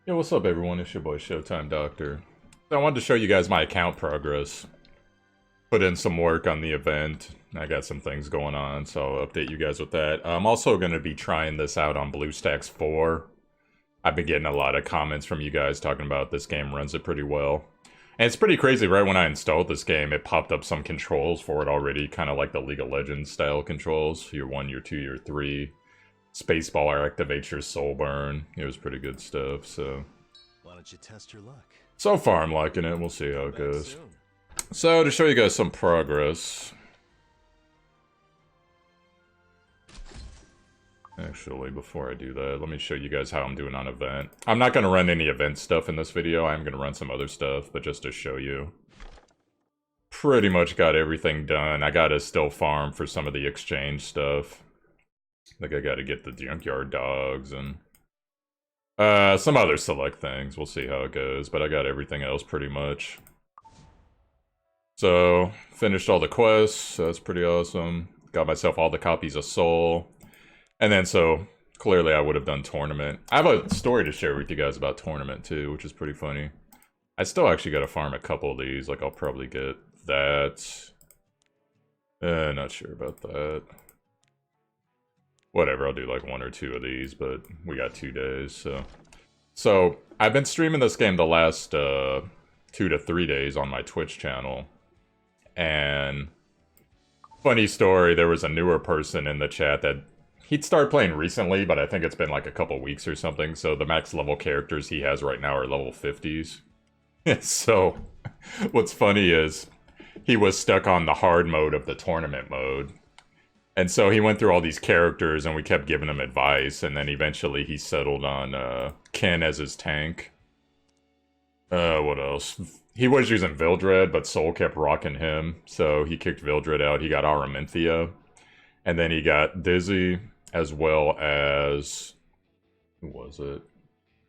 Yo, what's up everyone? It's your boy Showtimedr. I wanted to show you guys my account progress. Put in some work on the event. I got some things going on, so I'll update you guys with that. I'm also going to be trying this out on BlueStacks 4. I've been getting a lot of comments from you guys talking about this game runs it pretty well. And it's pretty crazy, right when I installed this game, it popped up some controls for it already, kind of like the League of Legends style controls. Year 1, Year 2, Year 3. Spacebar activates your soul burn. It was pretty good stuff, so... Why don't you test your luck? So far I'm liking it, we'll see how it goes. So, to show you guys some progress... Actually, before I do that, let me show you guys how I'm doing on event. I'm not going to run any event stuff in this video, I'm going to run some other stuff, but just to show you. Pretty much got everything done. I gotta still farm for some of the exchange stuff. Like I gotta get the junkyard dogs and some other select things. We'll see how it goes, but I got everything else pretty much. So, finished all the quests, so that's pretty awesome. Got myself all the copies of Soul. And then so, clearly I would have done Tournament. I have a story to share with you guys about Tournament too, which is pretty funny. I still actually gotta farm a couple of these, like I'll probably get that. Not sure about that. Whatever, I'll do like 1 or 2 of these, but we got 2 days, so... So, I've been streaming this game the last 2 to 3 days on my Twitch channel. And... funny story, there was a newer person in the chat that... he'd started playing recently, but I think it's been like a couple weeks or something, so the max level characters he has right now are level 50s. So, what's funny is, he was stuck on the hard mode of the tournament mode. And so he went through all these characters and we kept giving him advice, and then eventually he settled on Ken as his tank. What else? He was using Vildred, but Soul kept rocking him, so he kicked Vildred out. He got Araminthia. And then he got Dizzy, as well as... who was it?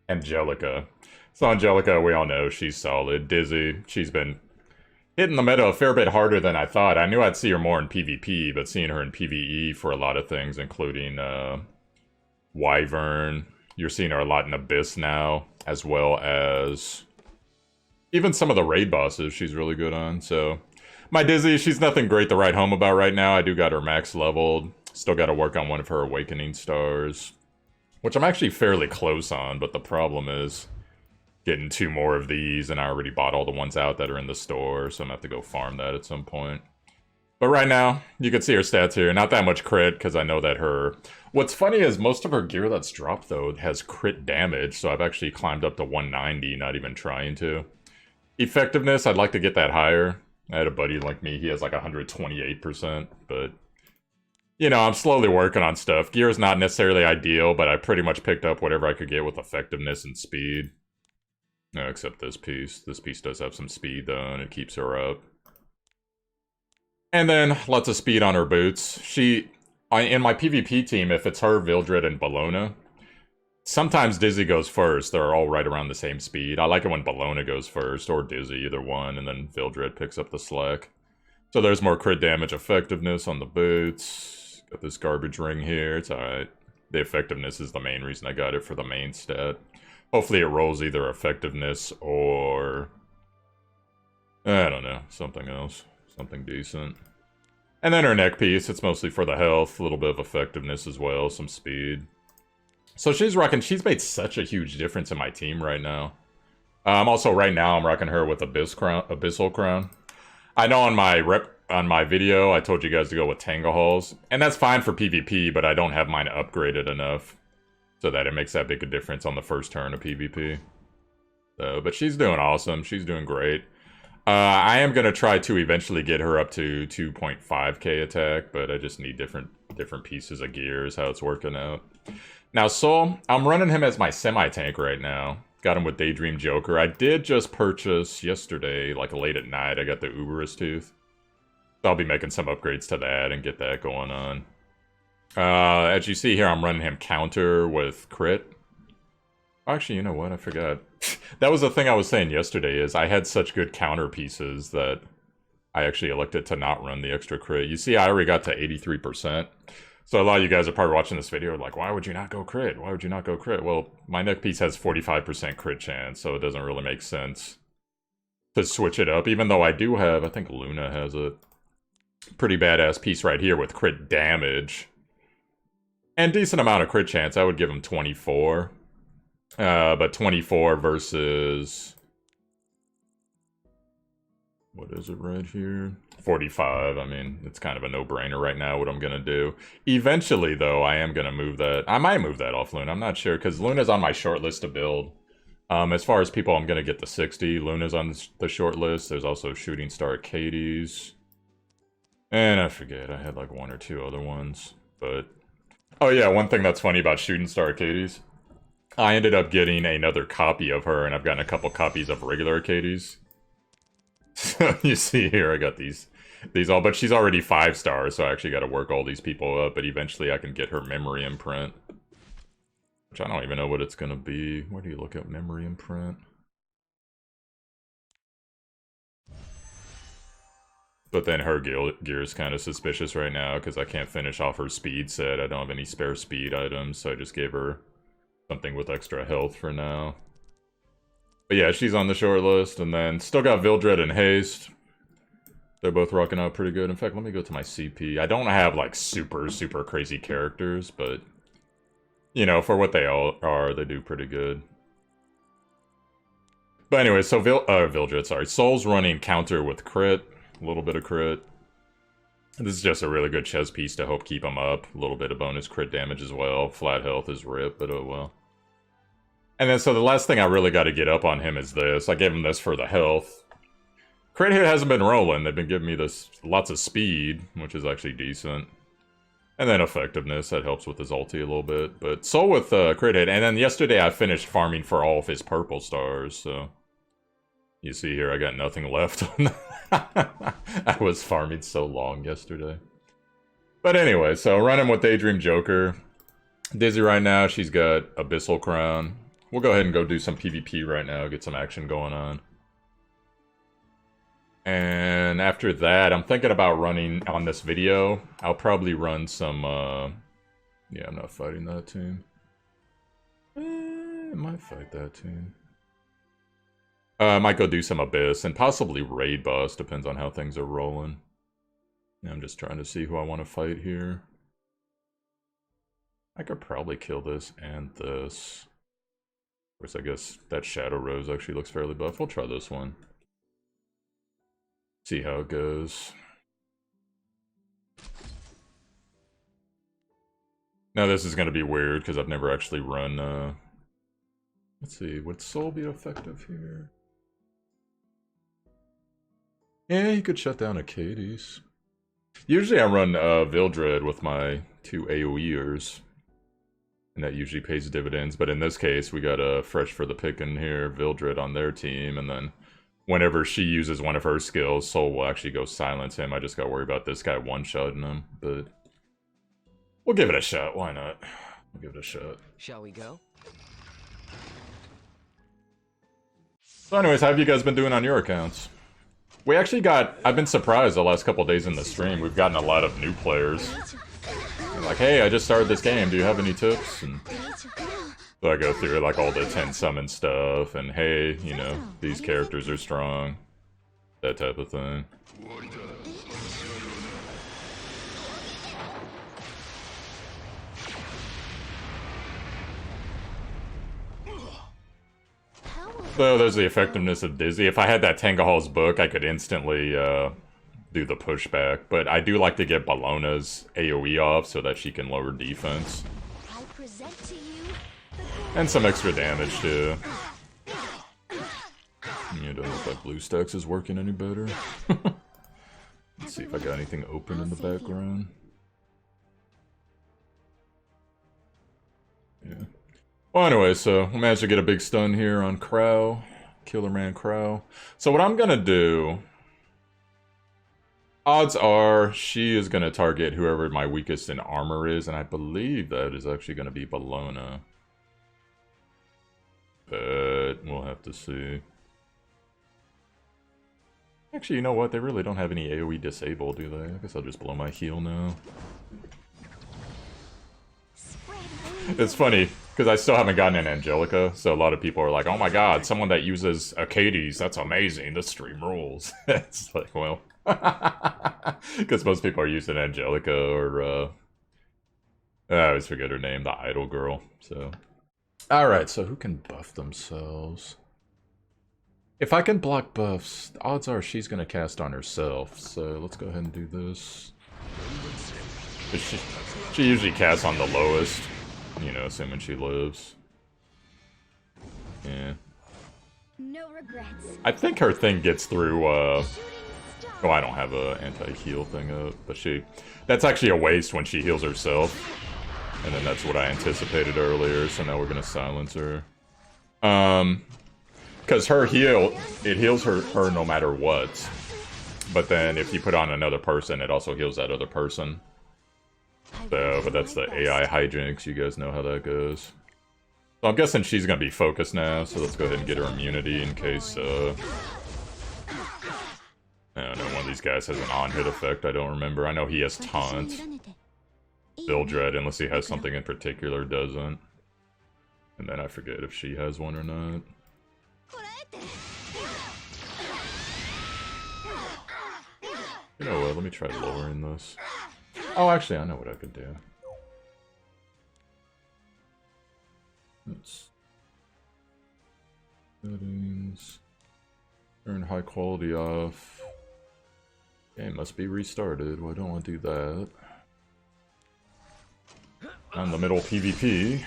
Angelica. So Angelica, we all know, she's solid. Dizzy, she's been... hitting the meta a fair bit harder than I thought. I knew I'd see her more in PvP, but seeing her in PvE for a lot of things, including Wyvern. You're seeing her a lot in Abyss now, as well as even some of the raid bosses she's really good on. So, my Dizzy, she's nothing great to write home about right now. I do got her max leveled. Still got to work on one of her Awakening Stars, which I'm actually fairly close on, but the problem is getting 2 more of these, and I already bought all the ones out that are in the store, so I'm gonna have to go farm that at some point. But right now, you can see her stats here. Not that much crit, because I know that her... what's funny is most of her gear that's dropped, though, has crit damage, so I've actually climbed up to 190, not even trying to. Effectiveness, I'd like to get that higher. I had a buddy like me, he has like 128%, but... you know, I'm slowly working on stuff. Gear is not necessarily ideal, but I pretty much picked up whatever I could get with effectiveness and speed. No, except this piece. This piece does have some speed, though, and it keeps her up. And then, lots of speed on her boots. In my PvP team, if it's her, Vildred, and Bellona, sometimes Dizzy goes first. They're all right around the same speed. I like it when Bellona goes first, or Dizzy, either one, and then Vildred picks up the slack. So there's more crit damage effectiveness on the boots. Got this garbage ring here. It's alright. The effectiveness is the main reason I got it for the main stat. Hopefully it rolls either effectiveness or... I don't know, something else. Something decent. And then her neck piece, it's mostly for the health, a little bit of effectiveness as well, some speed. So she's made such a huge difference in my team right now. Also, right now, I'm rocking her with Abyssal Crown. I know on my video, I told you guys to go with Tangahalls, and that's fine for PvP, but I don't have mine upgraded enough so that it makes that big a difference on the first turn of PvP. But she's doing awesome. She's doing great. I am going to try to eventually get her up to 2.5k attack, but I just need different pieces of gear is how it's working out. Now, Soul, I'm running him as my semi-tank right now. Got him with Daydream Joker. I did just purchase yesterday, like late at night, I got the Uberus Tooth. So I'll be making some upgrades to that and get that going on. As you see here, I'm running him counter with crit. Actually, you know what? I forgot. That was the thing I was saying yesterday, is I had such good counter pieces that I actually elected to not run the extra crit. You see, I already got to 83%. So a lot of you guys are probably watching this video like, why would you not go crit? Why would you not go crit? Well, my neck piece has 45% crit chance, so it doesn't really make sense to switch it up, even though I do have, I think Luna has a pretty badass piece right here with crit damage. And decent amount of crit chance, I would give him 24. But 24 versus... what is it right here? 45, I mean, it's kind of a no-brainer right now what I'm gonna do. Eventually, though, I am gonna move that. I might move that off Luna, I'm not sure, because Luna's on my short list to build. As far as people I'm gonna get to 60, Luna's on the short list. There's also Shooting Star Katie's. And I forget, I had like one or two other ones, but... oh yeah, one thing that's funny about Shooting Star Katie's, I ended up getting another copy of her, and I've gotten a couple copies of regular Katie's. So you see here, I got these all, but she's already 5 stars, so I actually got to work all these people up, but eventually I can get her memory imprint. Which I don't even know what it's going to be. Where do you look at memory imprint? But then her gear is kind of suspicious right now, because I can't finish off her speed set. I don't have any spare speed items, so I just gave her something with extra health for now. But yeah, she's on the short list, and then still got Vildred and Haste. They're both rocking out pretty good. In fact, let me go to my CP. I don't have, like, super crazy characters, but, you know, for what they all are, they do pretty good. But anyway, so Vildred, sorry. Soul's running counter with crit. A little bit of crit. This is just a really good chess piece to help keep him up. A little bit of bonus crit damage as well. Flat health is rip, but oh well. And then, so the last thing I really got to get up on him is this. I gave him this for the health. Crit hit hasn't been rolling. They've been giving me this lots of speed, which is actually decent. And then effectiveness, that helps with his ulti a little bit. But Soul with crit hit. And then yesterday I finished farming for all of his purple stars, so... you see here, I got nothing left on that. I was farming so long yesterday. But anyway, so running with Daydream Joker. Dizzy right now, she's got Abyssal Crown. We'll go ahead and go do some PvP right now, get some action going on. And after that, I'm thinking about running on this video. I'll probably run some, yeah, I'm not fighting that team. I might fight that team. I might go do some Abyss, and possibly Raid Boss, depends on how things are rolling. Yeah, I'm just trying to see who I want to fight here. I could probably kill this and this. Of course, I guess that Shadow Rose actually looks fairly buff. We'll try this one. See how it goes. Now this is going to be weird, because I've never actually run, let's see, would Soul be effective here? Yeah, he could shut down a Katie's. Usually I run Vildred with my 2 AoEers. And that usually pays dividends, but in this case, we got a fresh for the pickin' here, Vildred on their team, and then whenever she uses one of her skills, Soul will actually go silence him. I just gotta worry about this guy one-shotting him, but we'll give it a shot, why not? We'll give it a shot. Shall we go? So anyways, how have you guys been doing on your accounts? We actually got, I've been surprised the last couple days in the stream, we've gotten a lot of new players. Like, hey, I just started this game, do you have any tips? And so I go through like all the 10 summon stuff, and hey, you know, these characters are strong. That type of thing. So there's the effectiveness of Dizzy. If I had that Tangahal's book, I could instantly do the pushback, but I do like to get Bellona's AoE off so that she can lower defense. And some extra damage too. Yeah, doesn't look like BlueStacks is working any better. Let's see if I got anything open in the background. Yeah. Well, anyway, so we managed to get a big stun here on Crow. Killer Man Crow. So what I'm gonna do... odds are she is going to target whoever my weakest in armor is, and I believe that is actually going to be Bellona. But we'll have to see. Actually, you know what? They really don't have any AoE disabled, do they? I guess I'll just blow my heal now. It's funny, because I still haven't gotten an Angelica, so a lot of people are like, oh my god, someone that uses Acades, that's amazing, this stream rules. It's like, well... Because most people are using Angelica or, I always forget her name, the idol girl, so... Alright, so who can buff themselves? If I can block buffs, odds are she's gonna cast on herself, so let's go ahead and do this. She usually casts on the lowest, you know, assuming she lives. Yeah. No regrets. I think her thing gets through, oh, I don't have a anti-heal thing up, but that's actually a waste when she heals herself. And then that's what I anticipated earlier, so now we're gonna silence her. Because her heal, it heals her no matter what. But then if you put on another person, it also heals that other person. So, but that's the AI hijinks, you guys know how that goes. So I'm guessing she's gonna be focused now, so let's go ahead and get her immunity in case, I don't know, one of these guys has an on-hit effect, I don't remember. I know he has taunt. Vildred, unless he has something in particular, doesn't. And then I forget if she has one or not. You know what, let me try lowering this. Oh, actually, I know what I could do. Let's... Settings... Turn high quality off. Game must be restarted, well, I don't want to do that. On the middle PvP.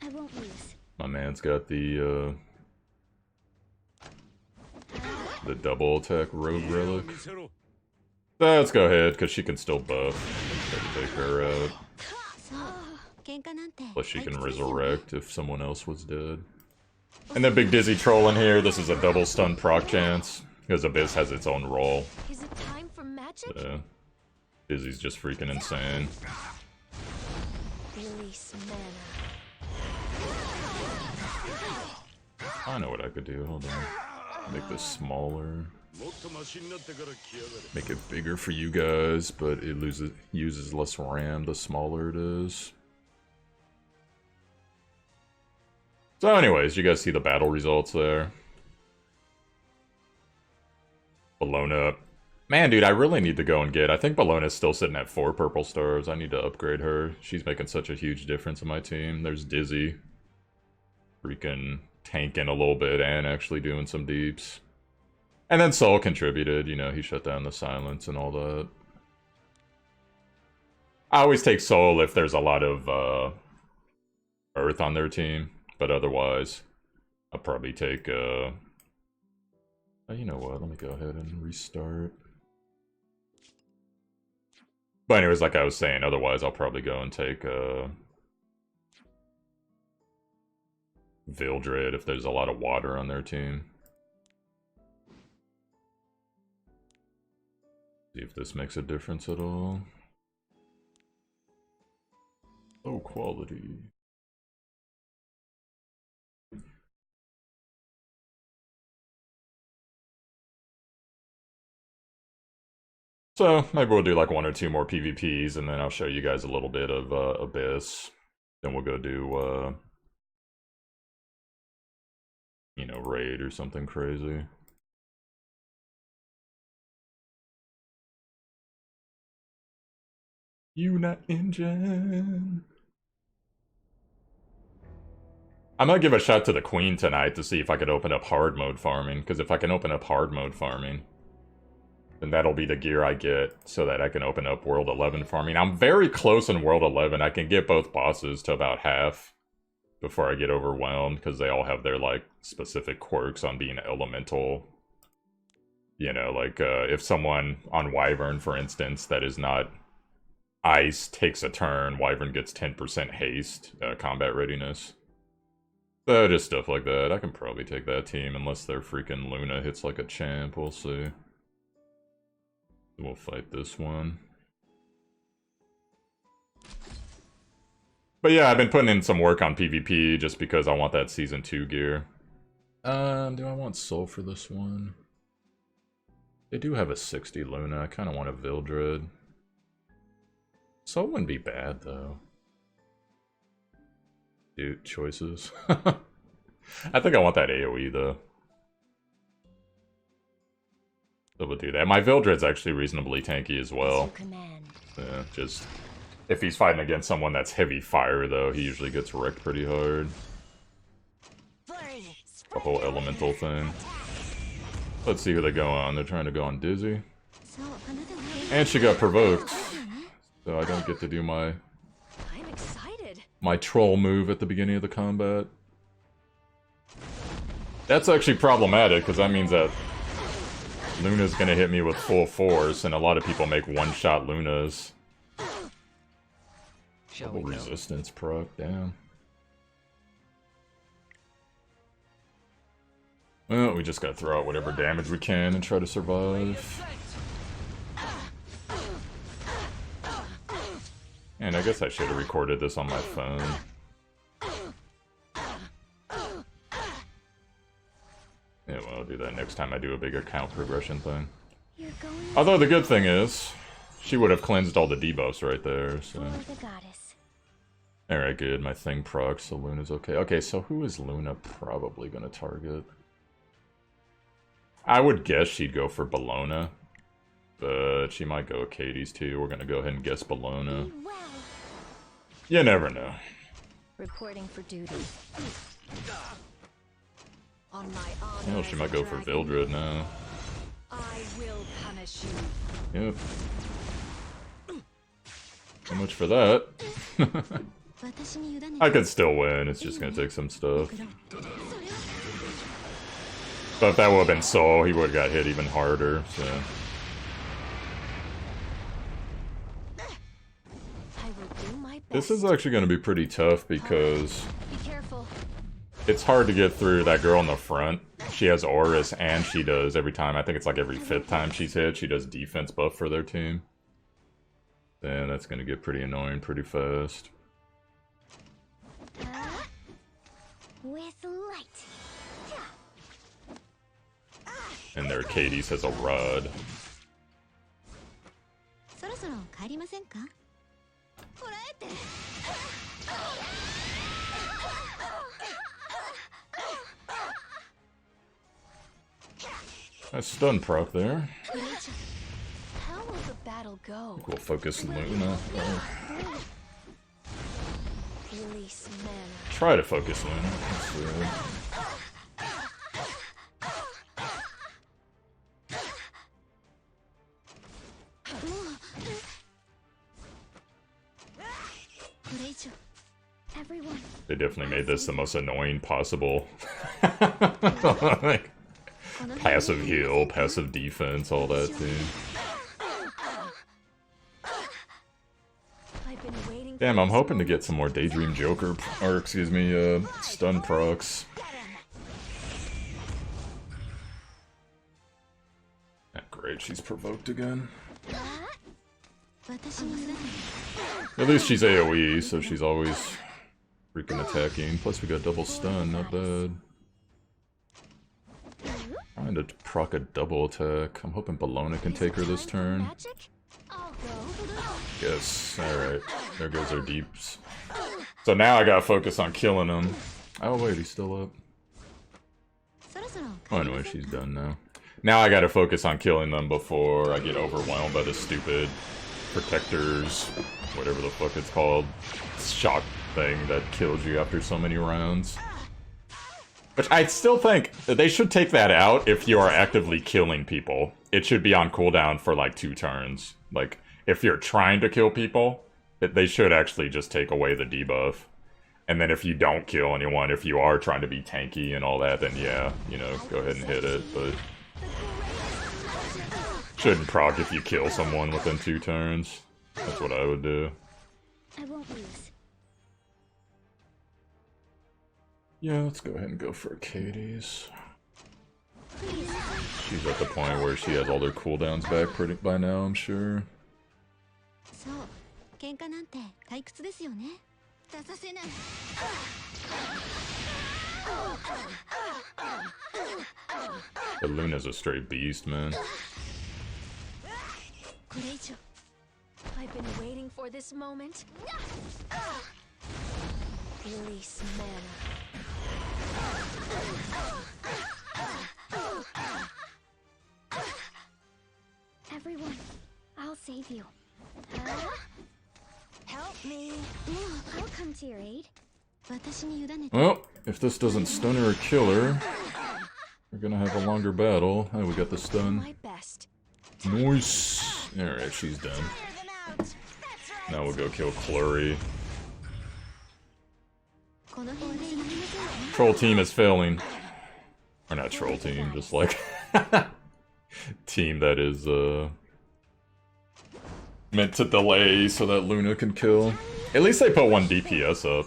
I won't lose. My man's got the double attack rogue relic. Let's go ahead, because she can still buff. Try to take her out. Plus she can resurrect if someone else was dead. And then Big Dizzy troll in here. This is a double stun proc chance, because Abyss has its own roll. Is it time for magic? So, Dizzy's just freaking insane. Release mana. I know what I could do, hold on. Make this smaller. Make it bigger for you guys, but it uses less RAM the smaller it is. So anyways, you guys see the battle results there. Bologna. Man, dude, I really need to go and get... I think Bologna's still sitting at 4 purple stars. I need to upgrade her. She's making such a huge difference in my team. There's Dizzy. Freaking tanking a little bit and actually doing some deeps. And then Soul contributed, you know, he shut down the silence and all that. I always take Soul if there's a lot of Earth on their team, but otherwise, I'll probably take, you know what, let me go ahead and restart. But anyways, like I was saying, otherwise I'll probably go and take, Vildred if there's a lot of water on their team. See if this makes a difference at all. Low quality. So, maybe we'll do like 1 or 2 more PvPs, and then I'll show you guys a little bit of Abyss. Then we'll go do, you know, Raid or something crazy. Unit Engine. I might give a shot to the Queen tonight to see if I could open up hard mode farming, because if I can open up hard mode farming, then that'll be the gear I get so that I can open up World 11 farming. I'm very close in World 11. I can get both bosses to about half before I get overwhelmed, because they all have their, like, specific quirks on being elemental. You know, like, if someone on Wyvern, for instance, that is not Ice takes a turn, Wyvern gets 10% haste, combat readiness. So just stuff like that. I can probably take that team, unless their freaking Luna hits like a champ, we'll see. We'll fight this one. But yeah, I've been putting in some work on PvP just because I want that Season 2 gear. Do I want Soul for this one? They do have a 60 Luna. I kind of want a Vildred. So it wouldn't be bad, though. Dude, choices. I think I want that AoE, though. So we'll do that. My Vildred's actually reasonably tanky as well. Yeah, just... If he's fighting against someone that's heavy fire, though, he usually gets wrecked pretty hard. The whole elemental thing. Let's see who they go on. They're trying to go on Dizzy. And she got provoked. So I don't get to do my troll move at the beginning of the combat. That's actually problematic, because that means that Luna's gonna hit me with full force, and a lot of people make one-shot Lunas. Double resistance proc, damn. Well, we just gotta throw out whatever damage we can and try to survive. And I guess I should have recorded this on my phone. Yeah, well, I'll do that next time I do a big account progression thing. Although the good thing is, she would have cleansed all the debuffs right there, so... Alright, good. My thing procs, so Luna's okay. Okay, so who is Luna probably gonna target? I would guess she'd go for Bologna. But she might go Katie's too. We're gonna go ahead and guess Bologna. You never know. Reporting for duty. On my honor. Well, she might go for Vildred now. I will punish you. Yep. So much for that. I could still win, it's just gonna take some stuff. But if that would have been Soul, he would have got hit even harder, so... This is actually going to be pretty tough because it's hard to get through that girl in the front. She has Aurus and she does every time, I think it's like every 5th time she's hit, she does defense buff for their team. Then that's going to get pretty annoying pretty fast. With light. And their Katie's has a rod. Nice stun proc there. How will the battle go? We'll focus Luna. Release mana. Try to focus Luna. They definitely made this the most annoying possible. Like, passive heal, passive defense, all that too. Damn, I'm hoping to get some more Daydream Joker, or excuse me, stun procs. Great, she's provoked again. At least she's AoE, so she's always freaking attacking. Plus we got double stun, not bad. Trying to proc a double attack. I'm hoping Bologna can take her this turn. Yes, alright. There goes our deeps. So now I gotta focus on killing him. Oh wait, he's still up. Oh, anyway, she's done now. Now I gotta focus on killing them before I get overwhelmed by the stupid protectors, whatever the fuck it's called, shock thing that kills you after so many rounds. Which I still think that they should take that out if you are actively killing people. It should be on cooldown for like 2 turns. Like, if you're trying to kill people, they should actually just take away the debuff. And then if you don't kill anyone, if you are trying to be tanky and all that, then yeah, you know, go ahead and hit it, but... Shouldn't proc if you kill someone within 2 turns. That's what I would do. I won't lose. Yeah, let's go ahead and go for Katie's. She's at the point where she has all their cooldowns back pretty by now, I'm sure. But Luna's a straight beast, man. I've been waiting for this moment. release mana. Everyone, I'll save you. Help me. I'll come to your aid. Well, if this doesn't stun her or kill her, we're gonna have a longer battle. Oh, we got the stun. My best. Nice. Alright, she's done. Now we'll go kill Clury. Troll team is failing. Or not troll team, just like team that is meant to delay so that Luna can kill. At least they put one DPS up.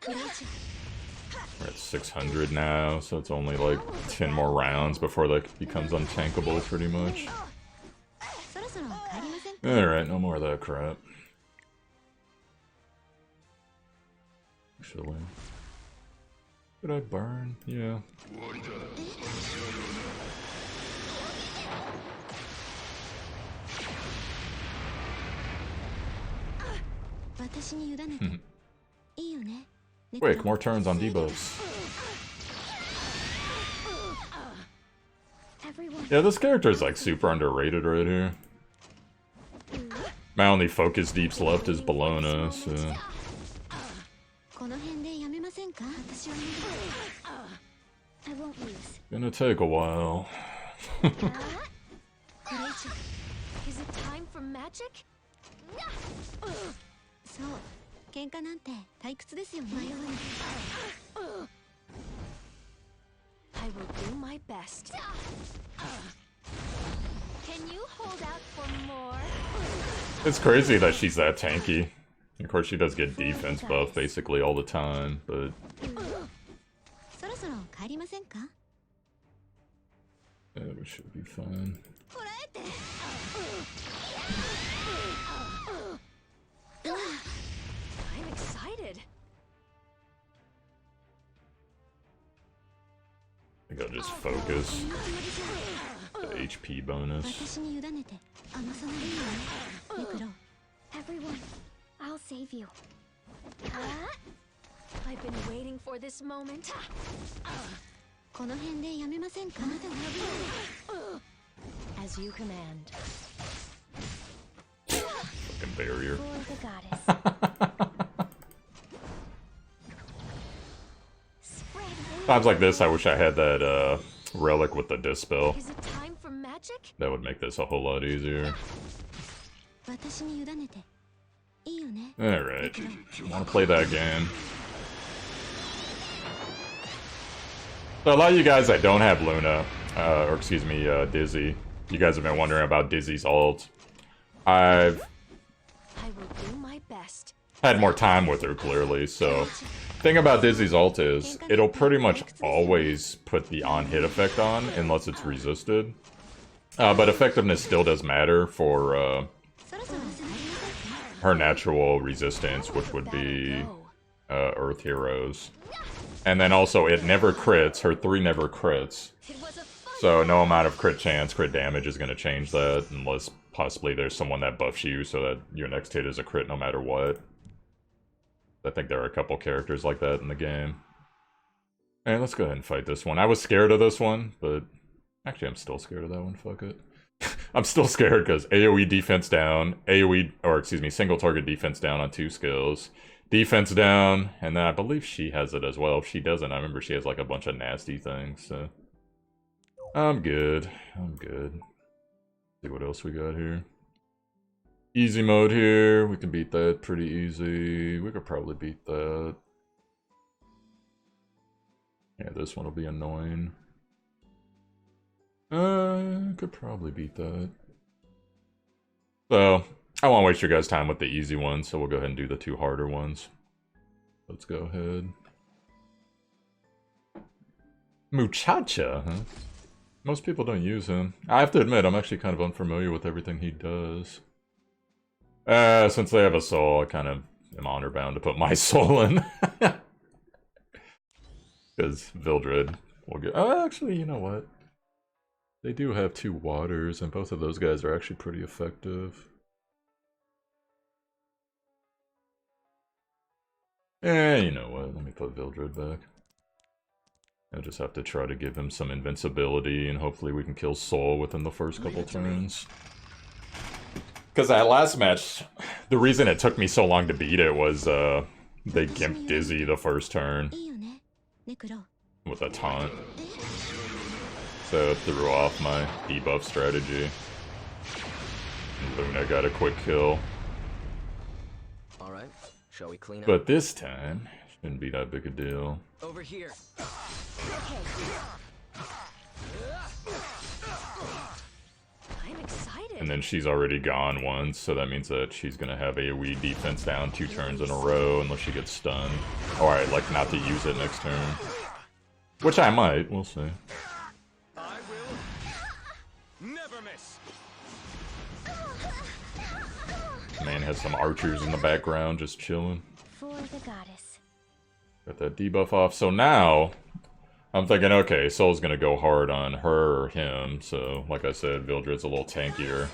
We're at 600 now, so it's only like 10 more rounds before that becomes untankable pretty much. Alright, no more of that crap. Actually. Did I burn? Yeah. Quick, more turns on debuffs. Yeah, this character is like super underrated right here. My only focus deeps left is Bologna, so... I won't lose. Gonna take a while. Is it time for magic? I will do my best. Can you hold out for more? It's crazy that she's that tanky. Of course, she does get defense buff basically all the time, but... Yeah, we should be fine. I'm excited. I think I'll just focus. The HP bonus. Everyone, I'll save you. I've been waiting for this moment. As you command. Fucking barrier. For the goddess. Times like this, I wish I had that relic with the dispel. Is it time for magic? That would make this a whole lot easier. Alright. Wanna play that game. So a lot of you guys that don't have Luna, or excuse me, Dizzy, you guys have been wondering about Dizzy's ult. I will do my best. Had more time with her, clearly, so... Thing about Dizzy's ult is, it'll pretty much always put the on-hit effect on, unless it's resisted. But effectiveness still does matter for her natural resistance, which would be Earth Heroes. And then also, it never crits, her 3 never crits. So no amount of crit chance, crit damage is going to change that, unless possibly there's someone that buffs you so that your next hit is a crit no matter what. I think there are a couple characters like that in the game. And let's go ahead and fight this one. I was scared of this one, but... Actually, I'm still scared of that one, fuck it. I'm still scared because AoE defense down, single target defense down on 2 skills. Defense down, and then I believe she has it as well. If she doesn't, I remember she has like a bunch of nasty things, so... I'm good. I'm good. See what else we got here. Easy mode here. We can beat that pretty easy. We could probably beat that. Yeah, this one will be annoying. Could probably beat that. So, I won't waste your guys' time with the easy ones, so we'll go ahead and do the 2 harder ones. Let's go ahead. Muchacha, huh? Most people don't use him. I have to admit, I'm actually kind of unfamiliar with everything he does. Since they have a soul, I kind of am honor bound to put my soul in. Because Vildred will get... actually, you know what? They do have 2 waters, and both of those guys are actually pretty effective. You know what? Let me put Vildred back. I just have to try to give him some invincibility, and hopefully we can kill Soul within the first couple turns. Because that last match, the reason it took me so long to beat it was, they gimped Dizzy the first turn with a taunt. So it threw off my debuff strategy. And Luna got a quick kill. Alright, shall we clean up? But this time, shouldn't be that big a deal. Over here. I'm excited. And then she's already gone once, so that means that she's gonna have AoE defense down 2 turns in a row unless she gets stunned. Alright, like not to use it next turn. Which I might, we'll see. I will never miss. Man has some archers in the background just chilling. For the goddess. Got that debuff off. So now, I'm thinking, okay, Soul's gonna go hard on her or him. So, like I said, Vildred's a little tankier.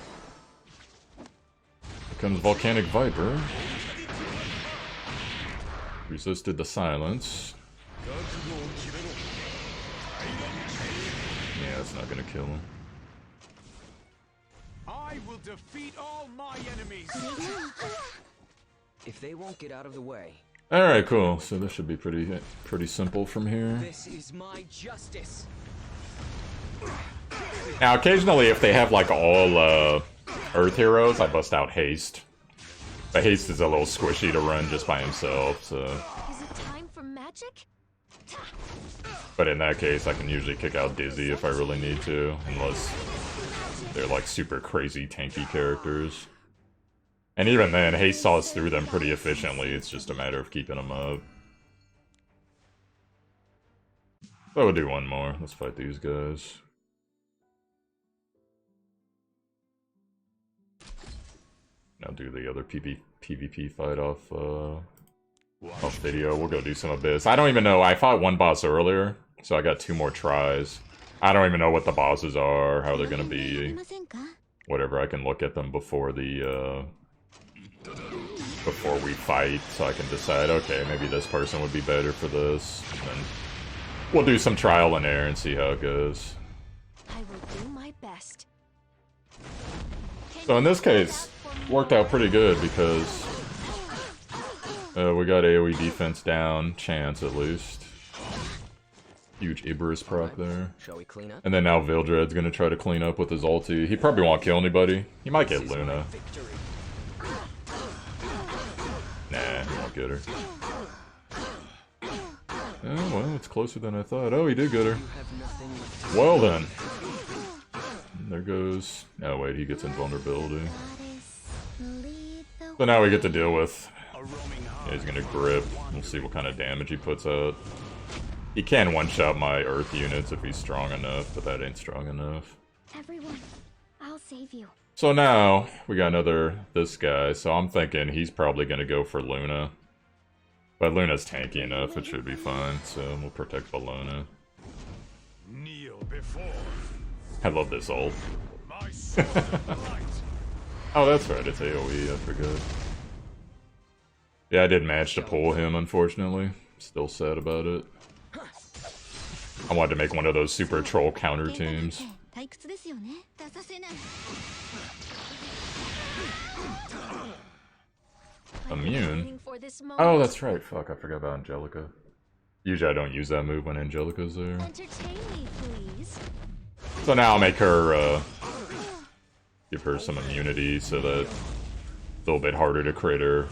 Here comes Volcanic Viper. Resisted the silence. Yeah, it's not gonna kill him. I will defeat all my enemies. If they won't get out of the way, Alright, cool. So this should be pretty simple from here. this is my justice. Now, occasionally, if they have, like, all, Earth heroes, I bust out Haste. But Haste is a little squishy to run just by himself, so... Is it time for magic? But in that case, I can usually kick out Dizzy if I really need to, unless they're, like, super crazy tanky characters. And even then, Haste saws through them pretty efficiently, it's just a matter of keeping them up. So we'll do one more. Let's fight these guys. Now do the other PvP fight off video. We'll go do some Abyss. I don't even know. I fought one boss earlier, so I got 2 more tries. I don't even know what the bosses are, how they're gonna be. Whatever, I can look at them before the before we fight, so I can decide, okay, maybe this person would be better for this. And then we'll do some trial and error and see how it goes. I will do my best. So in this case, worked out pretty good because we got AoE defense down, chance at least. Huge Iberus proc there. Shall we clean up? And then now Vildred's gonna try to clean up with his ulti. He probably won't kill anybody. He might get Luna. Victory. Nah, he won't get her. Oh, well, it's closer than I thought. Oh, he did get her. You have nothing left to Well then. There goes... Oh wait, he gets invulnerability. So now we get to deal with... Yeah, he's gonna grip. We'll see what kind of damage he puts out. He can one-shot my Earth units if he's strong enough, but that ain't strong enough. Everyone, I'll save you. So now, we got this guy, so I'm thinking he's probably gonna go for Luna. But Luna's tanky enough, it should be fine, so we'll protect Bellona. Kneel before I love this ult. my sword of light. Oh, that's right, it's AoE, I forgot. Yeah, I didn't manage to pull him, unfortunately. Still sad about it. I wanted to make one of those super troll counter teams. Immune? Waiting for this moment. Oh, that's right. Fuck, I forgot about Angelica. Usually I don't use that move when Angelica's there. Entertain me, please. So now I'll make her, give her some immunity so that it's a little bit harder to crit her.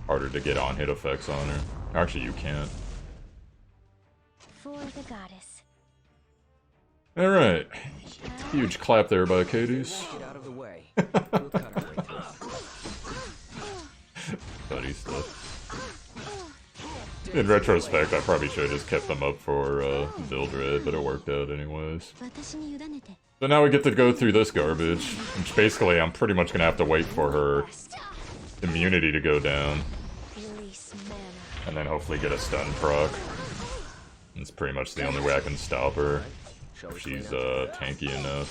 Harder to get on-hit effects on her. Actually, you can't. For the goddess. Alright. Huge clap there by Katie's. get out of the way. We'll cut our way through. Buddy stuff. In retrospect, I probably should have just kept them up for Vildred, but it worked out anyways. So now we get to go through this garbage, which basically I'm pretty much gonna have to wait for her immunity to go down, Release mana. and then hopefully get a stun proc. It's pretty much the only way I can stop her, Shall we if she's clean up? tanky enough,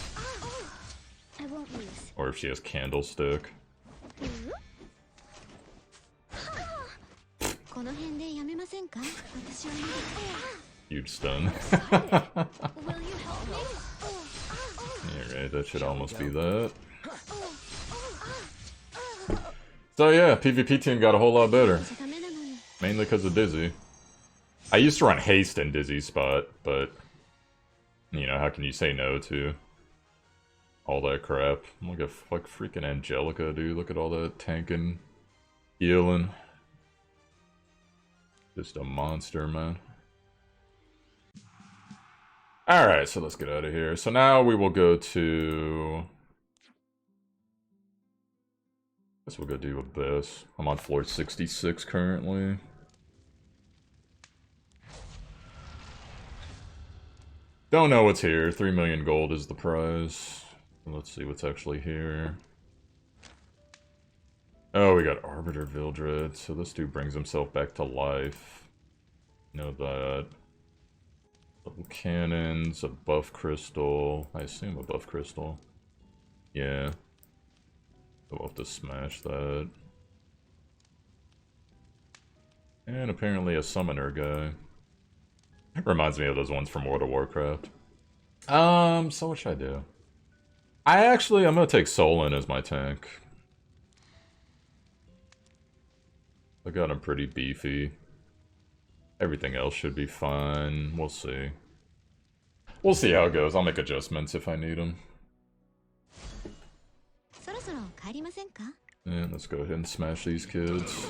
I won't lose. or if she has Candlestick. この辺でやめませんか？私はHuge stun. Will you help me? Alright, that should almost be that. So yeah, PvP team got a whole lot better. Mainly because of Dizzy. I used to run Haste in Dizzy's spot, but... You know, how can you say no to all that crap? Look at like freaking Angelica, dude. Look at all that tanking, healing. Just a monster, man. Alright, so let's get out of here. So now we will go to... Guess we'll go do Abyss. I'm on floor 66 currently. Don't know what's here. 3 million gold is the prize. Let's see what's actually here. Oh, we got Arbiter Vildred. So this dude brings himself back to life. Know that. Double cannons, a buff crystal. I assume a buff crystal. Yeah. We'll have to smash that. And apparently a summoner guy. Reminds me of those ones from World of Warcraft. So what should I do? I'm gonna take Solon as my tank. I got him pretty beefy. Everything else should be fine. We'll see. We'll see how it goes. I'll make adjustments if I need them. And let's go ahead and smash these kids.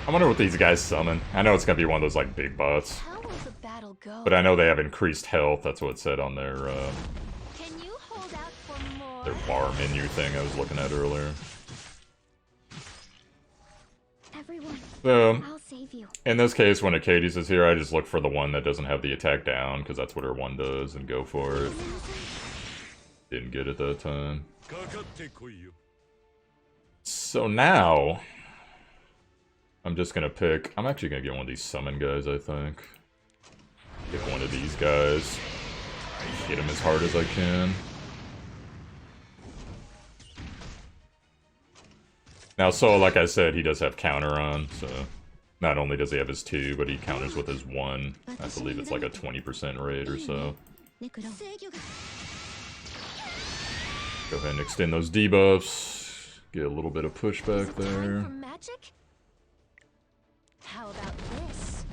I wonder what these guys summon. I know it's gonna be one of those like big bots. How will the battle go? But I know they have increased health. That's what it said on their Can you hold out for more? their bar menu thing I was looking at earlier. Everyone, So I'll save you. in this case, when Acades is here, I just look for the one that doesn't have the attack down because that's what her one does, and go for it. Didn't get it that time. So now I'm just gonna pick. I'm actually gonna get one of these summon guys, I think. Pick one of these guys. Hit him as hard as I can. Now, so like I said, he does have counter on, so not only does he have his 2, but he counters with his 1. I believe it's like a 20% rate or so. Go ahead and extend those debuffs. Get a little bit of pushback there. Magic? How about this?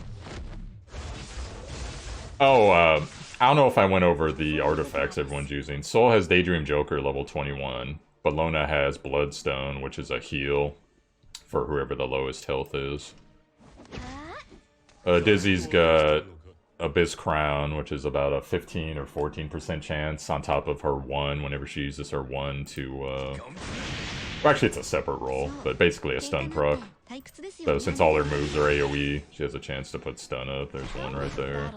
Oh, I don't know if I went over the artifacts everyone's using. Soul has Daydream Joker level 21. Bologna has Bloodstone, which is a heal for whoever the lowest health is. Dizzy's got Abyss Crown, which is about a 15 or 14% chance on top of her 1 whenever she uses her 1 to, well, actually it's a separate roll, but basically a stun proc. So since all her moves are AoE, she has a chance to put stun up. There's one right there.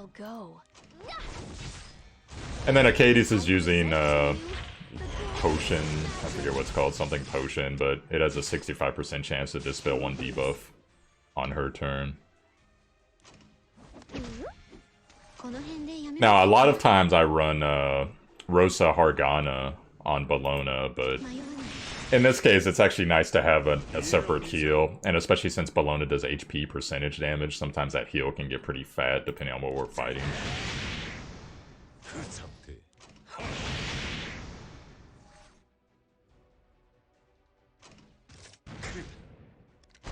And then Acades is using, Potion, I forget what's called, something Potion, but it has a 65% chance to dispel 1 debuff on her turn. Now, a lot of times I run Rosa Hargana on Bologna, but in this case it's actually nice to have a separate heal, and especially since Bologna does HP percentage damage, sometimes that heal can get pretty fat depending on what we're fighting.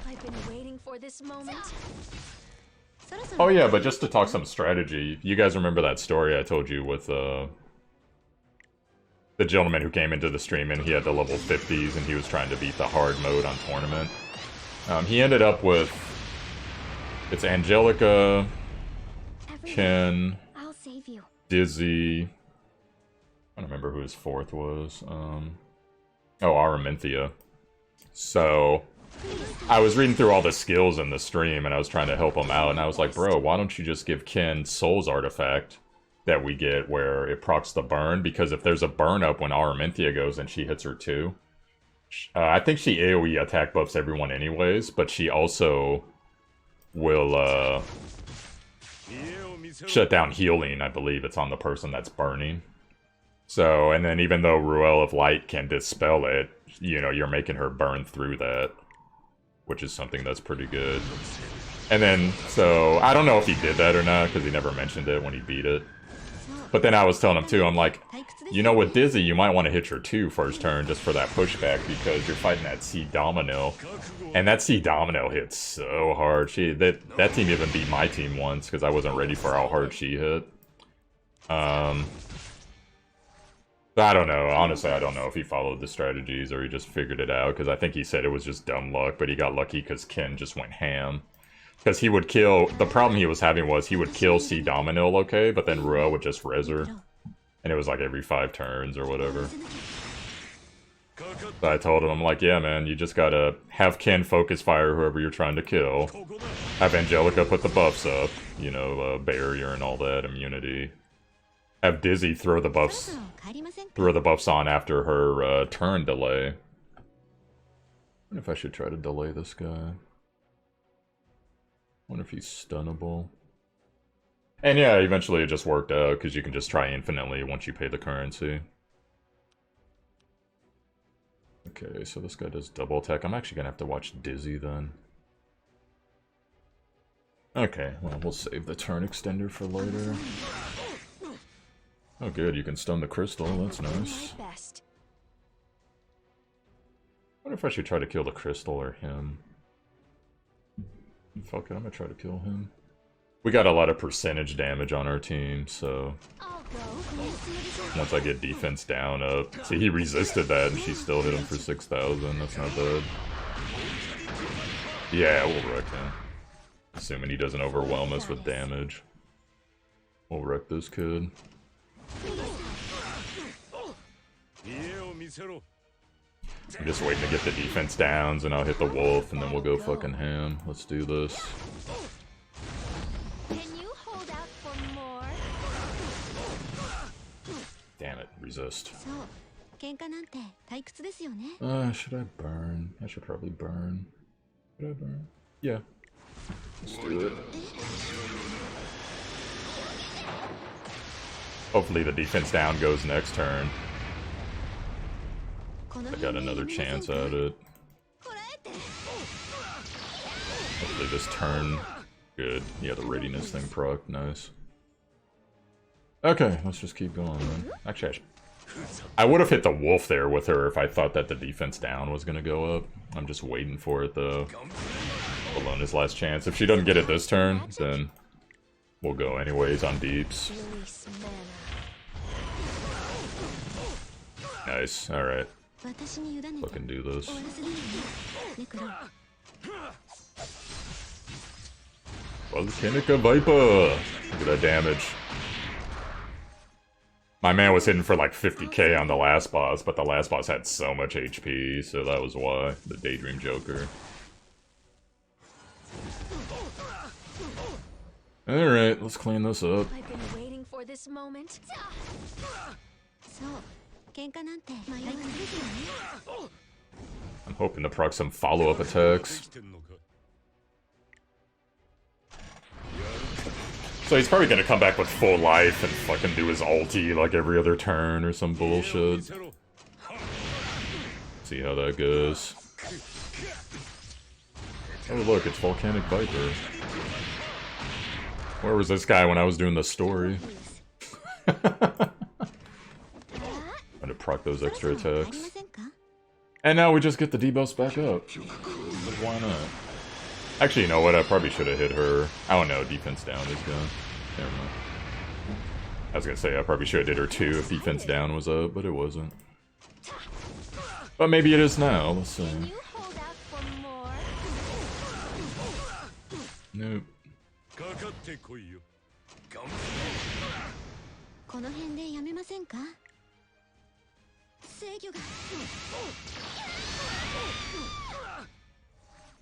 I've been waiting for this moment. Oh yeah, but just to talk some strategy, you guys remember that story I told you with the gentleman who came into the stream and he had the level 50s and he was trying to beat the hard mode on tournament? He ended up with, it's Angelica, Ken, I'll save you. Dizzy, I don't remember who his 4th was, oh, Araminthia. So I was reading through all the skills in the stream and I was trying to help him out, and I was like, bro, why don't you just give Ken Soul's artifact that we get where it procs the burn? Because if there's a burn up when Araminthia goes and she hits her 2, I think she AoE attack buffs everyone anyways, but she also will shut down healing. I believe it's on the person that's burning. So, and then even though Ruel of Light can dispel it, you know, you're making her burn through that, which is something that's pretty good. And then, so, I don't know if he did that or not, because he never mentioned it when he beat it. But then I was telling him too, I'm like, you know, with Dizzy, you might want to hit your 2 first turn just for that pushback, because you're fighting that C Domino. And that C Domino hits so hard. That team even beat my team once, because I wasn't ready for how hard she hit. I don't know. Honestly, I don't know if he followed the strategies or he just figured it out, because I think he said it was just dumb luck, but he got lucky because Ken just went ham. Because he would kill... The problem he was having was he would kill C Domino, okay, but then Rua would just res her. And it was like every 5 turns or whatever. So I told him, I'm like, yeah, man, you just gotta have Ken focus fire whoever you're trying to kill. Have Angelica put the buffs up, you know, barrier and all that, immunity. Have Dizzy throw the buffs on after her turn delay. I wonder if I should try to delay this guy. Wonder if he's stunnable. And yeah, eventually it just worked out, because you can just try infinitely once you pay the currency. Okay, so this guy does double attack. I'm actually gonna have to watch Dizzy then. Okay, well, we'll save the turn extender for later. Oh good, you can stun the crystal, that's nice. Wonder if I should try to kill the crystal or him. Fuck it, I'm gonna try to kill him. We got a lot of percentage damage on our team, so... Once I get defense down up... See, he resisted that and she still hit him for 6,000, that's not bad. Yeah, we'll wreck him. Assuming he doesn't overwhelm us with damage. We'll wreck this kid. I'm just waiting to get the defense downs, and I'll hit the wolf, and then we'll go fucking ham. Let's do this. Can you hold out for more? Damn it, resist. 喧嘩なんて退屈ですよね。 Should I burn? I should probably burn. Should I burn? Yeah. Let's do it. Hopefully the defense down goes next turn. I got another chance at it. Hopefully this turn... Good. Yeah, the readiness thing proc. Nice. Okay, let's just keep going, then. Actually, I would have hit the wolf there with her if I thought that the defense down was gonna go up. I'm just waiting for it, though. Bologna's last chance. If she doesn't get it this turn, then we'll go anyways on deeps. Nice. Alright. Fucking do this. Volcanica Viper! Look at that damage. My man was hitting for like 50k on the last boss, but the last boss had so much HP, so that was why. The Daydream Joker. Alright, let's clean this up. I've been waiting for this moment. I'm hoping to proc some follow-up attacks. So he's probably gonna come back with full life and fucking do his ulti like every other turn or some bullshit. See how that goes. Oh look, it's Volcanic Viper. Where was this guy when I was doing the story? I'm gonna proc those extra attacks. And now we just get the debuffs back up. Like, why not? Actually, you know what? I probably should have hit her. I don't know. Defense down is gone. Never mind. I was gonna say I probably should have hit her too if defense down was up, but it wasn't. But maybe it is now. Let's see. Nope.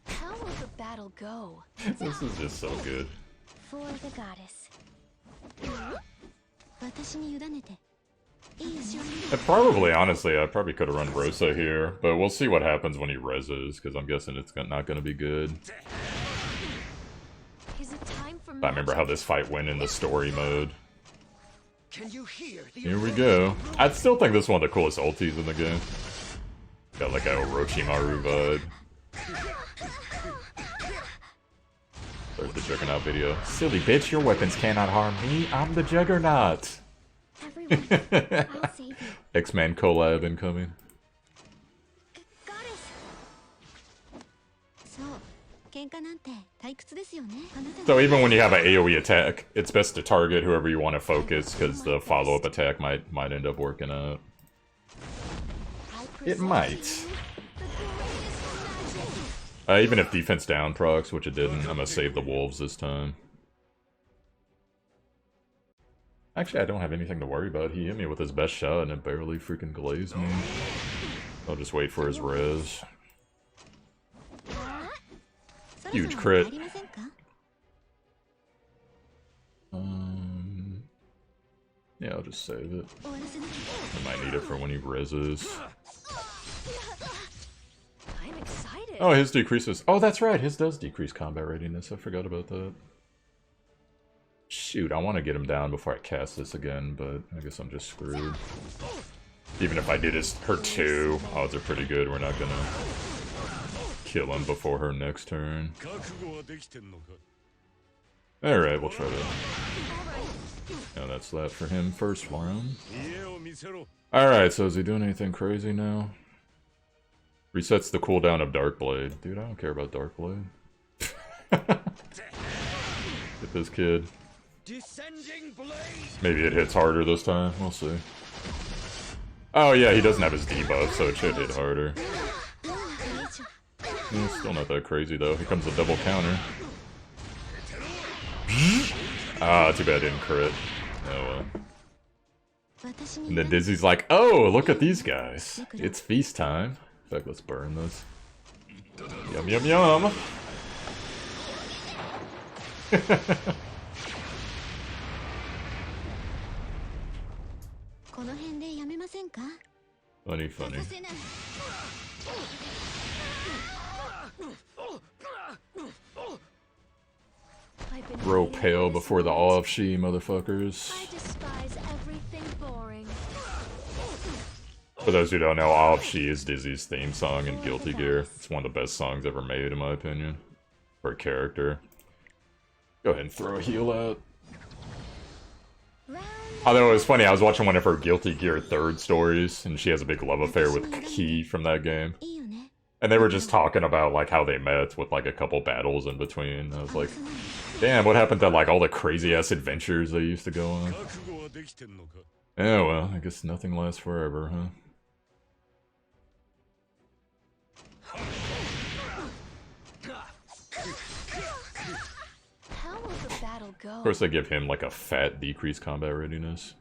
How will the battle go? This is just so good. For the goddess. Probably, honestly, I probably could have run Rosa here, but we'll see what happens when he reses, because I'm guessing it's not going to be good. I remember how this fight went in the story mode. Can you hear the Here we go. I still think this is one of the coolest ultis in the game. Got like a Orochimaru vibe. There's the Juggernaut video. Silly bitch, your weapons cannot harm me. I'm the Juggernaut. Everyone, I'll save you. X-Men collab incoming. Goddess. So, 喧嘩なんて退屈ですよね。あなた So even when you have an AoE attack, it's best to target whoever you want to focus, because the follow-up attack might end up working out. It might. Even if defense down procs, which it didn't, I'm gonna save the wolves this time. Actually, I don't have anything to worry about. He hit me with his best shot and it barely freaking glazed me. I'll just wait for his res. Huge crit. Yeah, I'll just save it. I might need it for when he reses. I'm excited. Oh, his decreases. Oh, that's right. His does decrease combat readiness. I forgot about that. Shoot, I want to get him down before I cast this again, but I guess I'm just screwed. Even if I did her 2, odds are pretty good. We're not gonna kill him before her next turn. Alright, we'll try to... Yeah, that's that for him first round. Alright, so is he doing anything crazy now? Resets the cooldown of Darkblade. Dude, I don't care about Darkblade. Get this kid. Maybe it hits harder this time. We'll see. Oh yeah, he doesn't have his debuff, so it should hit harder. Yeah, still not that crazy though. Here comes a double counter. Ah, too bad I didn't crit. Oh well. And then Dizzy's like, oh, look at these guys. It's feast time. In fact, let's burn this. Yum yum yum! Funny, funny. Grow pale before the off-she, motherfuckers. I despise everything boring. For those who don't know, off-she is Dizzy's theme song in Guilty Gear. It's one of the best songs ever made, in my opinion. For a character. Go ahead and throw a heal out. Although it was funny, I was watching one of her Guilty Gear 3rd stories, and she has a big love affair with Key from that game. And they were just talking about like how they met with like a couple battles in between. I was like, damn, what happened to like all the crazy ass adventures they used to go on? Yeah, well, I guess nothing lasts forever, huh? How will the battle go? Of course, they give him like a fat decreased combat readiness.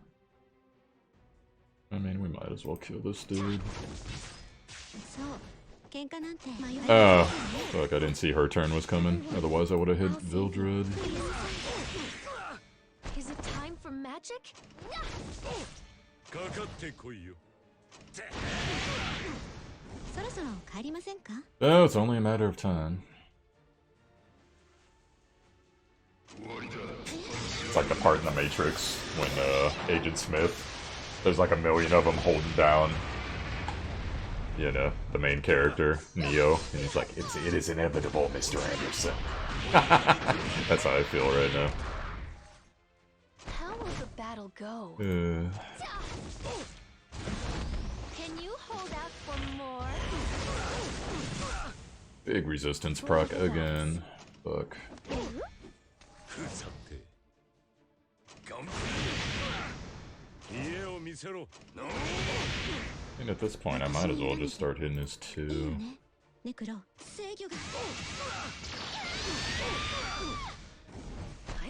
I mean, we might as well kill this dude. Oh, fuck, I didn't see her turn was coming. Otherwise, I would have hit Vildred. Is it time for magic? Oh, it's only a matter of time. It's like the part in the Matrix when Agent Smith, there's like a million of them holding down, you know, the main character, Neo, and he's like, it is inevitable, Mr. Anderson. That's how I feel right now. How will the battle go? Uh, Can you hold out for more? big resistance proc again. Fuck. And at this point, I might as well just start hitting his 2. I'm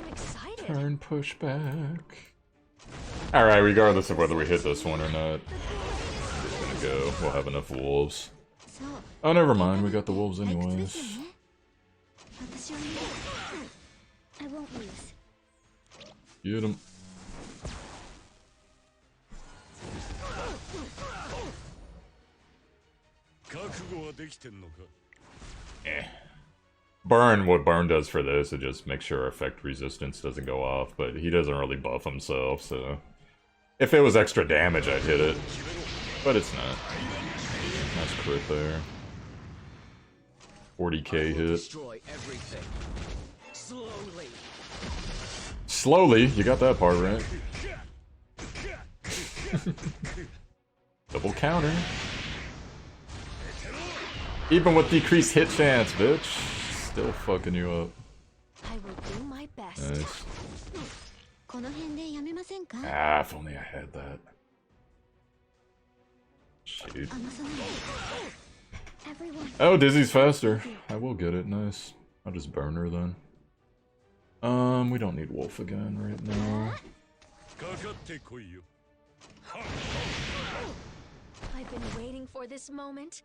excited. Turn pushback. Alright, regardless of whether we hit this one or not, I'm just gonna go. We'll have enough wolves. Oh, never mind. We got the wolves anyways. I won't lose. Get him. Eh. Burn, what Burn does for this, it just makes sure effect resistance doesn't go off, but he doesn't really buff himself, so... If it was extra damage, I'd hit it. But it's not. Nice crit there. 40k I will hit. destroy everything. Slowly. Slowly, you got that part right. Double counter. Even with decreased hit chance, bitch. Still fucking you up. I will do my best. Nice. この辺でやめませんか? Ah, if only I had that. Shoot. Everyone. Oh, Dizzy's faster. I will get it. Nice. I'll just burn her then. We don't need Wolf again right now. かかってこいよ。 I've been waiting for this moment.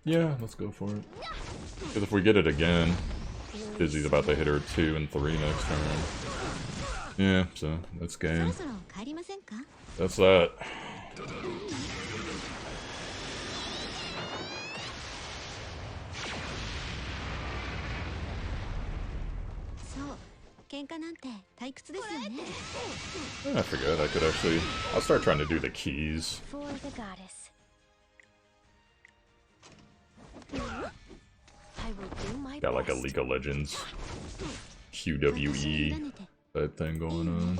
Yeah, let's go for it. Because if we get it again, Dizzy's about to hit her 2 and 3 next turn. Yeah, so that's game. そろそろ帰りませんか? That's that. I forgot I could actually... I'll start trying to do the keys. For the goddess. I will do my Got like a best. League of Legends QWE type thing going on.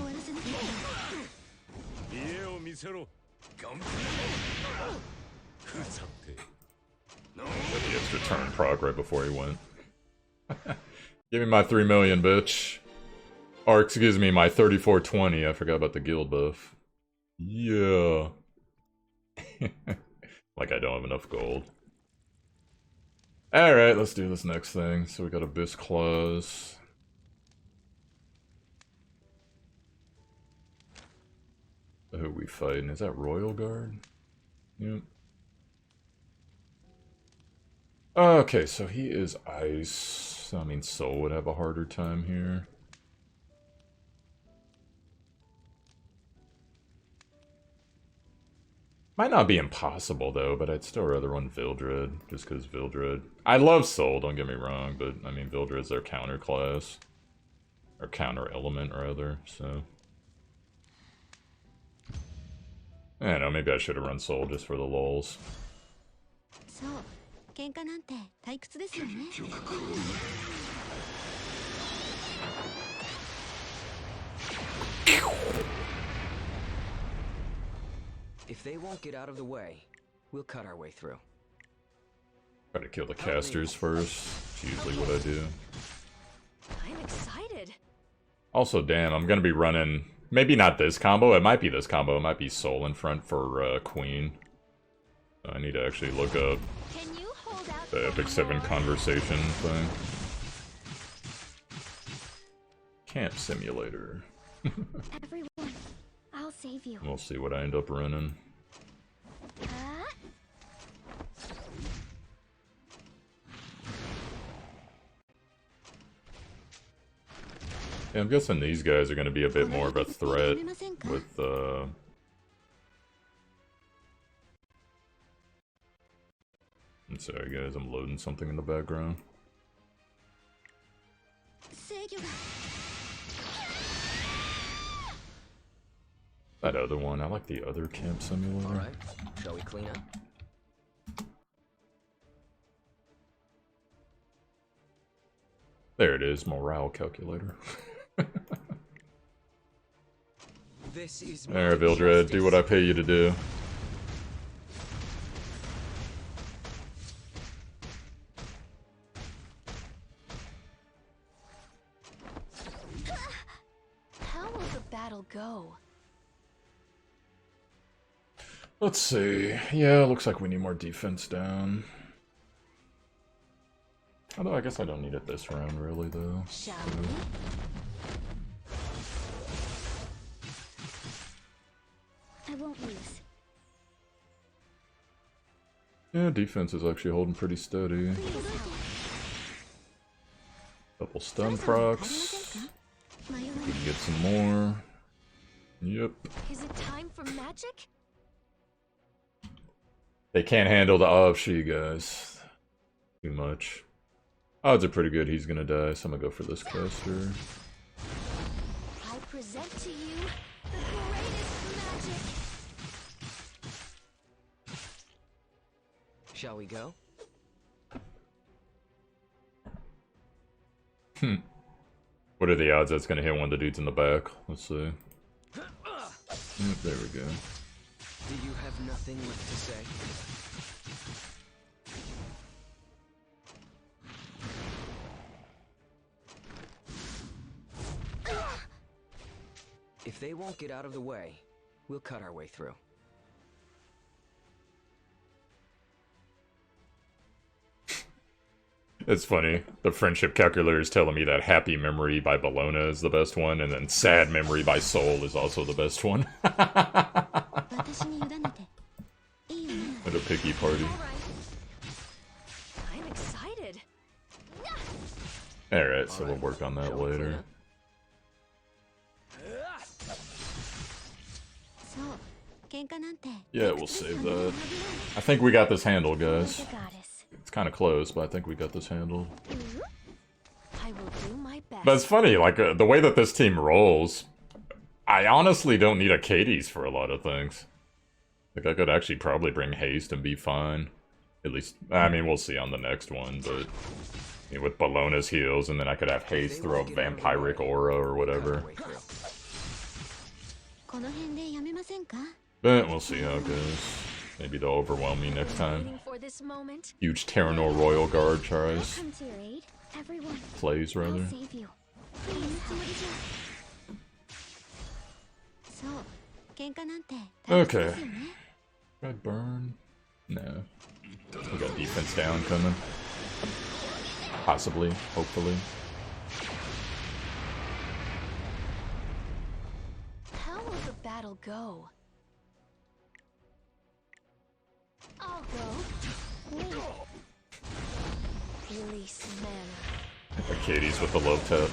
家を見せろ。頑張れ。ふざけ。 He has to turn proc right before he went. Give me my 3 million, bitch. Or, excuse me, my 3420. I forgot about the guild buff. Yeah. Like I don't have enough gold. Alright, let's do this next thing. So we got Abyss Claws. Who are we fighting? Is that Royal Guard? Yep. Okay, so he is ice. I mean, Soul would have a harder time here. Might not be impossible, though, but I'd still rather run Vildred, just because Vildred... I love Soul, don't get me wrong, but, I mean, Vildred's their counter class. Or counter element, rather, so... I don't know, maybe I should have run Soul just for the lulz. そう、喧嘩なんて退屈ですよね。 If they won't get out of the way, we'll cut our way through. Try to kill the casters first. It's usually what I do. I'm excited. Also, damn, I'm gonna be running... Maybe not this combo, it might be this combo. It might be Soul in front for Queen. I need to actually look up Can you hold out the Epic 7 conversation thing. Camp Simulator. Everyone, I'll save you. We'll see what I end up running. Yeah, I'm guessing these guys are going to be a bit more of a threat with, I'm sorry guys, I'm loading something in the background. That other one, I like the other Camp Simulator. Alright, shall we clean up? There it is, morale calculator. This is There, Vildred, do what I pay you to do. How will the battle go? Let's see. Yeah, looks like we need more defense down. Although I guess I don't need it this round, really, though. Shall we? I won't lose. Yeah, defense is actually holding pretty steady. Couple stun procs. We can get some more. Yep. Is it time for magic? They can't handle the Avshi, guys. Too much. Odds are pretty good he's gonna die, so I'm gonna go for this caster. I present to you the greatest magic. Shall we go? What are the odds that's gonna hit one of the dudes in the back? Let's see. Yep, there we go. Do you have nothing left to say? If they won't get out of the way, we'll cut our way through. It's funny. The friendship calculator is telling me that Happy Memory by Bologna is the best one, and then Sad Memory by Soul is also the best one. What a picky party. I'm excited. Alright, so we'll work on that later. Yeah, we'll save that. I think we got this handled, guys. It's kind of close, but I think we got this handled. I will do my best. But it's funny, like, the way that this team rolls, I honestly don't need a Katie's for a lot of things. Like, I could actually probably bring haste and be fine. At least, I mean, we'll see on the next one, but... You know, with Bologna's heals, and then I could have haste throw a vampiric aura or whatever. But we'll see how it goes. Maybe they'll overwhelm me next time. Huge Terranor Royal Guard tries. Plays, rather. Okay. Should I burn? No. We got defense down coming. Possibly. Hopefully. How will the battle go? I'll go. Release mana. Katie's with the low tap.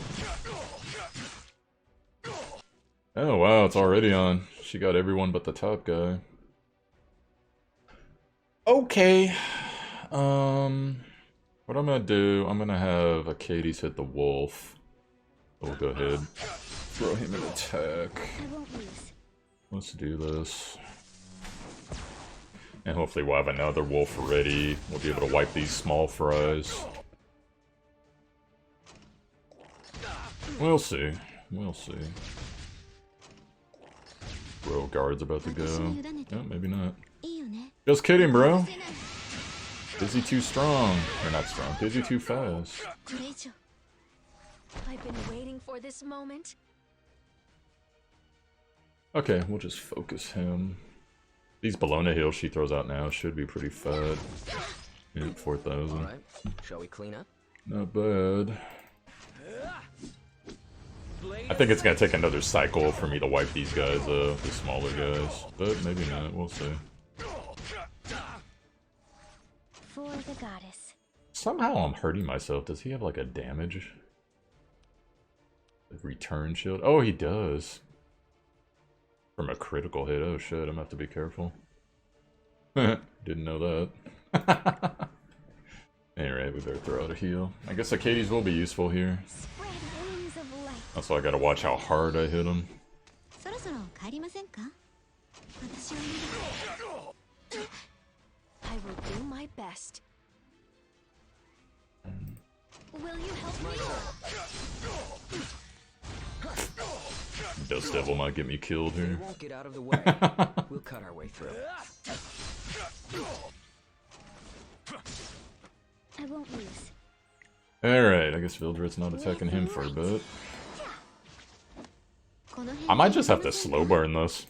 Oh wow, it's already on. She got everyone but the top guy. Okay. What I'm gonna do, I'm gonna have Katie's hit the wolf. So we'll go ahead. Throw him an attack. Let's do this. And hopefully we'll have another wolf ready. We'll be able to wipe these small fries. We'll see. We'll see. Royal Guard's about to go. Oh, maybe not. Just kidding, bro. Dizzy too strong. Or not strong. Dizzy too fast. I've been waiting for this moment. Okay, we'll just focus him. These Bologna heals she throws out now should be pretty fat. Yeah, 4,000. Alright, shall we clean up? Not bad. I think it's gonna take another cycle for me to wipe these guys up, the smaller guys. But maybe not, we'll see. For the goddess. Somehow I'm hurting myself. Does he have like a damage? Return shield? Oh, he does. From a critical hit. Oh shit, I'm gonna have to be careful. Didn't know that. Alright, we better throw out a heal. I guess the Katie's will be useful here. Also, I gotta watch how hard I hit him. I will do my best. Will you help me? Dust Devil might get me killed here. We won't get out of the way. We'll cut our way through. I won't lose. Alright, I guess Vildred's not attacking him for a bit. I might just have to slow burn this.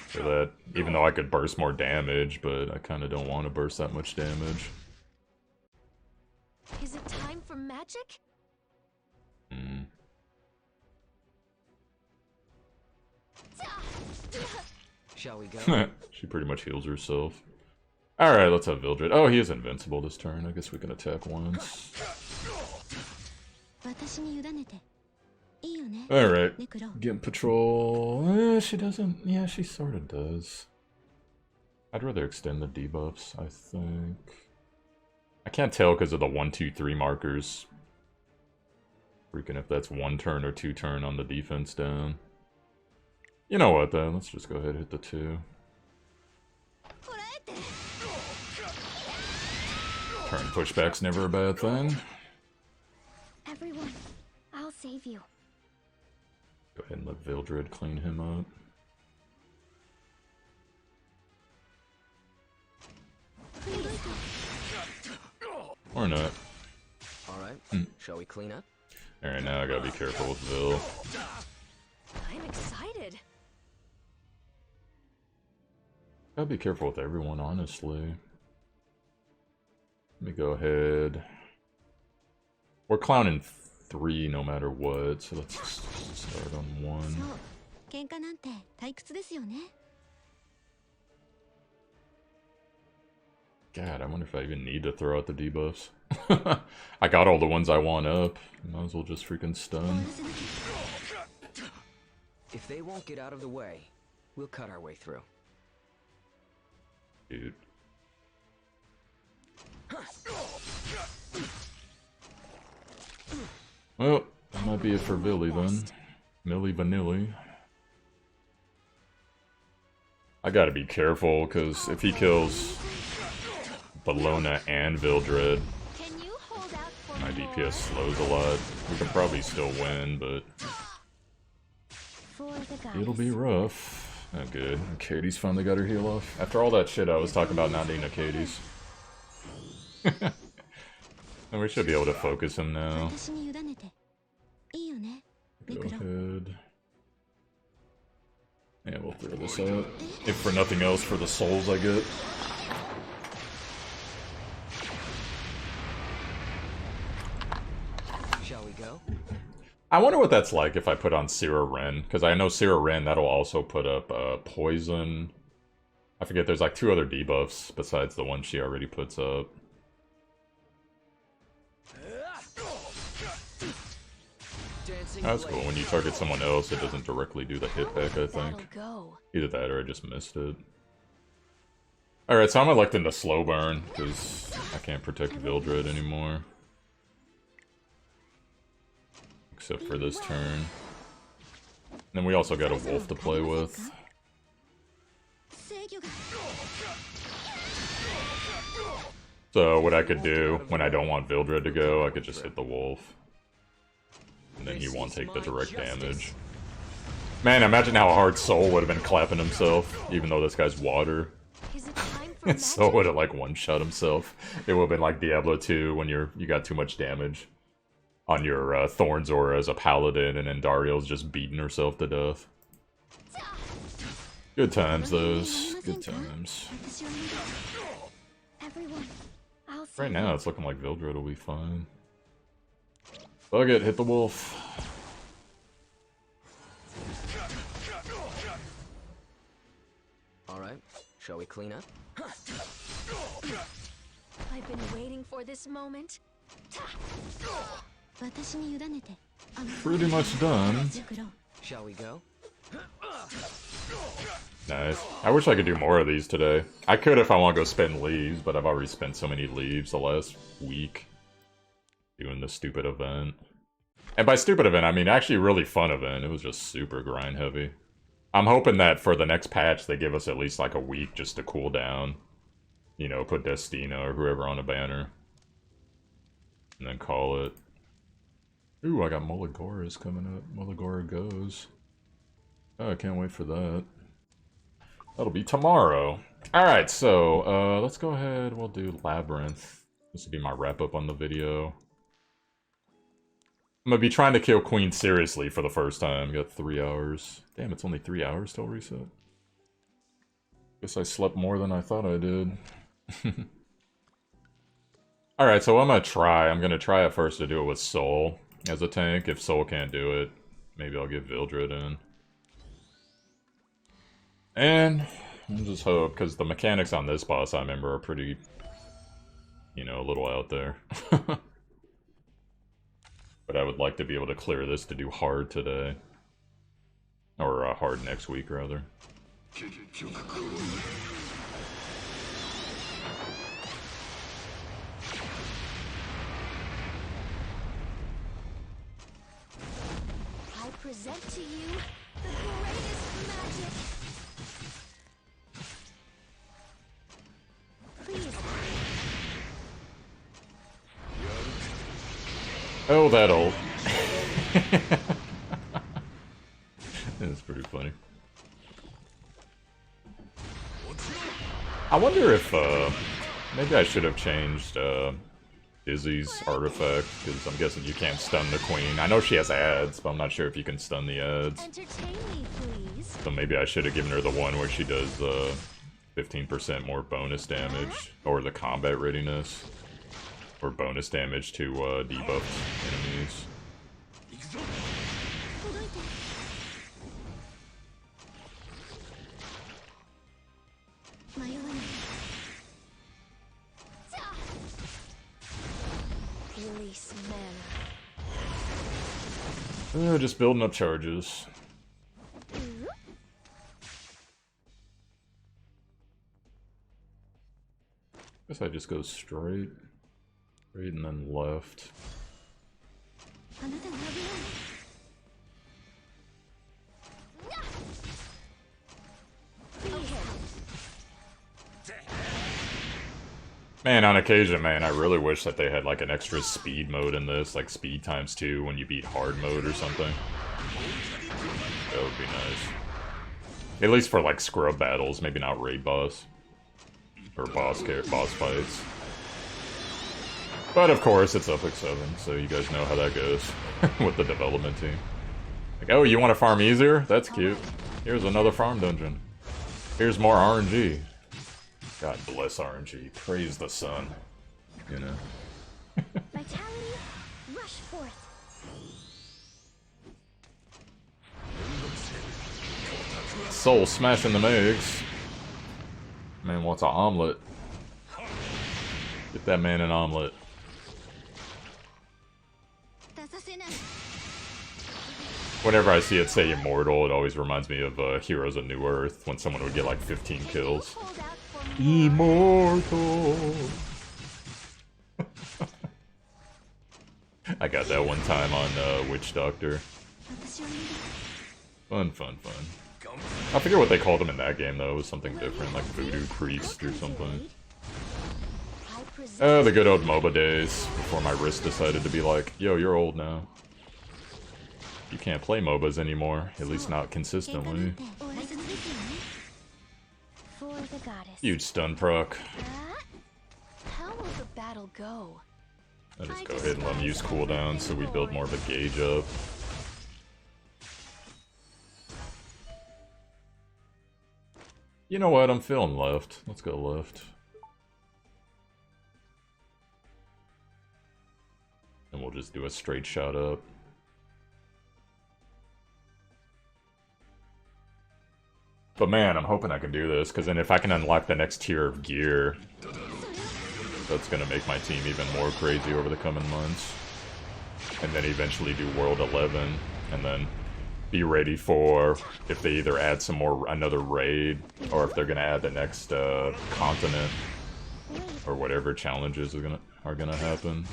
For that, even though I could burst more damage, but I kind of don't want to burst that much damage. Is it time for magic? Shall we go? She pretty much heals herself. Alright, let's have Vildred. Oh, he is invincible this turn. I guess we can attack once. Alright. Get patrol. She doesn't. Yeah, she sort of does. I'd rather extend the debuffs, I think. I can't tell because of the 1, 2, 3 markers. Freaking if that's 1 turn or 2 turn on the defense down. You know what then? Let's just go ahead and hit the 2. Turn pushback's never a bad thing. Everyone, I'll save you. Go ahead and let Vildred clean him up. Please. Or not. Alright, shall we clean up? Alright, now I gotta be careful with Vil. I'm excited. Gotta be careful with everyone, honestly. Let me go ahead. We're clowning 3 no matter what, so let's start on 1. 喧嘩なんて退屈ですよね。 God, I wonder if I even need to throw out the debuffs. I got all the ones I want up. Might as well just freaking stun. If they won't get out of the way, we'll cut our way through. Dude. Well, that might be it for Billy then. Milli Vanilli. I gotta be careful, because if he kills Bologna and Vildred, Can you hold out for my more? DPS slows a lot. We can probably still win, but For the goddess. it'll be rough. Oh, good. Katie's finally got her heal off. After all that shit I was talking about not needing a Katie's. And we should be able to focus him now. 私に委ねていいよね。 Go ahead. Yeah, we'll throw this out. If for nothing else, for the souls I get. Shall we go? I wonder what that's like if I put on Sierra Ren, because I know Sierra Ren, that'll also put up poison. I forget, there's like 2 other debuffs besides the one she already puts up. That's cool. When you target someone else, it doesn't directly do the hit back, I think. Go. Either that or I just missed it. Alright, so I'm electing the slow burn, because I can't protect Vildred anymore. Except for this turn. And then we also got a wolf to play with. So what I could do, when I don't want Vildred to go, I could just hit the wolf. And then he won't take the direct damage. Man, imagine how hard Soul would have been clapping himself, even though this guy's water. Is it time for And Soul magic? would have like one-shot himself. It would have been like Diablo 2 when you got too much damage on your Thorn's aura as a paladin, and then Dariel's just beating herself to death. Good times, those. Good times. 私を見て Everyone, I'll save Right now, it's looking like Vildred will be fine. Fuck it, hit the wolf. Alright, shall we clean up? I've been waiting for this moment. 私に委ねて Pretty much done. Shall we go? Nice. I wish I could do more of these today. I could if I want to go spend leaves, but I've already spent so many leaves the last week doing this stupid event. And by stupid event, I mean actually really fun event. It was just super grind heavy. I'm hoping that for the next patch, they give us at least like a week just to cool down. You know, put Destina or whoever on a banner. And then call it. Ooh, I got Mulligora's coming up. Mulligora goes. Oh, I can't wait for that. That'll be tomorrow. Alright, so, let's go ahead. We'll do Labyrinth. This will be my wrap-up on the video. I'm gonna be trying to kill Queen seriously for the first time. Got 3 hours. Damn, it's only 3 hours till reset. Guess I slept more than I thought I did. Alright, so I'm gonna try at first to do it with Soul as a tank. If Soul can't do it, maybe I'll get Vildred in. And I'll just hope, because the mechanics on this boss, I remember, are pretty, you know, a little out there. But I would like to be able to clear this to do hard today. Or hard next week, rather. I present to you the greatest magic. Please. Oh, that ult. It's pretty funny. I wonder if, maybe I should have changed, Izzy's artifact, because I'm guessing you can't stun the queen. I know she has ads, but I'm not sure if you can stun the ads. Entertain me, please. So maybe I should have given her the one where she does, 15% more bonus damage, or the combat readiness, or bonus damage to, debuffed enemies. Release mana. Just building up charges. Guess I just go straight. Straight and then left. Man, on occasion, man, I really wish that they had like an extra speed mode in this, like speed times 2 when you beat hard mode or something. That would be nice. At least for like scrub battles, maybe not raid boss. Or boss fights. But of course, it's Epic 7, so you guys know how that goes with the development team. Like, oh, you want to farm easier? That's cute. Here's another farm dungeon. Here's more RNG. God bless RNG. Praise the sun. You know. Vitality, rush forth. Soul smashing the megs. Man wants an omelet. Get that man an omelet. Whenever I see it say immortal, it always reminds me of Heroes of New Earth, when someone would get like 15 kills. Immortal! I got that one time on Witch Doctor. Fun, fun, fun. I forget what they called him in that game though, it was something different, like Voodoo Priest or something. Oh, the good old MOBA days, before my wrist decided to be like, yo, you're old now. You can't play MOBAs anymore, at least not consistently. Huge stun proc. How will the battle go? I'll just go ahead and let him use cooldown so we build more of a gauge up. You know what, I'm feeling left. Let's go left. And we'll just do a straight shot up. But man, I'm hoping I can do this, because then if I can unlock the next tier of gear, that's gonna make my team even more crazy over the coming months. And then eventually do World 11, and then be ready for if they either add some more, another raid, or if they're gonna add the next continent, or whatever challenges are gonna happen.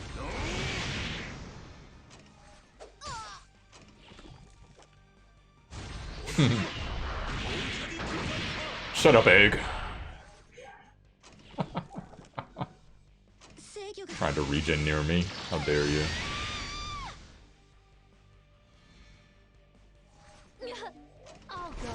Shut up, egg. Trying to regen near me. How dare you? I'll go.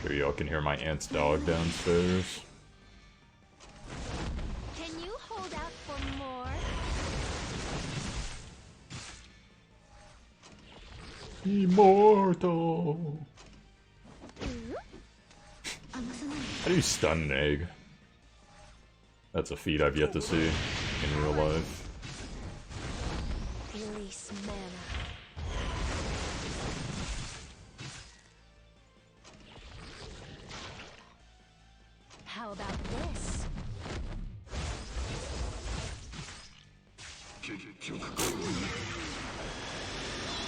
Here y'all can hear my aunt's dog downstairs. Can you hold out for more? Immortal. How do you stun an egg? That's a feat I've yet to see in real life. Release mana. How about this?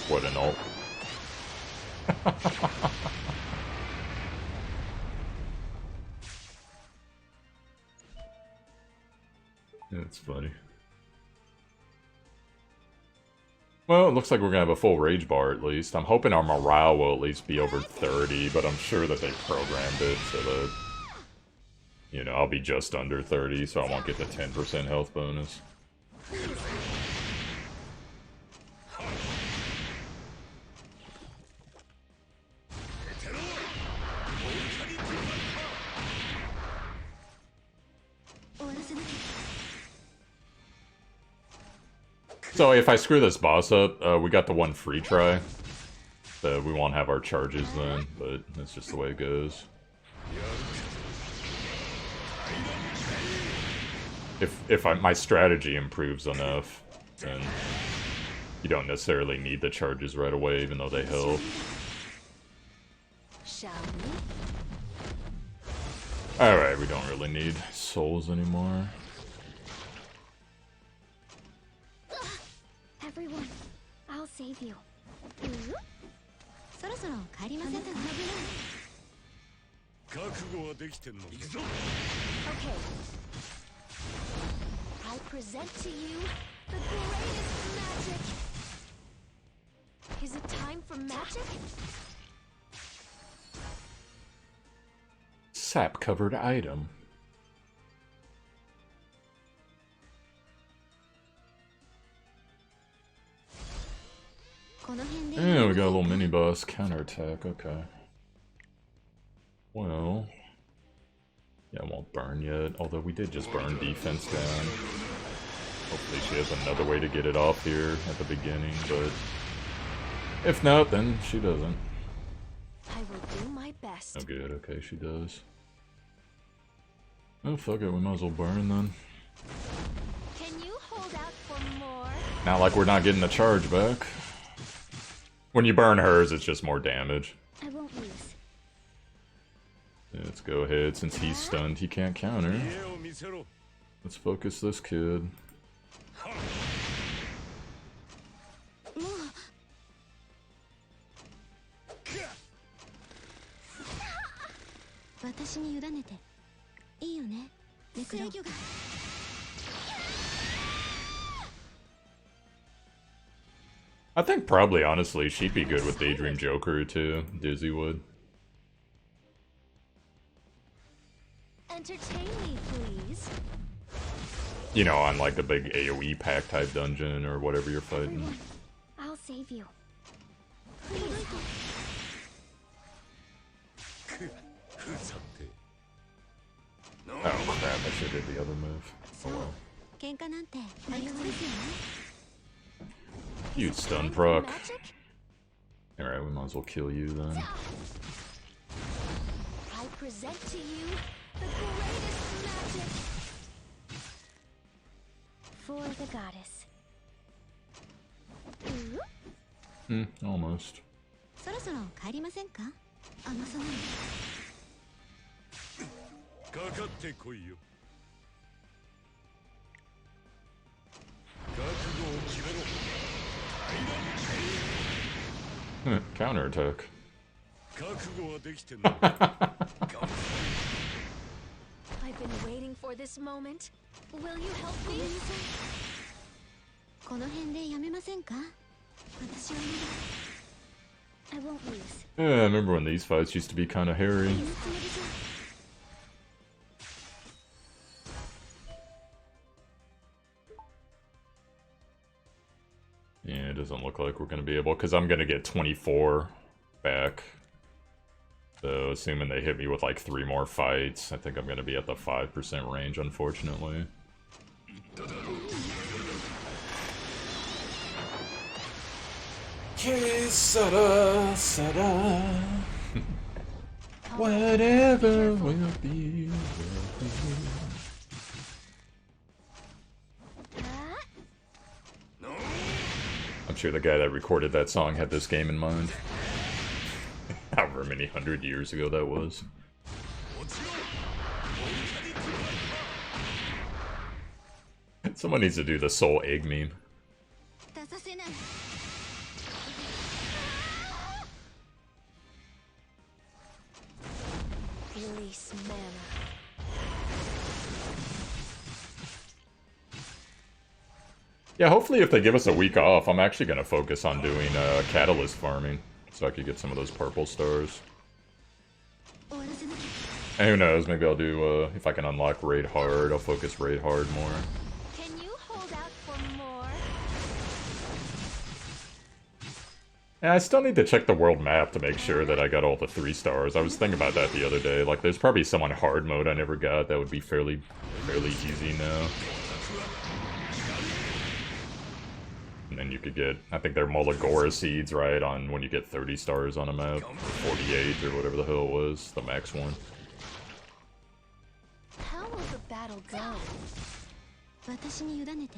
What an ult. That's funny. Well, it looks like we're gonna have a full rage bar at least. I'm hoping our morale will at least be over 30, but I'm sure that they programmed it so that, you know, I'll be just under 30, so I won't get the 10% health bonus. So if I screw this boss up, we got the one free try. So we won't have our charges then, but that's just the way it goes. If my strategy improves enough, then you don't necessarily need the charges right away, even though they help. Shall we? Alright, we don't really need souls anymore. Everyone, I'll save you. そろそろ帰りませんか。覚悟はできてんの。行くぞ。 Okay. I present to you the greatest magic. Is it time for magic? Sap-covered item. Yeah, we got a little mini-boss counterattack, okay. Well... yeah, it won't burn yet, although we did just burn defense down. Hopefully she has another way to get it off here at the beginning, but... if not, then she doesn't. I will do my best. Oh good, okay, she does. Oh fuck it, we might as well burn then. Can you hold out for more? Not like we're not getting the charge back. When you burn hers, it's just more damage. I won't lose. Yeah, let's go ahead, since he's stunned, he can't counter. Let's focus this kid. 私に委ねていいよね。制御が I think probably, honestly, she'd be good with Daydream Joker too. Dizzy would. Entertain me, please. You know, on like the big AoE pack type dungeon or whatever you're fighting. Everyone, I'll save you. Please. Oh crap, I should have did the other move. Oh well. 喧嘩なんてありそうですよね。 You stun proc. Alright, we might as well kill you then. I present to you the greatest magic. For the goddess. Almost. そろそろ帰りませんか。甘さなの。かかってこいよ。覚悟を決めろ。 Counterattack. 覚悟はできてんの。 I've been waiting for this moment. Will you help me? この辺でやめませんか。私はまだ。 I won't lose. Yeah, I remember when these fights used to be kind of hairy. Yeah, it doesn't look like we're going to be able, because I'm going to get 24 back. So, assuming they hit me with like 3 more fights, I think I'm going to be at the 5% range, unfortunately. Okay, Sada, Sada. Whatever will be, will be. I'm sure the guy that recorded that song had this game in mind. However many 100 years ago that was. Someone needs to do the soul egg meme. 出させない。 Release mana. Yeah, hopefully if they give us a week off, I'm actually going to focus on doing catalyst farming. So I could get some of those purple stars. 終わらせなきゃ And who knows, maybe I'll do, if I can unlock Raid Hard, I'll focus Raid Hard more. Can you hold out for more? And I still need to check the world map to make sure that I got all the 3 stars. I was thinking about that the other day. Like, there's probably some on hard mode I never got that would be fairly easy now. And then you could get, I think they're Molagora seeds, right, on when you get 30 stars on a map. 48 or whatever the hell it was, the max one. How will the battle go? 私に委ねて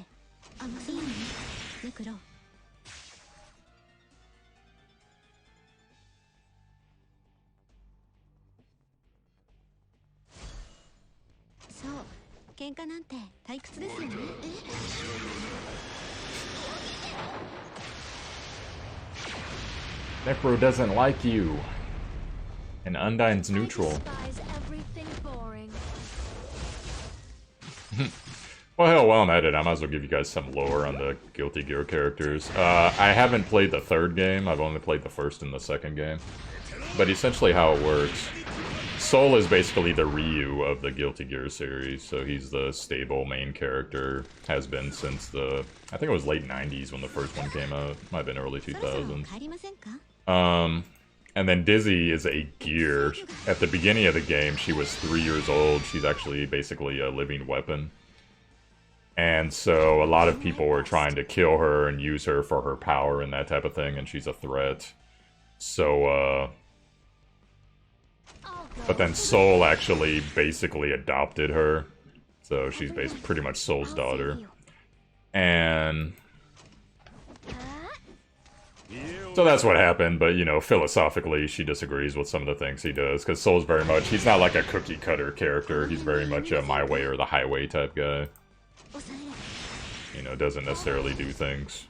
甘すぎるねネクロそう喧嘩なんて退屈ですよね Necro doesn't like you. And Undyne's neutral. I despise everything boring. Well, hell, while I'm at it, I might as well give you guys some lore on the Guilty Gear characters. I haven't played the 3rd game, I've only played the 1st and the 2nd game. But essentially how it works, Soul is basically the Ryu of the Guilty Gear series, so he's the stable main character, has been since the, I think it was late 90s when the first one came out, might have been early 2000s. 帰りませんか And then Dizzy is a gear. At the beginning of the game, she was 3 years old. She's actually basically a living weapon. And so a lot of people were trying to kill her and use her for her power and that type of thing, and she's a threat. So, but then Soul actually basically adopted her. So she's pretty much Soul's daughter. And so that's what happened, but, you know, philosophically, she disagrees with some of the things he does, because Soul's very much, he's not like a cookie-cutter character, he's very much a my way or the highway type guy. You know, doesn't necessarily do things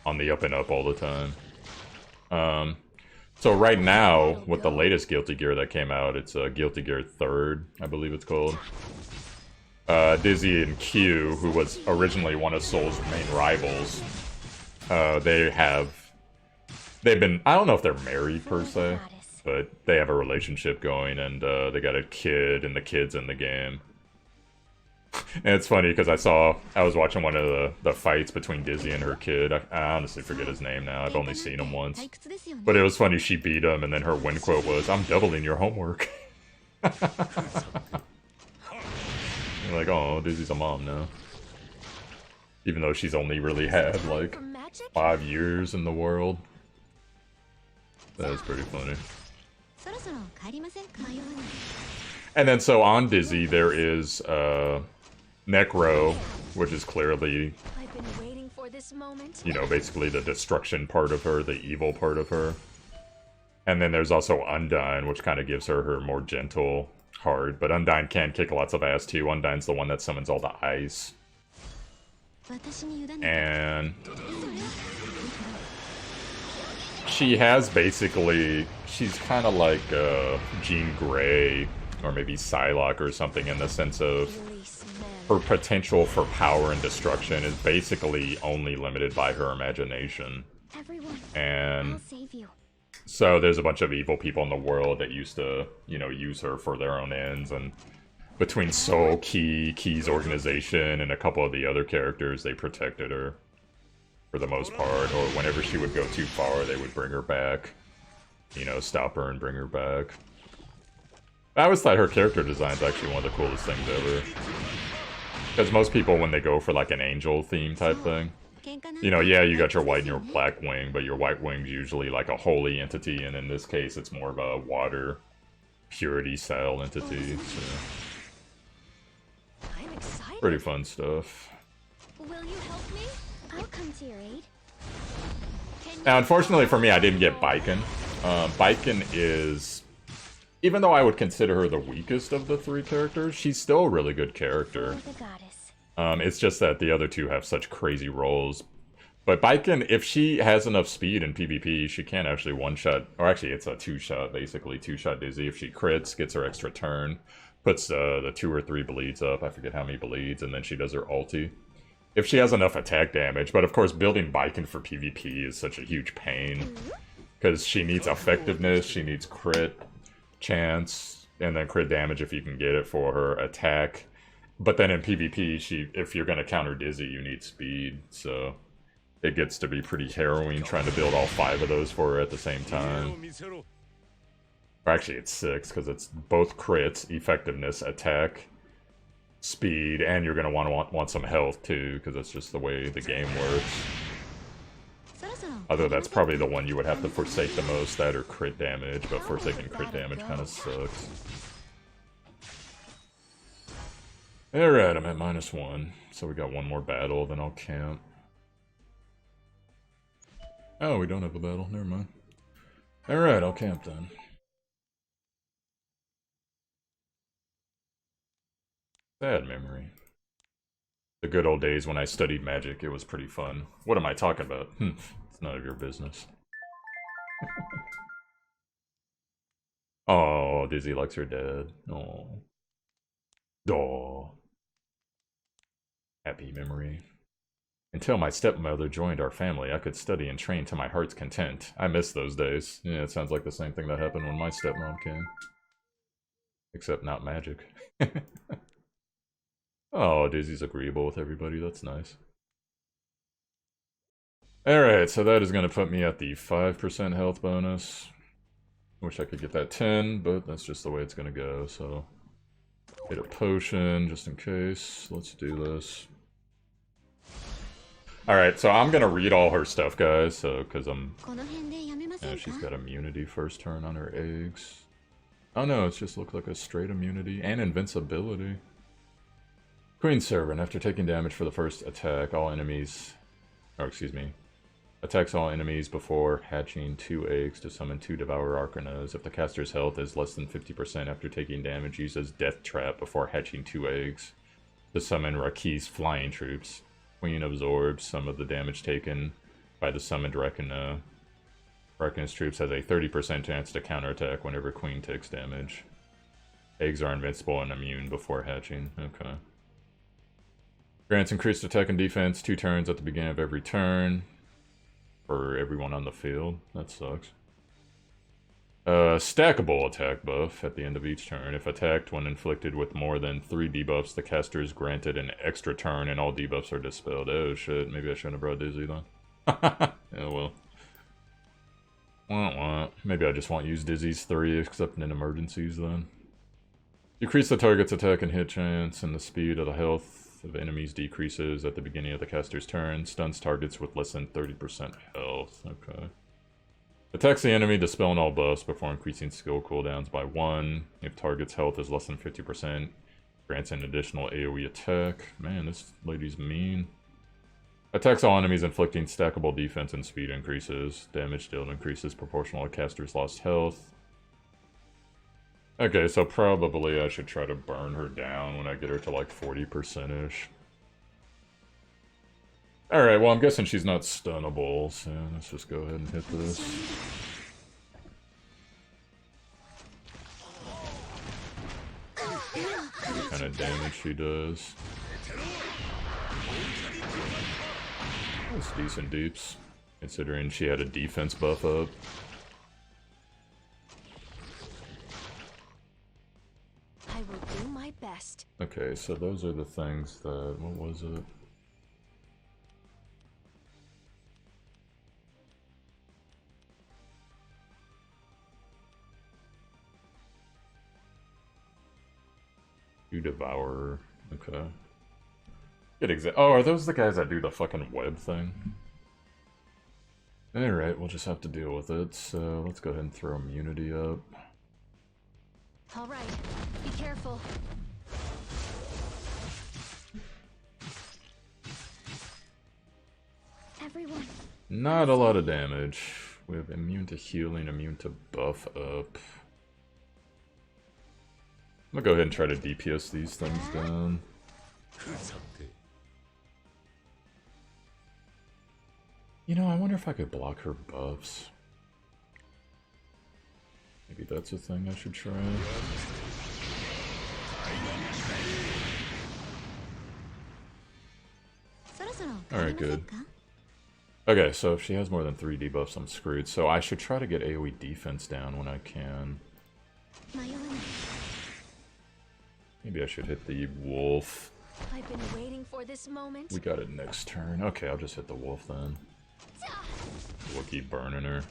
on the up and up all the time. So right now, with the latest Guilty Gear that came out, it's Guilty Gear 3rd, I believe it's called. Dizzy and Q, who was originally one of Soul's main rivals, they've been, I don't know if they're married per se, but they have a relationship going, and they got a kid, and the kid's in the game. And it's funny, because I was watching one of the fights between Dizzy and her kid. I honestly forget his name now, I've only seen him once. But it was funny, she beat him, and then her win quote was, "I'm doubling your homework." You're like, oh, Dizzy's a mom now. Even though she's only really had, like, 5 years in the world. That is pretty funny. そろそろ帰りませんか迷わない And then so on Dizzy, there is Necro, which is clearly, I've been waiting for this moment. you know, basically the destruction part of her, the evil part of her. And then there's also Undyne, which kind of gives her more gentle heart. But Undyne can kick lots of ass too. Undyne's the one that summons all the ice. 私に委ねて And she has basically, she's kind of like Jean Grey, or maybe Psylocke or something, in the sense of Release her men. potential for power and destruction is basically only limited by her imagination. Everyone And I'll save you so there's a bunch of evil people in the world that used to, you know, use her for their own ends, and between Soul, Key's organization, and a couple of the other characters, they protected her for the most part, or whenever she would go too far, they would bring her back. You know, stop her and bring her back. I always thought her character design is actually one of the coolest things ever. Because most people, when they go for like an angel theme type thing, 喧嘩なんて you know, yeah, you got your white and your black wing, but your white wing's usually like a holy entity, and in this case, it's more of a water purity style entity. So I'm excited. pretty fun stuff. Will you help me? I'll come to your aid Can you Now, unfortunately for me, I didn't get Baiken. Baiken is, even though I would consider her the weakest of the 3 characters, she's still a really good character. for the goddess It's just that the other 2 have such crazy roles. But Baiken, if she has enough speed in PvP, she can actually one-shot, or actually it's a 2-shot, basically, 2-shot Dizzy. If she crits, gets her extra turn, puts the 2 or 3 bleeds up, I forget how many bleeds, and then she does her ulti. if she has enough attack damage. But of course, building Baiken for PvP is such a huge pain. Because she needs effectiveness, she needs crit chance, and then crit damage if you can get it for her attack. But then in PvP, if you're going to counter Dizzy, you need speed. So it gets to be pretty harrowing trying to build all 5 of those for her at the same time. Or actually, it's 6, because it's both crits, effectiveness, attack, speed, and you're going to want some health too, because that's just the way the game works. Although that's probably the one you would have to forsake the most, that or crit damage, but forsaking crit damage kind of sucks. Alright, I'm at -1, so we got one more battle, then I'll camp. Oh, we don't have a battle, never mind. Alright, I'll camp then. Sad memory. The good old days when I studied magic, it was pretty fun. What am I talking about? It's none of your business. Oh, Dizzy likes her dad. Oh. Aw. Happy memory. Until my stepmother joined our family, I could study and train to my heart's content. I miss those days. Yeah, it sounds like the same thing that happened when my stepmom came. Except not magic. Oh, Dizzy's agreeable with everybody, that's nice. Alright, so that is going to put me at the 5% health bonus. Wish I could get that 10, but that's just the way it's going to go, so... Get a potion, just in case. Let's do this. Alright, so I'm going to read all her stuff, guys, so, because yeah, she's got immunity first turn on her eggs. Oh no, it just looks like a straight immunity, and invincibility. Queen Servant, after taking damage for the first attack, all enemies... Or, excuse me. Attacks all enemies before hatching 2 eggs to summon 2 Devour Arcanas. If the caster's health is less than 50% after taking damage, uses Death Trap before hatching 2 eggs to summon Raki's flying troops. Queen absorbs some of the damage taken by the summoned Rakina. Rakina's troops has a 30% chance to counterattack whenever Queen takes damage. Eggs are invincible and immune before hatching. Okay. Grants increased attack and defense 2 turns at the beginning of every turn. For everyone on the field. That sucks. Stackable attack buff at the end of each turn. If attacked when inflicted with more than 3 debuffs, the caster is granted an extra turn and all debuffs are dispelled. Oh shit, maybe I shouldn't have brought Dizzy then. Yeah, well. Maybe I just won't use Dizzy's 3 except in emergencies then. Decrease the target's attack and hit chance, and the speed of the health of enemies decreases at the beginning of the caster's turn. Stuns targets with less than 30% health. Okay. Attacks the enemy, dispelling all buffs before increasing skill cooldowns by 1. If target's health is less than 50%, grants an additional AoE attack. Man, this lady's mean. Attacks all enemies, inflicting stackable defense and speed increases. Damage dealt increases proportional to caster's lost health. Okay, so probably I should try to burn her down when I get her to like 40%-ish. Alright, well I'm guessing she's not stunnable, so let's just go ahead and hit this. What kind of damage she does. That's decent deeps, considering she had a defense buff up. I will do my best. Okay, so those are the things that... What was it? You Devourer. Okay. Oh, are those the guys that do the fucking web thing? Alright, we'll just have to deal with it. So let's go ahead and throw immunity up. Alright, be careful. Everyone. Not a lot of damage. We have immune to healing, immune to buff up. I'm gonna go ahead and try to DPS these things down. You know, I wonder if I could block her buffs. Maybe that's a thing I should try. そろ Alright, 帰りません good. か Okay, so if she has more than 3 debuffs, I'm screwed. So I should try to get AoE defense down when I can. 迷わない Maybe I should hit the wolf. I've been waiting for this moment. We got it next turn. Okay, I'll just hit the wolf then. We'll keep burning her.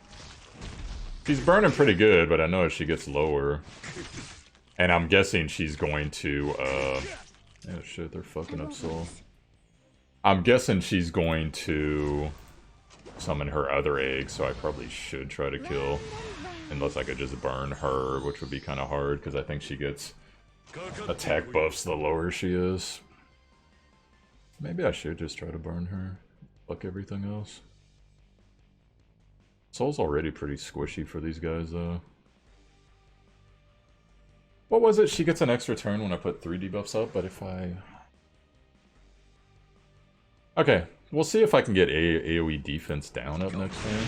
She's burning pretty good, but I know if she gets lower. And I'm guessing she's going to, oh shit, they're fucking up Soul. I'm guessing she's going to summon her other egg, so I probably should try to kill. Unless I could just burn her, which would be kind of hard, because I think she gets attack buffs the lower she is. Maybe I should just try to burn her. Fuck everything else. Soul's already pretty squishy for these guys, though. What was it? She gets an extra turn when I put 3 debuffs up, but if I... Okay, we'll see if I can get AoE defense down up next turn.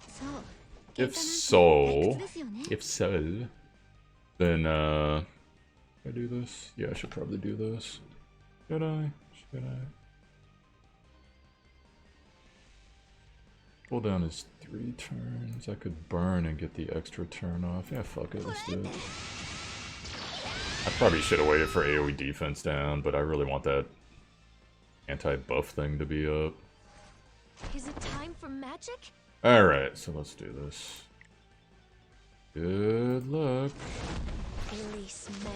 そう If 計算なんて退 so... 屈ですよね If so... Then, should I do this? Yeah, I should probably do this. Should I? Should I? Cooldown is 3 turns. I could burn and get the extra turn off. Yeah, fuck it, let's do it. I probably should have waited for AoE defense down, but I really want that anti-buff thing to be up. Is it time for magic? Alright, so let's do this. Good luck. Release men.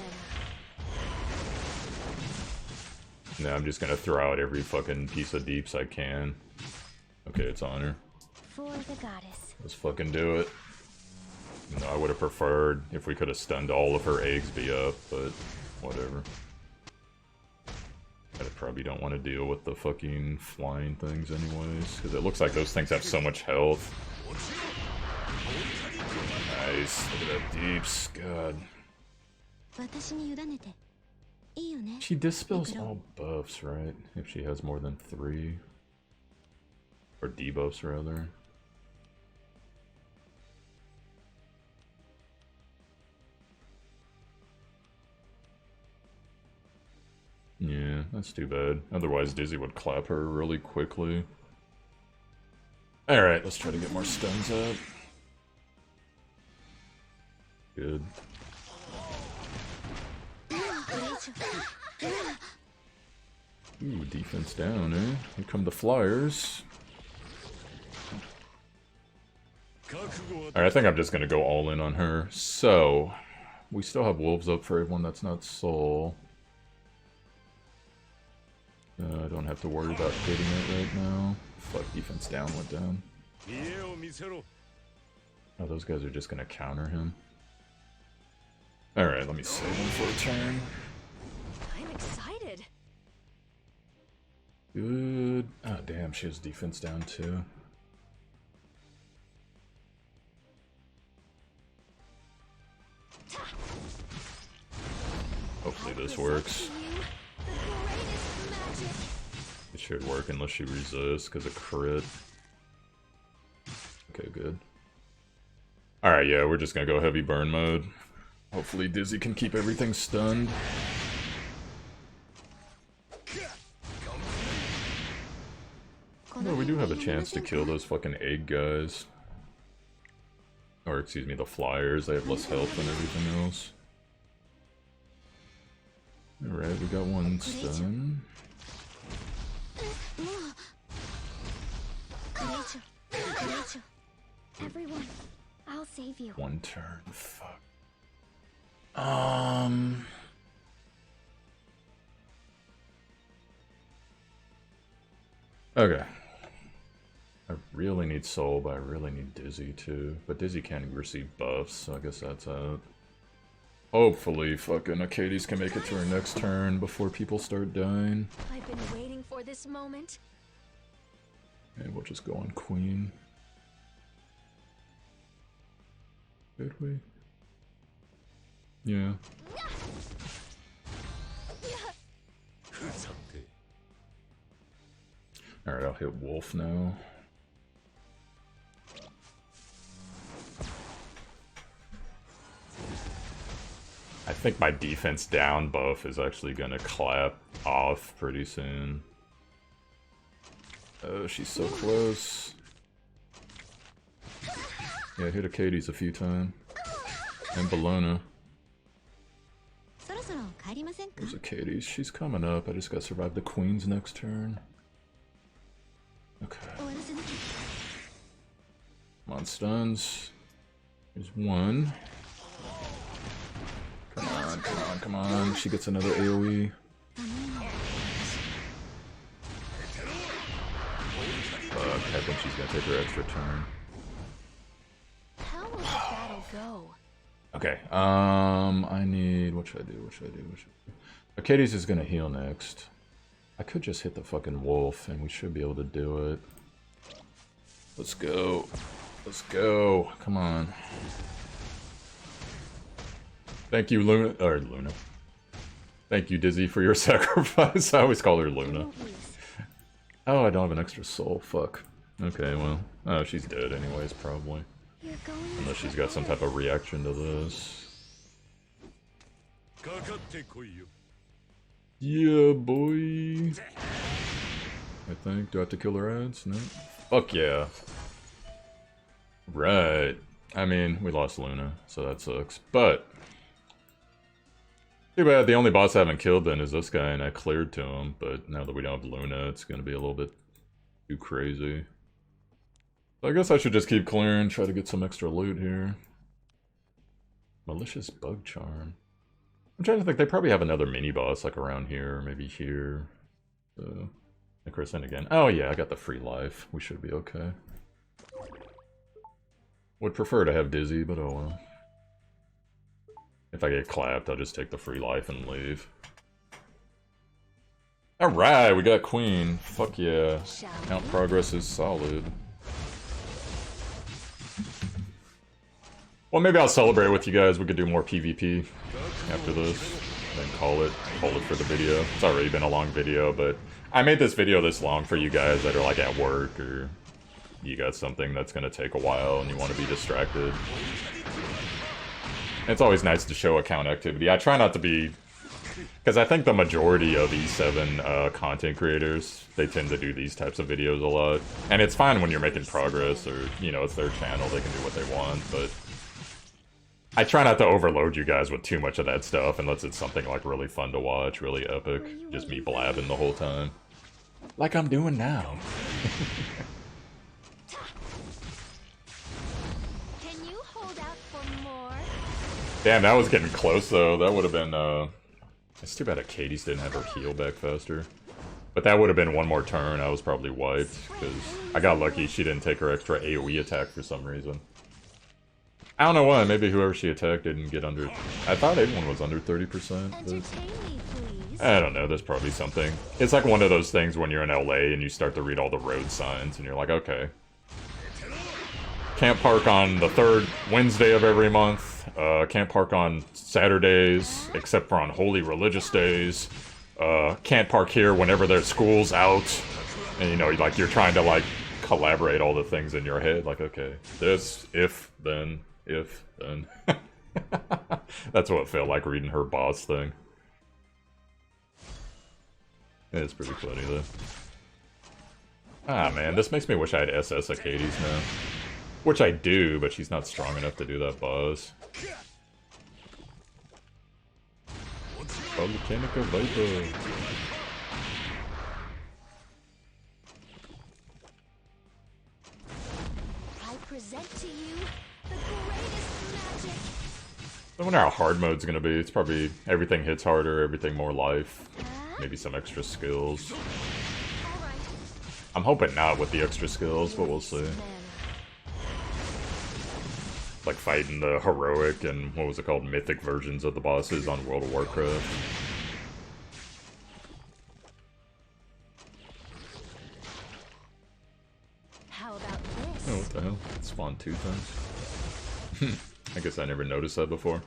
Now I'm just gonna throw out every fucking piece of deeps I can. Okay, it's on her. For the goddess Let's fucking do it. No, I would have preferred if we could have stunned all of her eggs be up, but whatever. I probably don't want to deal with the fucking flying things anyways, because it looks like those things have so much health. Nice, look at that deeps, god. 私に委ねていいよね She dispels all buffs, right? If she has more than 3. Or debuffs, rather. Yeah, that's too bad. Otherwise, Dizzy would clap her really quickly. Alright, let's try to get more stuns up. Good. Ooh, defense down, eh? Here come the flyers. Alright, I think I'm just gonna go all in on her. So, we still have wolves up for everyone that's not soul. I don't have to worry about hitting it right now. Fuck, defense down went down. Oh, those guys are just gonna counter him. Alright, let me save him for a turn. I'm excited. Good. Oh, damn, she has defense down too. Hopefully this works. It should work unless she resists because of crit. Okay, good. Alright, yeah, we're just gonna go heavy burn mode. Hopefully Dizzy can keep everything stunned. Oh, we do have a chance to kill those fucking egg guys. Or, excuse me, the flyers. They have less health than everything else. Alright, we got one stun. Everyone, I'll save you. One turn, fuck. Okay. I really need Soul, but I really need Dizzy too. But Dizzy can't receive buffs, so I guess that's out. Hopefully fucking Akades can make it to her next turn before people start dying. I've been waiting for this moment. And we'll just go on Queen. Did we? Yeah. Alright, I'll hit Wolf now. I think my defense down buff is actually gonna clap off pretty soon. Oh, she's so close. Yeah, I hit Acades a few times. And Bologna. そろそろ帰りませんか? There's Acades. She's coming up. I just gotta survive the Queen's next turn. Okay. 終わらせなきゃ。 Come on, stuns. There's one. Come on, come on, come on. She gets another AoE. Fuck, I think she's gonna take her extra turn. How will the battle go? Okay, I need... What should I do? What should I do? What should I do? Acades is gonna heal next. I could just hit the fucking wolf, and we should be able to do it. Let's go. Let's go. Come on. Thank you, Luna. Or Luna. Thank you, Dizzy, for your sacrifice. I always call her Luna. Oh, I don't have an extra soul. Fuck. Okay, well. Oh, she's dead anyways, probably. Unless she's got some type of reaction to this. Yeah, boy. I think. Do I have to kill her ads? No. Fuck yeah. Right. I mean, we lost Luna, so that sucks. But too bad. The only boss I haven't killed then is this guy, and I cleared to him. But now that we don't have Luna, it's gonna be a little bit too crazy. So I guess I should just keep clearing, try to get some extra loot here. Malicious Bug Charm. I'm trying to think, they probably have another mini-boss like around here, maybe here. So, Crescent again. Oh yeah, I got the free life. We should be okay. Would prefer to have Dizzy, but oh well. If I get clapped, I'll just take the free life and leave. Alright, we got Queen. Fuck yeah. Count progress is solid. Well, maybe I'll celebrate with you guys. We could do more PvP after this. Then call it for the video. It's already been a long video, but I made this video this long for you guys that are like at work or you got something that's gonna take a while and you want to be distracted. It's always nice to show account activity. I try not to be... Because I think the majority of E7 content creators, they tend to do these types of videos a lot. And it's fine when you're making progress or, you know, it's their channel, they can do what they want, but... I try not to overload you guys with too much of that stuff unless it's something like really fun to watch, really epic. Just me blabbing the whole time. Like I'm doing now. Can you hold out for more? Damn, that was getting close though. That would have been, It's too bad Acades didn't have her heal back faster. But that would have been one more turn. I was probably wiped, because I got lucky she didn't take her extra AoE attack for some reason. I don't know why, maybe whoever she attacked didn't get under... I thought everyone was under 30%, but... I don't know, there's probably something. It's like one of those things when you're in LA and you start to read all the road signs, and you're like, okay. Can't park on the third Wednesday of every month. Can't park on Saturdays, except for on holy religious days. Can't park here whenever there's school's out. And you know, like you're trying to like collaborate all the things in your head. Like, okay, this, if, then... If, then. That's what it felt like reading her boss thing. It's pretty funny, though. Ah, man, this makes me wish I had SS Acades now. Which I do, but she's not strong enough to do that boss. Volcanica Viper. I present to you the greatest magic. I wonder how hard mode's gonna be. It's probably everything hits harder, everything more life. Maybe some extra skills. I'm hoping not with the extra skills, but we'll see. Like fighting the heroic and, what was it called, mythic versions of the bosses on World of Warcraft. How about this? Oh, what the hell? It spawned 2 times. I guess I never noticed that before.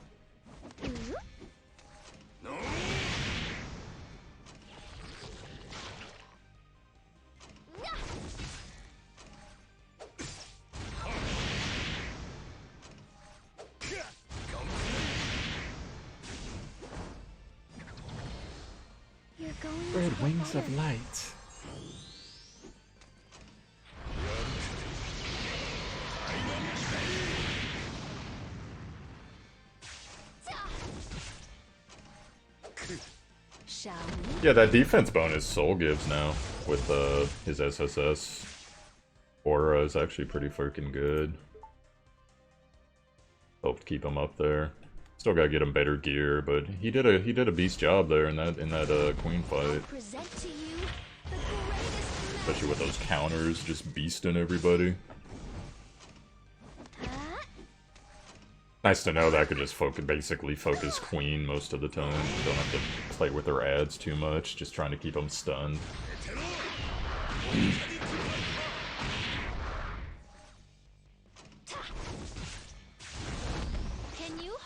You're going Red wings of light. Yeah, that defense bonus Soul gives now with his SSS aura is actually pretty freaking good. Helped keep him up there. Still gotta get him better gear, but he did a beast job there in that queen fight. Present to you the greatest Especially with those counters, just beasting everybody. Nice to know that I could just basically focus queen most of the time. Don't have to play with her ads too much, just trying to keep them stunned.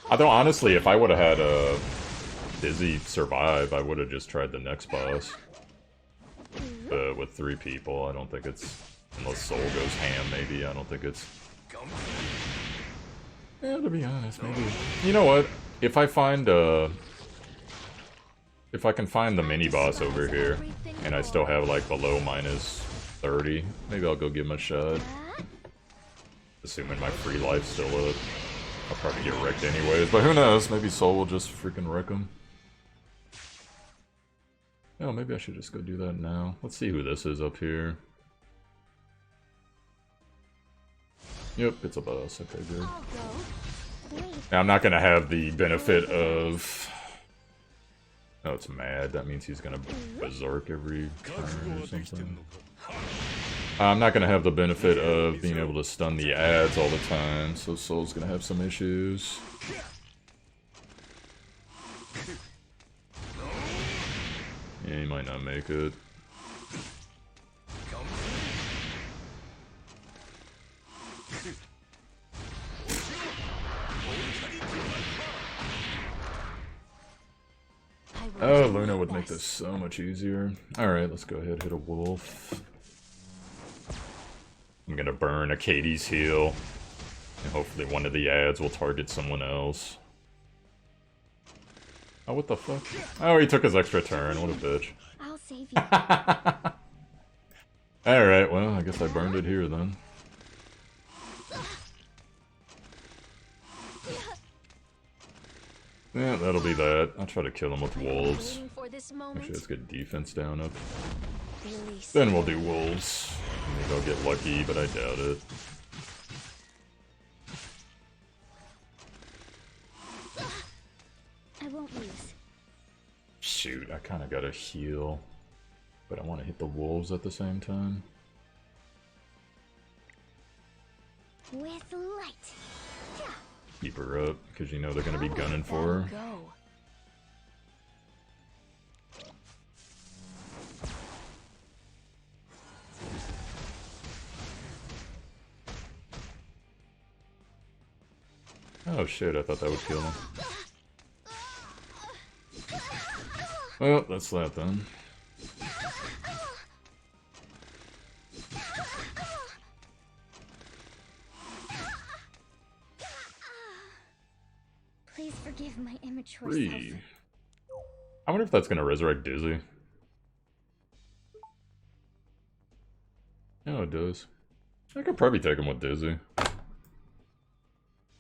Although honestly, if I would have had Dizzy survive, I would have just tried the next boss. With 3 people, I don't think it's... Unless Soul goes ham, maybe. I don't think it's... Yeah, to be honest, maybe... You know what? If I find, if I can find the mini-boss over here, and I still have, like, below minus 30, maybe I'll go give him a shot. Assuming my free life's still up. I'll probably get wrecked anyways, but who knows? Maybe Soul will just freaking wreck him. Oh, maybe I should just go do that now. Let's see who this is up here. Yep, it's a boss. Okay, good. Now, I'm not gonna have the benefit of... Oh, it's mad. That means he's gonna berserk every turn or something. I'm not gonna have the benefit of being able to stun the ads all the time, so Soul's gonna have some issues. Yeah, he might not make it. Oh, Luna would make this so much easier. Alright, let's go ahead, hit a wolf. I'm gonna burn a Katie's heal. And hopefully one of the ads will target someone else. Oh, what the fuck? Oh, he took his extra turn. What a bitch. I'll save you. Alright, well, I guess I burned it here then. Yeah, that'll be that. I'll try to kill him with wolves. Actually, let's get defense down up. Then we'll do wolves. Maybe I'll get lucky, but I doubt it. I won't lose. Shoot, I kind of got to heal. But I want to hit the wolves at the same time. With light. Keep her up, because you know they're going to be gunning for her. Oh shit, I thought that would kill him. Well, that's that then. Please forgive my immature Free. self. I wonder if that's gonna resurrect Dizzy. Oh, it does. I could probably take him with Dizzy.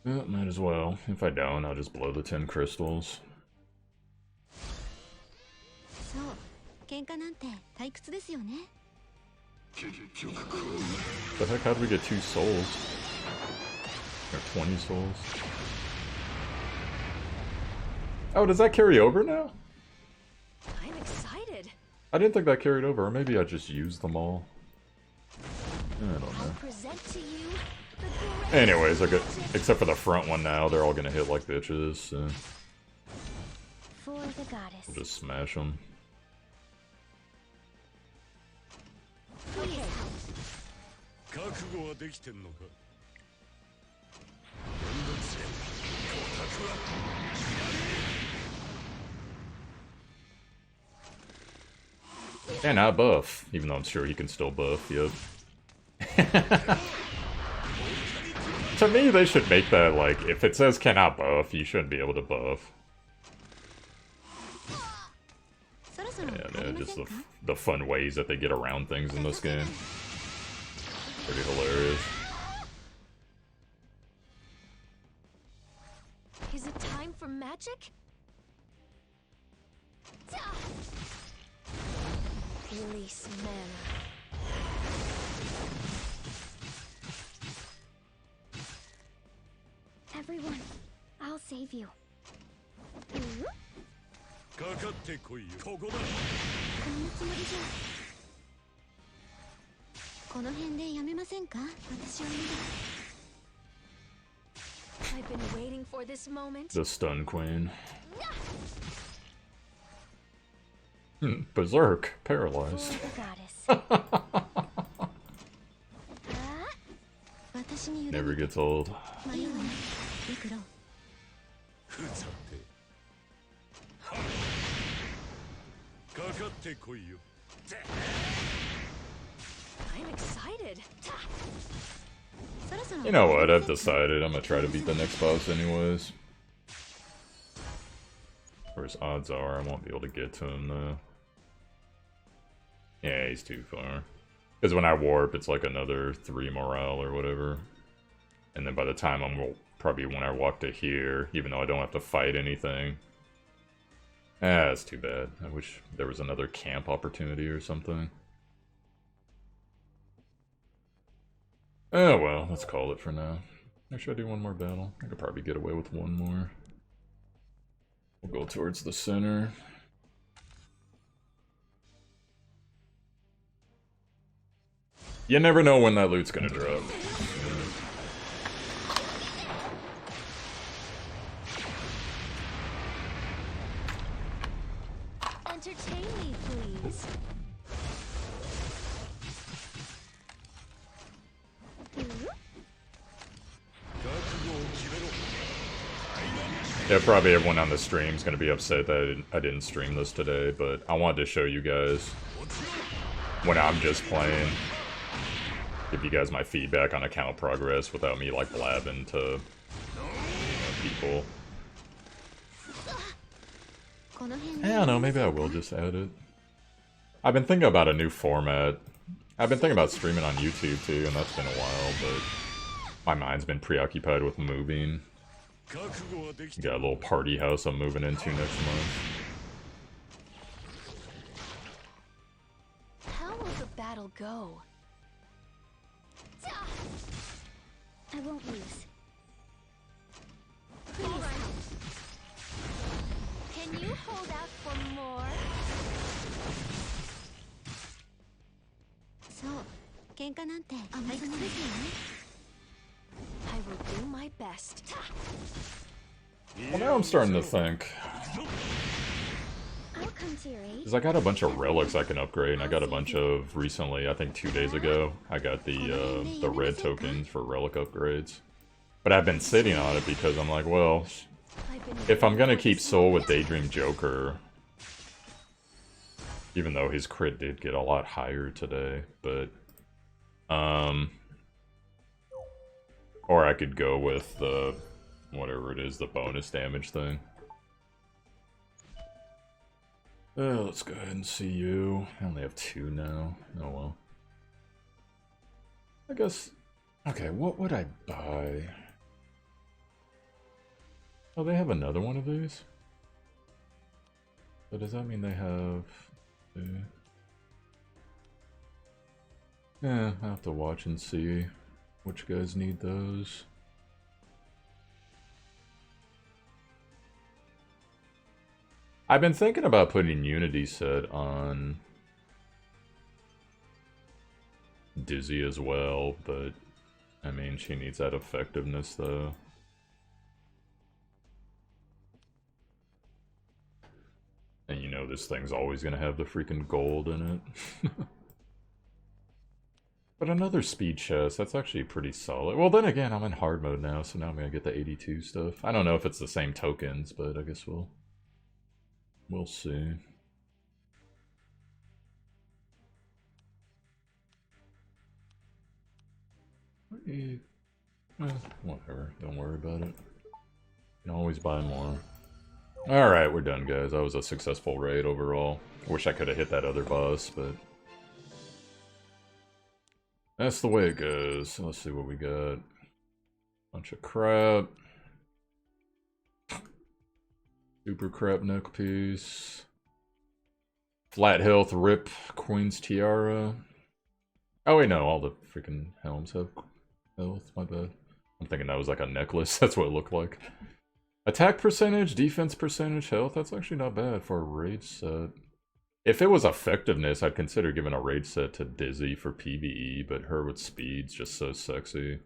Yeah, might as well. If I don't, I'll just blow the 10 crystals. So, 喧嘩なんて退屈ですよね。 The heck, how'd we get 2 souls? Or 20 souls? Oh, does that carry over now? I'm excited. I didn't think that carried over, or maybe I just used them all. I don't know. I'll present to you the greatest Anyways, I got, except for the front one now, they're all gonna hit like bitches, so for the goddess. we'll just smash them. Okay. 覚悟はできてんのか。めんどくせえ。オタクは。 And I buff, even though I'm sure he can still buff, yep. To me, they should make that, like, if it says cannot buff, you shouldn't be able to buff. Yeah, just the fun ways that they get around things in this game. Pretty hilarious. Is it time for magic? Release mana. Everyone, I'll save you. かかってこいよ。ここだ。こんなつもりじゃ。この辺でやめませんか？私はまだ。 I've been waiting for this moment. The Stun Queen. Berserk. Paralyzed. For the goddess. 私に委ね Never gets old. 迷わない。ミクロ。ふざってかかってこいよ。 I'm excited. そろそろ You know what? I've decided I'm gonna try to beat the next boss anyways. Whereas odds are I won't be able to get to him though. Yeah, he's too far. Because when I warp, it's like another 3 morale or whatever. And then by the time probably when I walk to here, even though I don't have to fight anything. Ah, that's too bad. I wish there was another camp opportunity or something. Oh well, let's call it for now. Actually, I do one more battle. I could probably get away with one more. We'll go towards the center. You never know when that loot's gonna drop. Entertain me, please. Yeah, probably everyone on the stream is gonna be upset that I didn't stream this today, but I wanted to show you guys when I'm just playing. Give you guys my feedback on account progress without me like blabbing to people. I don't know, maybe I will just add it. I've been thinking about a new format. I've been thinking about streaming on YouTube too, and that's been a while, but my mind's been preoccupied with moving. Got a little party house I'm moving into next month. How will the battle go? I won't lose. Please help. Can you hold out for more? そう、喧嘩なんて甘くないですよね。 I will do my best. Well, now I'm starting to think. I'll come to your aid. Because I got a bunch of relics I can upgrade, and I got a bunch of recently, I think 2 days ago, I got the red tokens for relic upgrades. But I've been sitting on it because I'm like, well, if I'm gonna keep Soul with Daydream Joker, even though his crit did get a lot higher today, but, or I could go with the, whatever it is, the bonus damage thing. Let's go ahead and see you. I only have 2 now. Oh well. I guess... Okay, what would I buy? Oh, they have another one of these? So does that mean they have... Yeah, I'll have to watch and see which guys need those. I've been thinking about putting Unity set on Dizzy as well, but I mean, she needs that effectiveness though. And you know this thing's always gonna have the freaking gold in it. But another speed chest, that's actually pretty solid. Well, then again, I'm in hard mode now, so now I'm gonna get the 82 stuff. I don't know if it's the same tokens, but I guess we'll see. Whatever, don't worry about it. You can always buy more. Alright, we're done, guys. That was a successful raid overall. Wish I could have hit that other boss, but that's the way it goes. Let's see what we got. Bunch of crap. Super crap neck piece. Flat health, rip, Queen's Tiara. Oh wait, no, all the freaking helms have health, my bad. I'm thinking that was like a necklace, that's what it looked like. Attack percentage, defense percentage, health, that's actually not bad for a raid set. If it was effectiveness, I'd consider giving a raid set to Dizzy for PvE, but her with speed's just so sexy.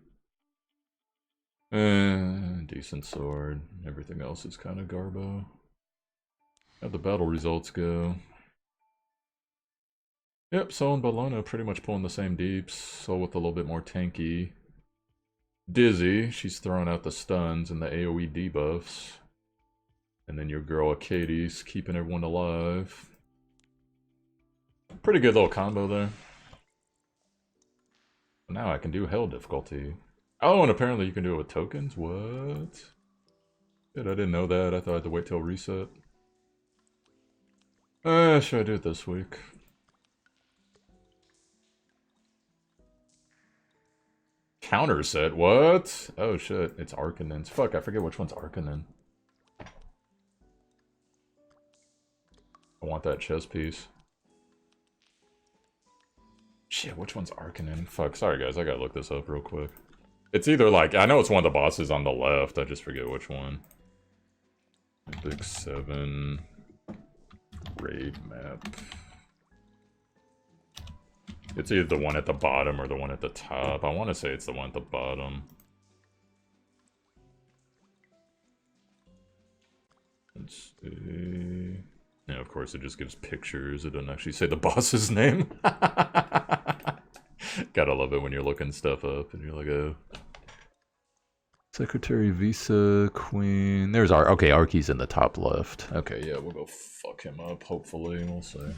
Decent sword. Everything else is kind of garbo. How'd the battle results go? Yep, Sol and Bologna pretty much pulling the same deeps. Sol with a little bit more tanky. Dizzy, she's throwing out the stuns and the AoE debuffs. And then your girl Katie's keeping everyone alive. Pretty good little combo there. Now I can do hell difficulty. Oh, and apparently you can do it with tokens? What? Shit, I didn't know that. I thought I had to wait till reset. Should I do it this week? Counter set? What? Oh shit, it's Arcanins. Fuck, I forget which one's Arcanin. I want that chess piece. Shit, which one's Arcanin? Fuck, sorry guys, I gotta look this up real quick. It's either like, I know it's one of the bosses on the left, I just forget which one. Big 7. Raid map. It's either the one at the bottom or the one at the top. I want to say it's the one at the bottom. Let's see. Yeah, of course it just gives pictures. It doesn't actually say the boss's name. Gotta love it when you're looking stuff up and you're like, oh. Secretary, Visa, Queen. There's our. Okay, Arky's in the top left. Okay, yeah, we'll go fuck him up, hopefully. We'll see.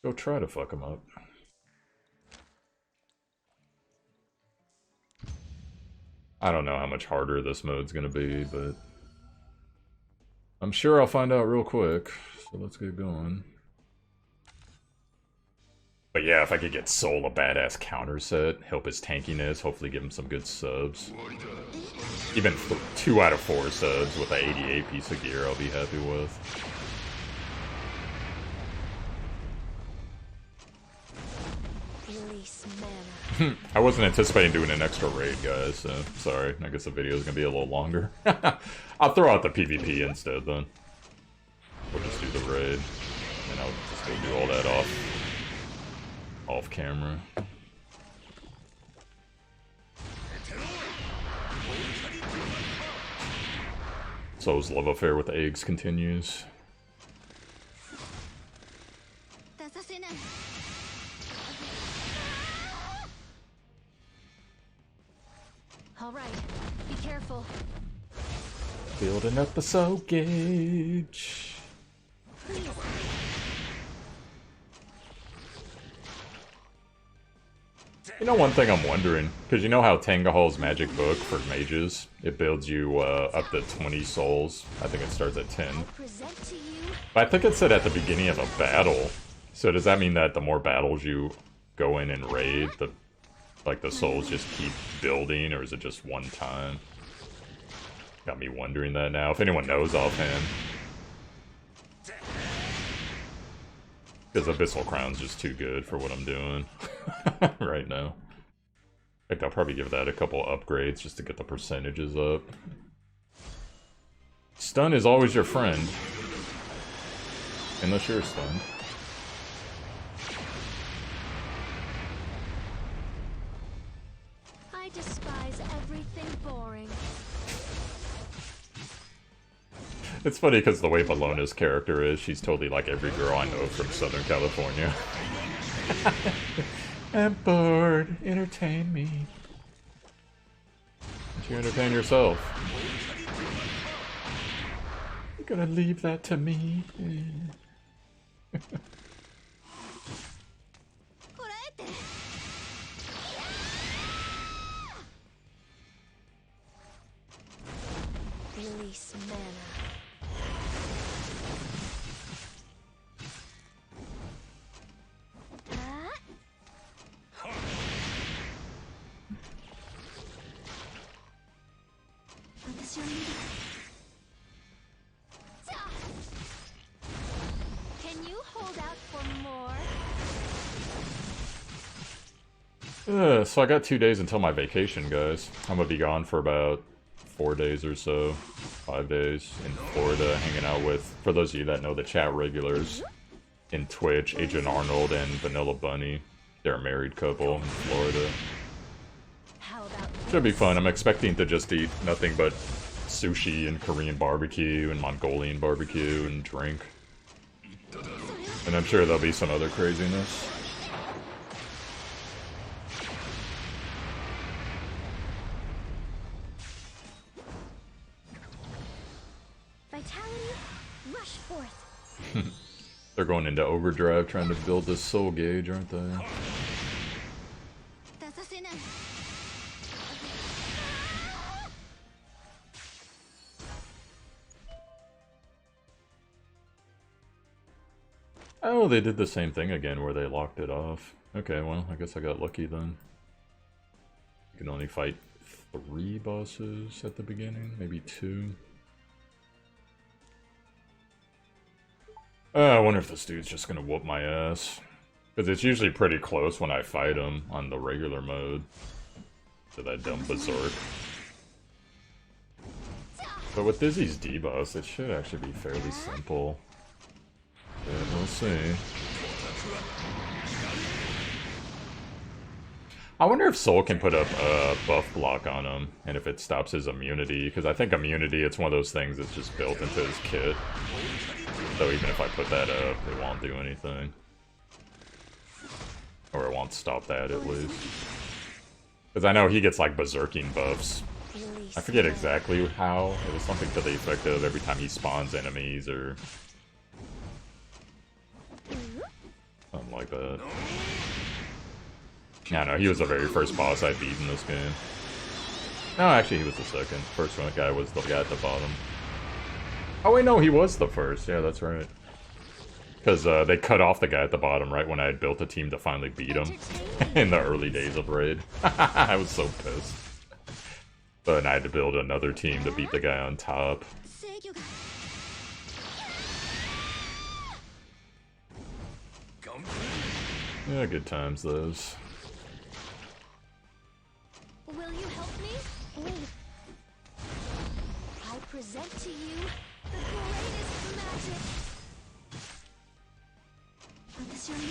Go try to fuck him up. I don't know how much harder this mode's gonna be, but I'm sure I'll find out real quick. So let's get going. But yeah, if I could get Sol a badass counter set, help his tankiness, hopefully give him some good subs. Even 2 out of 4 subs with an 88 piece of gear I'll be happy with. I wasn't anticipating doing an extra raid, guys, so sorry. I guess the video is going to be a little longer. I'll throw out the PvP instead, then. We'll just do the raid. And I'll just go do all that off camera. So's love affair with eggs continues. All right, be careful. Building up the soul gauge. You know one thing I'm wondering, because you know how Tangahol's magic book for mages, it builds you up to 20 souls. I think it starts at 10. But I think it said at the beginning of a battle. So does that mean that the more battles you go in and raid, the souls just keep building, or is it just one time? Got me wondering that now. If anyone knows offhand. Because Abyssal Crown's just too good for what I'm doing right now. In fact, I'll probably give that a couple upgrades just to get the percentages up. Stun is always your friend. Unless you're stunned. I despise everything boring. It's funny because the way Bologna's character is, she's totally like every girl I know from Southern California. I'm bored. Entertain me. Don't you entertain yourself? You're gonna leave that to me. Release mana. hold out for more? So I got 2 days until my vacation, guys. I'm gonna be gone for about 4 days or so. 5 days in Florida, hanging out with, for those of you that know the chat regulars, in Twitch, Agent Arnold and Vanilla Bunny. They're a married couple in Florida. How about Should be fun. I'm expecting to just eat nothing but sushi and Korean barbecue and Mongolian barbecue and drink. And I'm sure there'll be some other craziness. vitality? Rush forth. They're going into overdrive trying to build this soul gauge, aren't they? 出させない。 Oh, they did the same thing again where they locked it off. Okay, well, I guess I got lucky then. You can only fight 3 bosses at the beginning, maybe 2. I wonder if this dude's just gonna whoop my ass. Because it's usually pretty close when I fight him on the regular mode. To that dumb berserk. But with Dizzy's debuffs, it should actually be fairly simple. Yeah, we'll see. I wonder if Soul can put up a buff block on him, and if it stops his immunity, because I think immunity, it's one of those things that's just built into his kit. So even if I put that up, it won't do anything. Or it won't stop that, at least. Because I know he gets, like, berserking buffs. I forget exactly how. It was something to the effect of every time he spawns enemies, or something like that. Yeah, no, he was the very first boss I beat in this game. No, actually, he was the second. First one guy was the guy at the bottom. Oh, wait, no, he was the first. Yeah, that's right. Because they cut off the guy at the bottom right when I had built a team to finally beat him. In the early days of Raid. I was so pissed. But I had to build another team to beat the guy on top. 制御が Yeah, good times, those. Will you help me? I present to you the greatest magic. 私を見る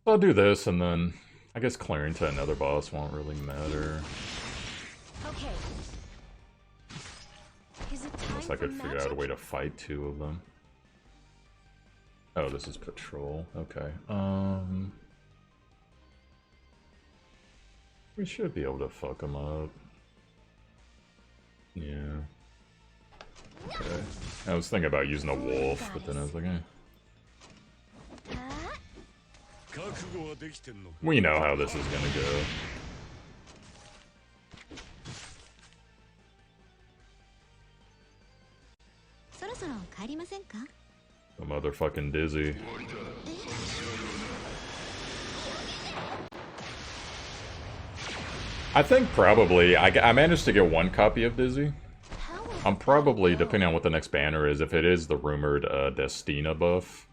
I'll do this, and then I guess clearing to another boss won't really matter. Okay. Is it time Unless I for could figure out a magic? way to fight 2 of them. Oh, this is patrol. Okay. We should be able to fuck them up. Yeah. Okay. I was thinking about using a wolf, but then I was like, eh. 覚悟はできてんのか We know how this is gonna go. そろそろ帰りませんか The motherfucking Dizzy. I think probably, I managed to get 1 copy of Dizzy. How will I'm probably, depending on what the next banner is, if it is the rumored Destina buff,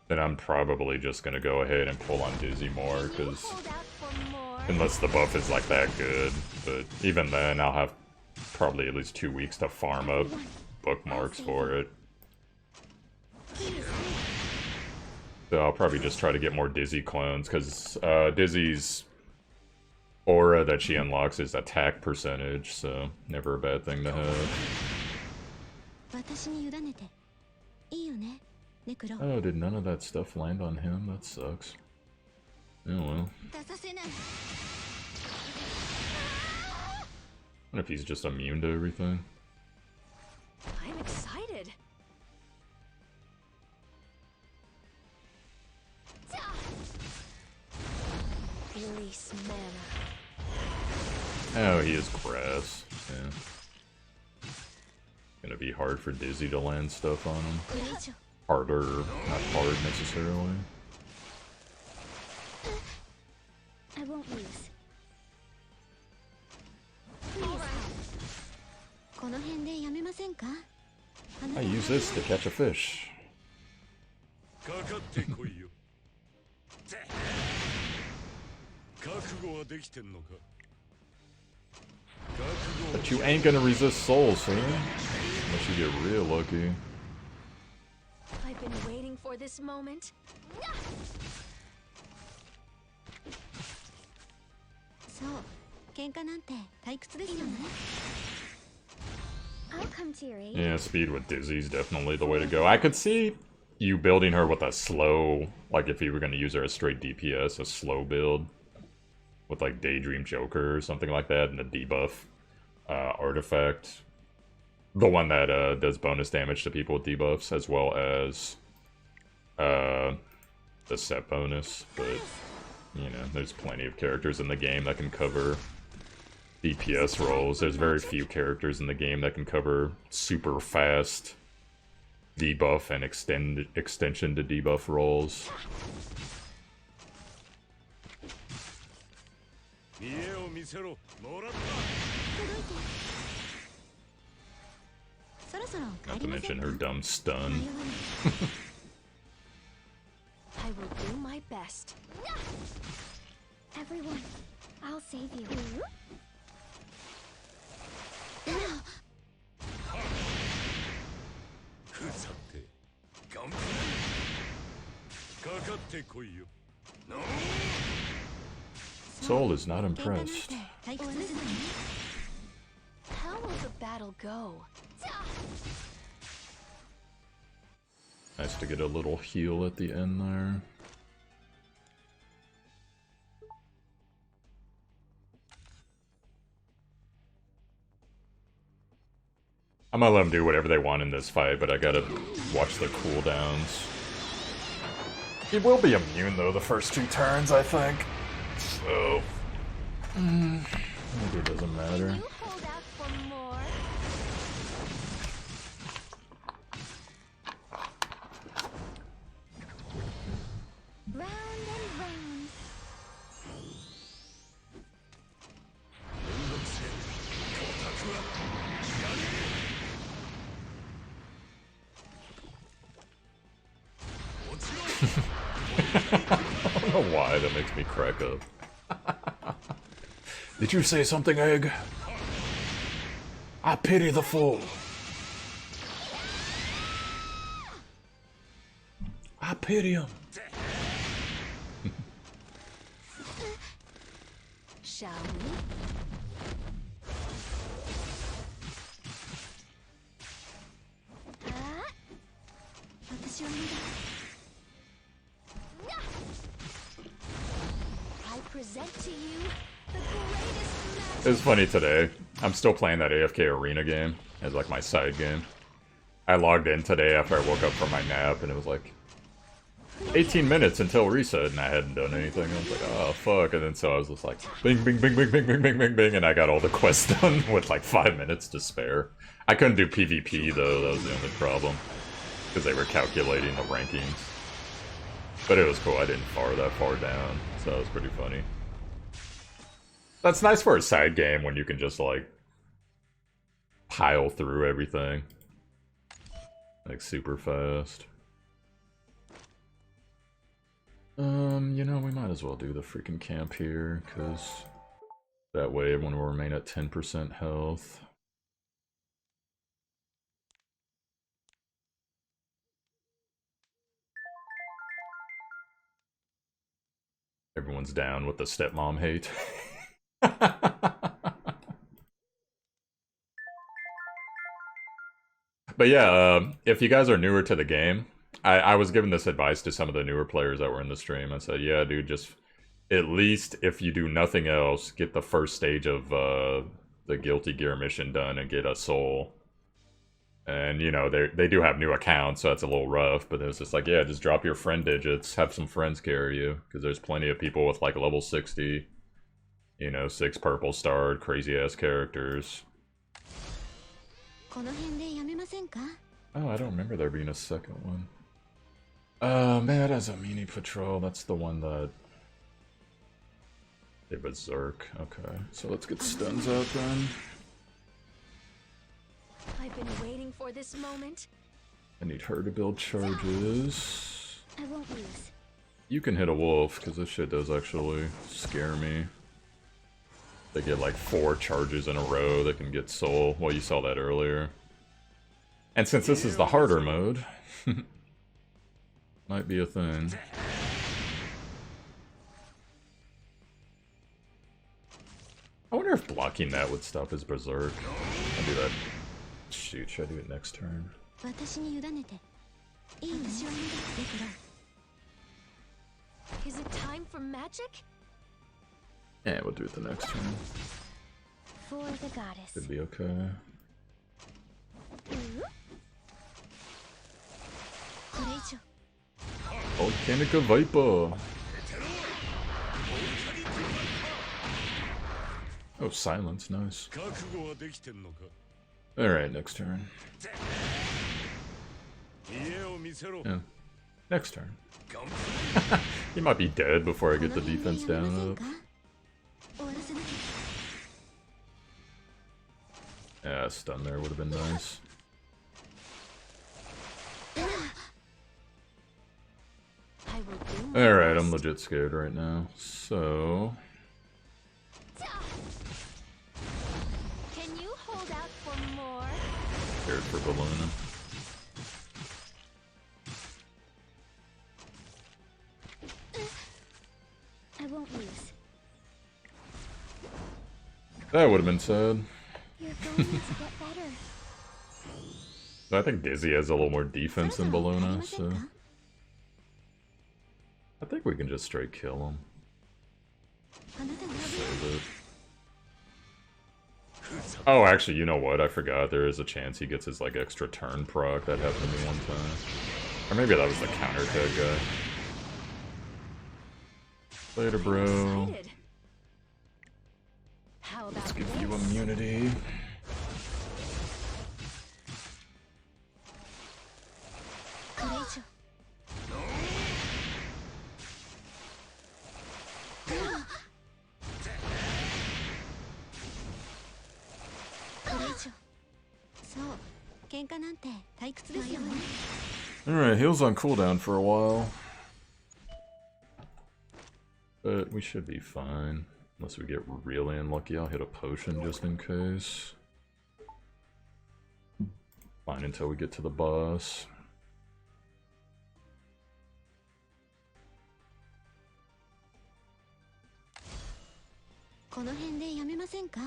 then I'm probably just gonna go ahead and pull on Dizzy more, you because hold out for more? unless the buff is like that good, but even then I'll have probably at least 2 weeks to farm up bookmarks for it. So I'll probably just try to get more Dizzy clones, because Dizzy's aura that she unlocks is attack percentage, so never a bad thing to have. 私に委ねていいよねネクロ Oh, did none of that stuff land on him? That sucks. Oh well. 出させない What if he's just immune to everything? I'm excited. Release mana. Oh, he is grass. Yeah. Gonna be hard for Dizzy to land stuff on him. これ以上 Harder, not hard necessarily. I won't lose. この辺でやめませんか？ I use this to catch a fish. かかってこいよ。覚悟はできてんのか。 But you ain't gonna resist Soul, see? Unless you get real lucky. I've been waiting for this moment. そう、喧嘩なんて退屈ですよね。I'll come to your aid. Yeah, speed with Dizzy's definitely the way to go. I could see you building her with a slow, like if you were gonna use her as straight DPS, a slow build. With like Daydream Joker or something like that, and a debuff artifact. The one that does bonus damage to people with debuffs, as well as the set bonus. But, you know, there's plenty of characters in the game that can cover DPS roles. There's very few characters in the game that can cover super fast debuff and extension to debuff roles. 家を見せろ。もらった。そろそろ Not 帰 to りませ mention ん her か？ dumb stun. 迷わない I will do my best. Everyone, I'll save you. ふざって頑張れ。かかってこいよ。Soul is not 喧嘩なんて impressed. 退屈ですよね。 How will the battle go? Nice to get a little heal at the end there. I'm gonna let them do whatever they want in this fight, but I gotta watch the cooldowns. He will be immune though the first 2 turns, I think. So maybe it doesn't matter. You hold out for more. Round and round. 落ちろ。 I don't know why that makes me crack up. Did you say something, Egg? I pity the fool. I pity him. Shall we? Ah! 私はまだ I present to you the greatest It was funny today. I'm still playing that AFK Arena game as like my side game. I logged in today after I woke up from my nap and it was like 18 minutes until reset and I hadn't done anything. I was like, oh fuck. And then so I was just like, bing, bing, bing, bing, bing, bing, bing, bing, bing, and I got all the quests done with like 5 minutes to spare. I couldn't do PvP though, that was the only problem. Because they were calculating the rankings. But it was cool, I didn't far that far down, so it was pretty funny. That's nice for a side game when you can just like pile through everything. Like super fast. You know, we might as well do the freaking camp here, because that way everyone will remain at 10% health. Everyone's down with the stepmom hate. But yeah, if you guys are newer to the game, I was giving this advice to some of the newer players that were in the stream. I said, yeah, dude, just at least if you do nothing else, get the first stage of the Guilty Gear mission done and get a soul. And, you know, they do have new accounts, so that's a little rough, but it was just like, yeah, just drop your friend digits, have some friends carry you, because there's plenty of people with, like, level 60, you know, 6 purple starred, crazy-ass characters. この辺でやめませんか? Oh, I don't remember there being a second one. Mad as a mini patrol. That's the one that they berserk. Okay, so let's get stuns out then. I've been waiting for this moment. I need her to build charges. I won't lose. You can hit a wolf, because this shit does actually scare me. They get like 4 charges in a row that can get soul. Well, you saw that earlier. And since this is the harder mode, might be a thing. I wonder if blocking that would stop his berserk. I'll do that. Shoot, should I do it next turn? 私に委ねて。いい私は逃げてくれ。Is it time for magic? Yeah, we'll do it the next turn. For the goddess. Should be okay. これ以上。 Volcanica Viper! Oh, silence, nice. 覚悟はできてんのか? Alright, next turn. 家を見せろ. Yeah. Next turn. He might be dead before I get the defense down up. 終わらせなきゃ。 Yeah, a stun there would have been nice. I will do my Alright, I'm best. legit scared right now. So... Can you hold out for more? Scared for Bologna. I won't lose. That would have been sad. You're going to get better. I think Dizzy has a little more defense than そろそろ帰り Bologna, ません so... か? I think we can just straight kill him. あなたの Save it. Oh, actually, you know what? I forgot. There is a chance he gets his, like, extra turn proc. That happened to me one time. Or maybe that was the counter tag guy. Later, bro. Excited. How about Let's give this? you immunity. これ以上。これ以上。そう。喧嘩なんて退屈ですよね。 Alright, heals on cooldown for a while. But we should be fine. Unless we get really unlucky, I'll hit a potion just in case. Fine until we get to the boss. この辺でやめませんか?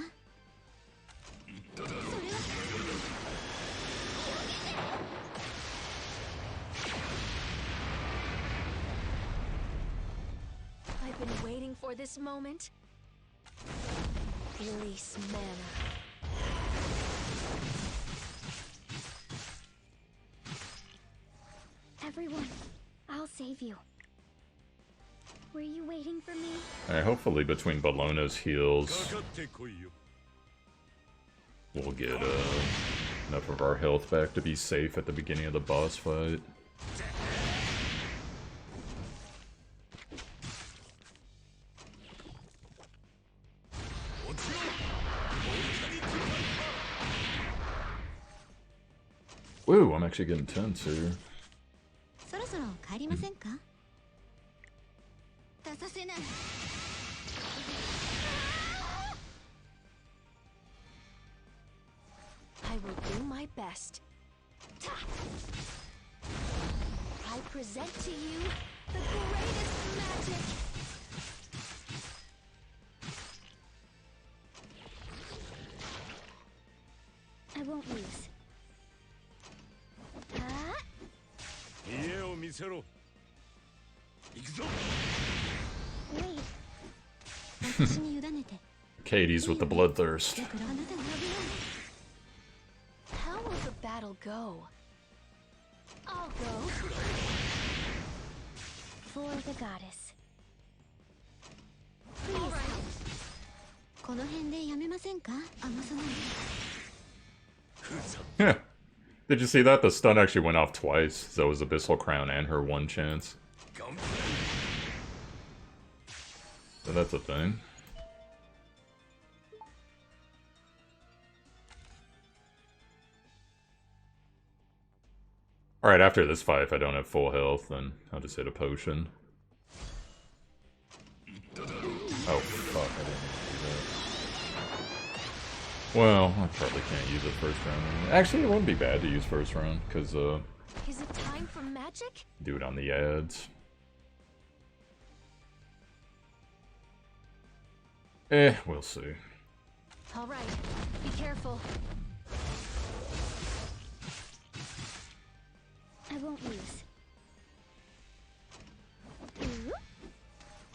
I've been waiting for this moment. Release mana. Everyone, I'll save you. Were you waiting for me? Alright, hopefully between Bologna's heals, かかってこいよ. we'll get enough of our health back to be safe at the beginning of the boss fight. Woo, I'm actually getting tense here. そろそろ帰りませんか? 出させない。 I will do my best. I present to you the greatest magic. I won't lose. 家を見せろ. 行くぞ. Wait. 私に委ねて。 Katie's with the bloodthirst. あなたが危ない。 How will the battle go? I'll go. For the goddess. All right. この辺でやめませんか? 甘さない。Yeah. Did you see that? The stun actually went off twice. Zoe's Abyssal Crown and her one chance. So that's a thing. Alright, after this fight, if I don't have full health, then I'll just hit a potion. Oh, fuck, I didn't do that. Well, I probably can't use it first round. Actually, it wouldn't be bad to use first round, because, Is it time for magic? do it on the ads. We'll see. All right, be careful. I won't lose.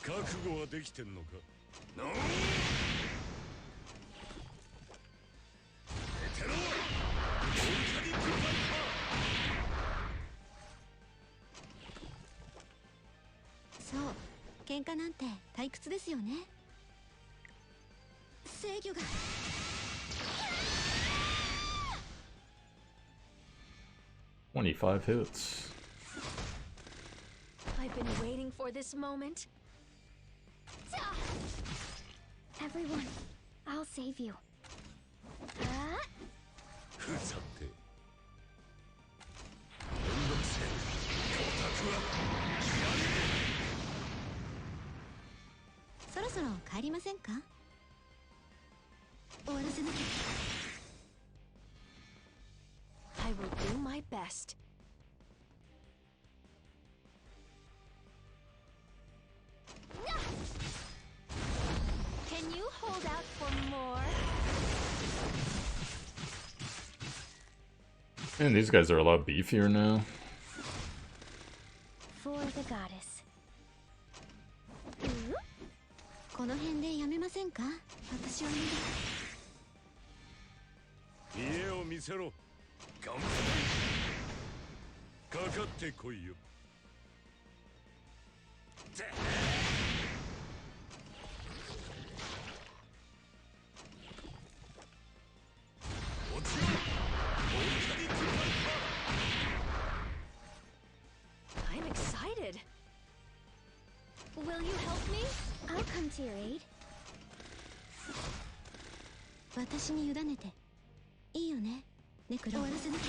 覚悟はできてんのか。そう喧嘩なんて退屈ですよね。制御が 25 hits. I've been waiting for this moment. Everyone, I'll save you. ふざってめんどくせえオタクはそろそろ帰りませんか？終わらせなきゃ。 I will do my best. Can you hold out for more? Man, these guys are a lot beefier now. For the goddess. この辺でやめませんか？私は家を見せろ。頑張れ。かかってこいよ。落ちろ。I'm excited. Will you help me? I'll come to your aid. 私に委ねていいよね、ネクロ。終わらせなきゃ。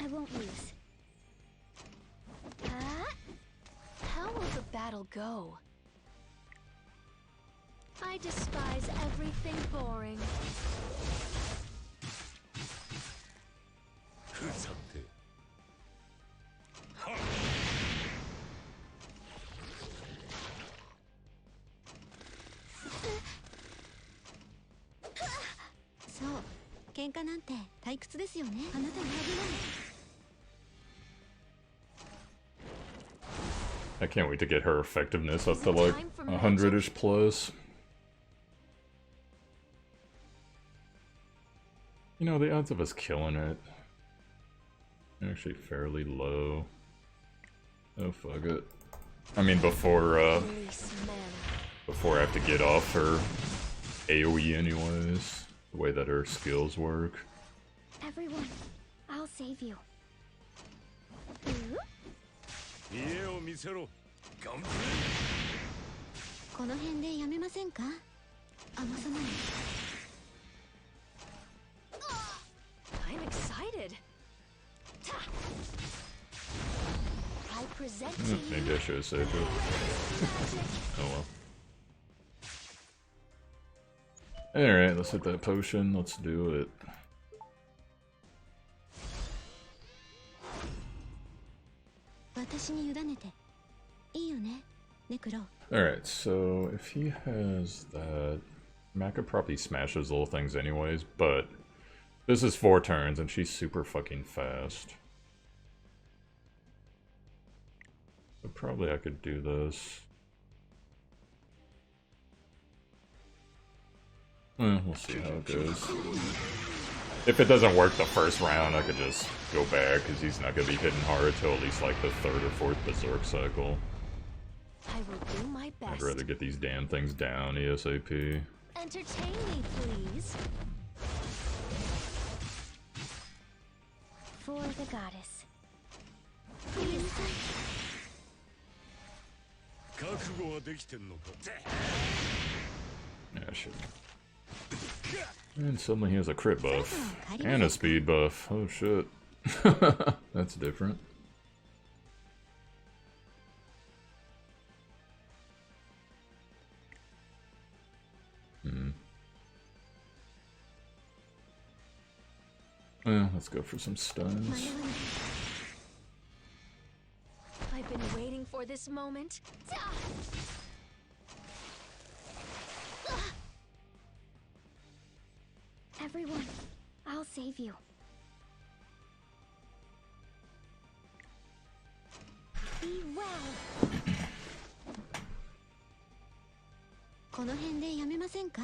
I won't lose. How will the battle go? I despise everything boring. ふざってはっそう喧嘩なんて退屈ですよね。あなたに危ない。 I can't wait to get her effectiveness up to like 100-ish plus. You know, the odds of us killing it are actually fairly low. Oh, fuck it. I mean, before I have to get off her AoE anyways, the way that her skills work. Everyone, I'll save you. 家を見せろ。頑張れ。この辺でやめませんか？甘さない。 I'm excited. I present to you. Maybe I should have saved it. Oh well. Alright, let's hit that potion. Let's do it. Alright, so if he has that, Matt could probably smash those little things anyways, but this is 4 turns and she's super fucking fast. So probably I could do this. We'll see how it goes. If it doesn't work the first round, I could just go back, because he's not going to be hitting hard till at least like the 3rd or 4th Berserk cycle. I will do my best. I'd rather get these damn things down ASAP. Entertain me, please. For the goddess. 覚悟はできてんのか。 Yeah, shit. And suddenly he has a crit buff. And a speed buff. Oh shit. That's different. Well, let's go for some stuns. I've been waiting for this moment. Everyone, I'll save you. Be well. この辺でやめませんか？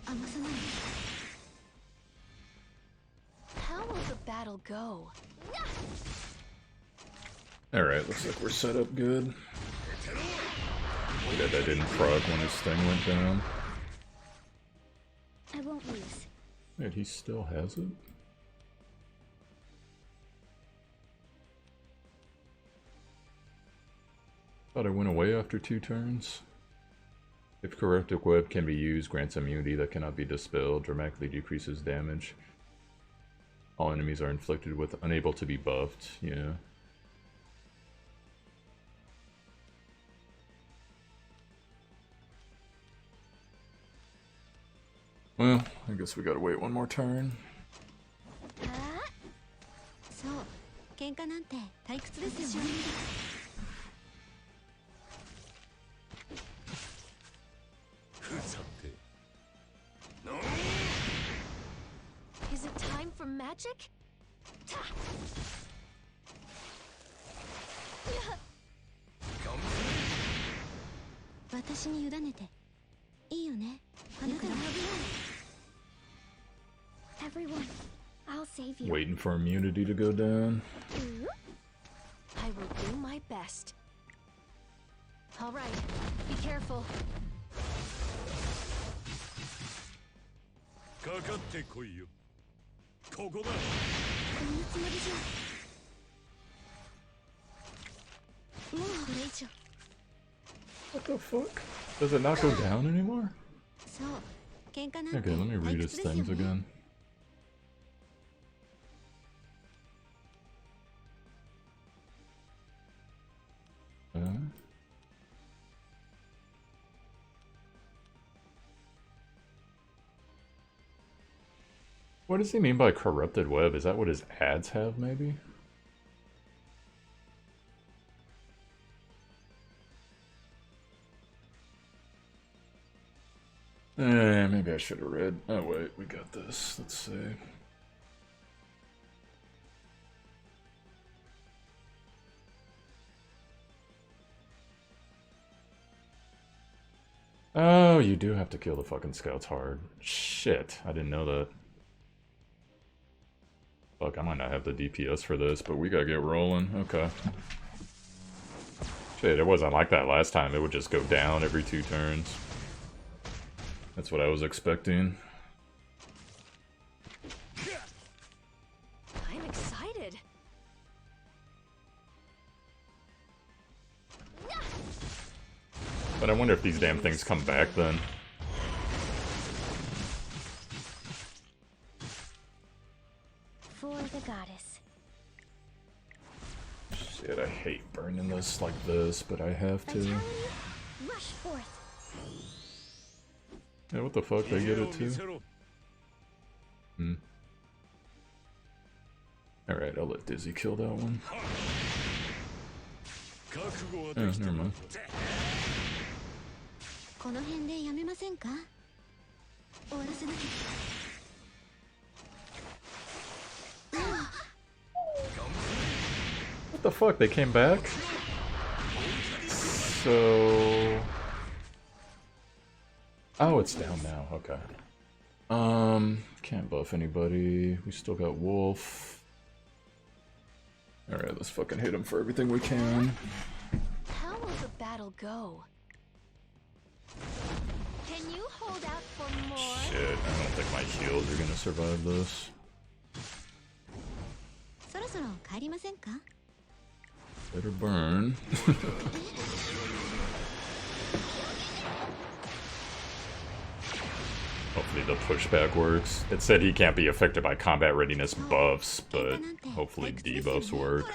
甘さなの。 How will the battle go? Alright, looks like we're set up good. Yeah, that didn't proc when his thing went down. I won't lose. Wait, he still has it? Thought it went away after 2 turns. If corruptive web can be used, grants immunity that cannot be dispelled, dramatically decreases damage. All enemies are inflicted with unable to be buffed, yeah. Well, I guess we gotta wait one more turn. そう、喧嘩なんて退屈ですよね。さて。 Is it time for magic? 私に委ねていいよね。あなたは危ない。Everyone, I'll save you. Waiting for immunity to go down. I will do my best. All right, be careful. かかってこいよ。ここだ。こんなつもりじゃ。もうこれ以上。 What the fuck? Does it not go down anymore? そう、喧嘩なんて Okay, let me 退 read 屈 his ですよ things ね。 again. What does he mean by corrupted web? Is that what his ads have, maybe? Maybe I should have read. Oh wait, we got this. Let's see. Oh, you do have to kill the fucking scouts hard. Shit, I didn't know that. Fuck, I might not have the DPS for this, but we gotta get rolling. Okay. Shit, it wasn't like that last time. It would just go down every 2 turns. That's what I was expecting. I'm excited. But I wonder if these damn things come back then. For the goddess. Shit, I hate burning this like this, but I have to. Vitality, rush forth. Yeah, what the fuck? They get it too? Hmm. Alright, I'll let Dizzy kill that one. Oh, never mind. この辺でやめませんか？終わらせなきゃ。 What the fuck? They came back? So... Oh, it's down now. Okay. Can't buff anybody. We still got Wolf. Alright, let's fucking hit him for everything we can. How will the battle go? Can you hold out for more? Shit, I don't think my heals are gonna survive this. そろそろ帰りませんか？ Better burn. Hopefully the pushback works. It said he can't be affected by combat readiness buffs, but hopefully debuffs work.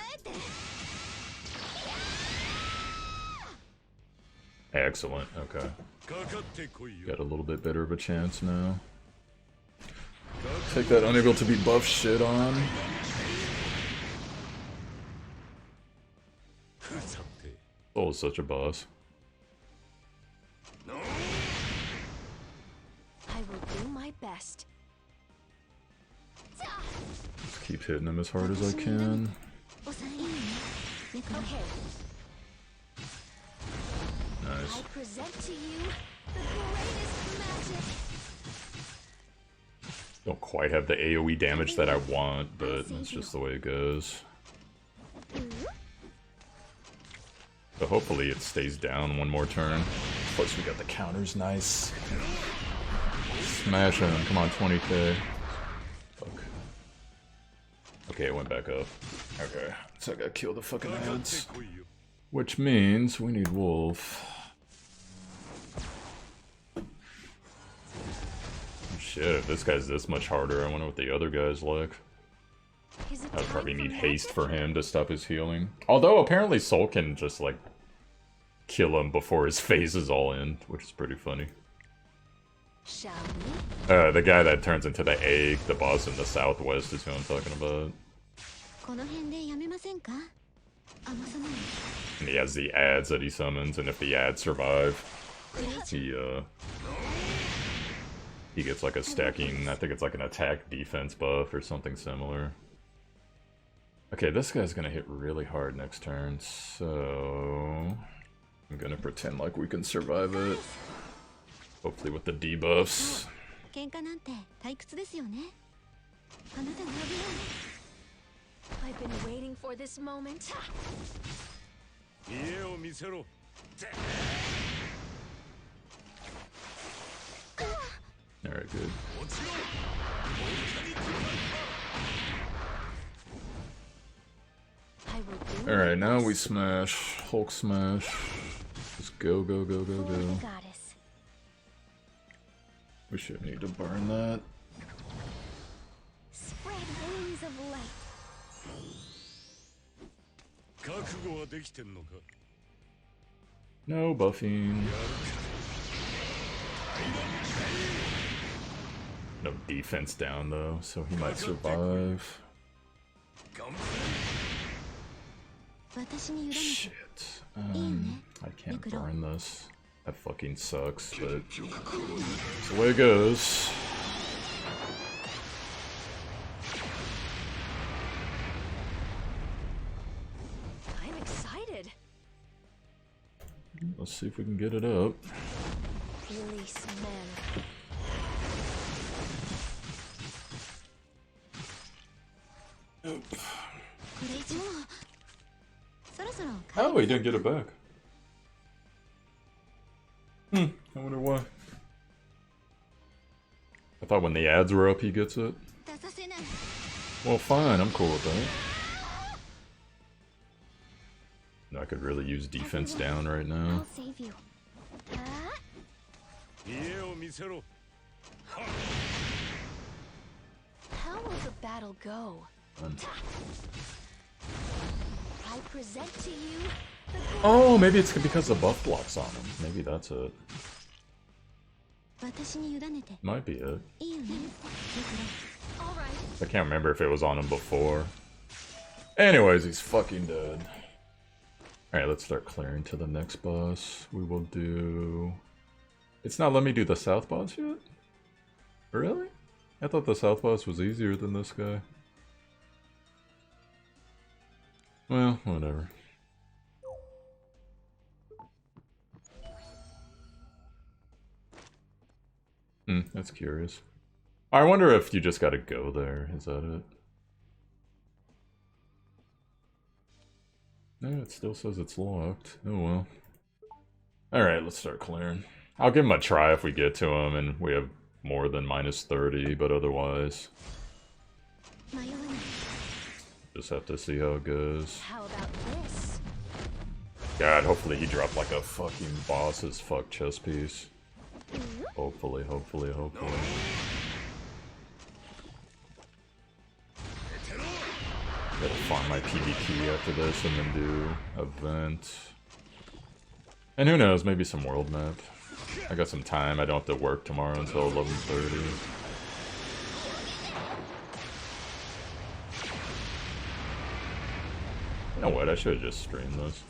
Excellent, okay. かかってこいよ Got a little bit better of a chance now. Take that unable to be buffed shit on. さて Oh, such a boss. I will do my best. Just keep hitting him as hard as I can. 抑えいいね。ネクロ Okay, Nice. I present to you the greatest magic. Don't quite have the AoE damage that I want, but that's just the way it goes. So hopefully it stays down one more turn. Plus we got the counters, nice. Smash him, come on, 20k. Fuck. Okay, it went back up. Okay, so I gotta kill the fucking かかって ads. こいよ Which means we need Wolf. Shit, if this guy's this much harder, I wonder what the other guy's like. Is it I'd time probably for need magic? haste for him to stop his healing. Although apparently Soul can just like kill him before his phase is all in, which is pretty funny. Shall we? The guy that turns into the egg, the boss in the southwest is who I'm talking about. この辺でやめませんか？甘さなの。 And he has the ads that he summons, and if the ads survive, he gets like a stacking, I think it's like an attack defense buff or something similar. Okay, this guy's gonna hit really hard next turn, so I'm gonna pretend like we can survive it. Hopefully with the debuffs. 喧嘩なんて退屈ですよね。あなたが危ない。 I've been waiting for this moment. 家を見せろ Alright, good. 落ちろ I will do Alright, my now we best. smash. Hulk smash. Just go, go, go, go, For the go. goddess. We should need to burn that. Spread wings of light. 覚悟はできてんのか No buffing. No defense down though, so he might survive. 頑張 私に委ねて。 Shit. I can't burn this. That fucking sucks, but it's the way it goes. I'm excited. Let's see if we can get it up. Release men. これ以上。そろそろ帰り Oh, he didn't get it back. I wonder why. I thought when the ads were up, he gets it. 出させない。 Well, fine, I'm cool with that. I could really use defense down right now. I'll save you. 家を見せろ How will the battle go? Fun. I present to you the Oh, maybe it's because the buff block's on him. Maybe that's it. 私に委ねて。 Might be it. いいよね。ネク Alright. I can't remember if it was on him before. Anyways, he's fucking dead. Alright, let's start clearing to the next boss. We will do... It's not letting me do the south boss yet? Really? I thought the south boss was easier than this guy. Well, whatever. That's curious. I wonder if you just gotta go there. Is that it? No, it still says it's locked. Oh well. Alright, let's start clearing. I'll give him a try if we get to him and we have more than minus 30, but otherwise... 迷わない。Just have to see how it goes. How about this? God, hopefully he dropped like a fucking boss's fuck chess piece. Hopefully, hopefully, hopefully. Gotta farm my PvP after this and then do event. And who knows, maybe some world map. I got some time, I don't have to work tomorrow until 11:30. You know what, I should have just streamed this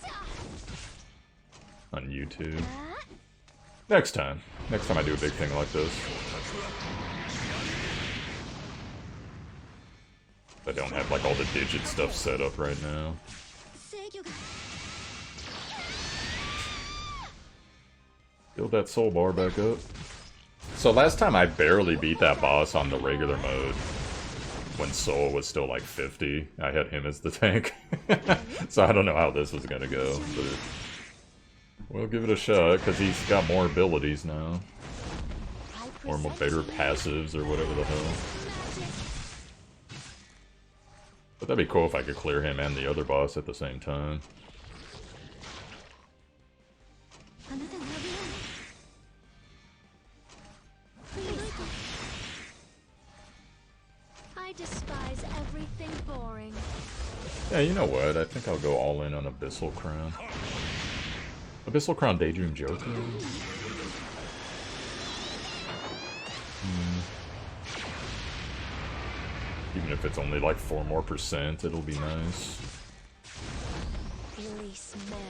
on YouTube. Next time I do a big thing like this. I don't have like all the digit stuff set up right now. Build that soul bar back up. So last time I barely beat that boss on the regular mode. When Soul was still like 50, I had him as the tank. So I don't know how this is gonna go, but we'll give it a shot, because he's got more abilities now. Or more better passives, or whatever the hell. But that'd be cool if I could clear him and the other boss at the same time. I despise everything boring. Yeah, you know what? I think I'll go all in on Abyssal Crown. Abyssal Crown Daydream Joker? Even if it's only like 4% more, it'll be nice. Release mana.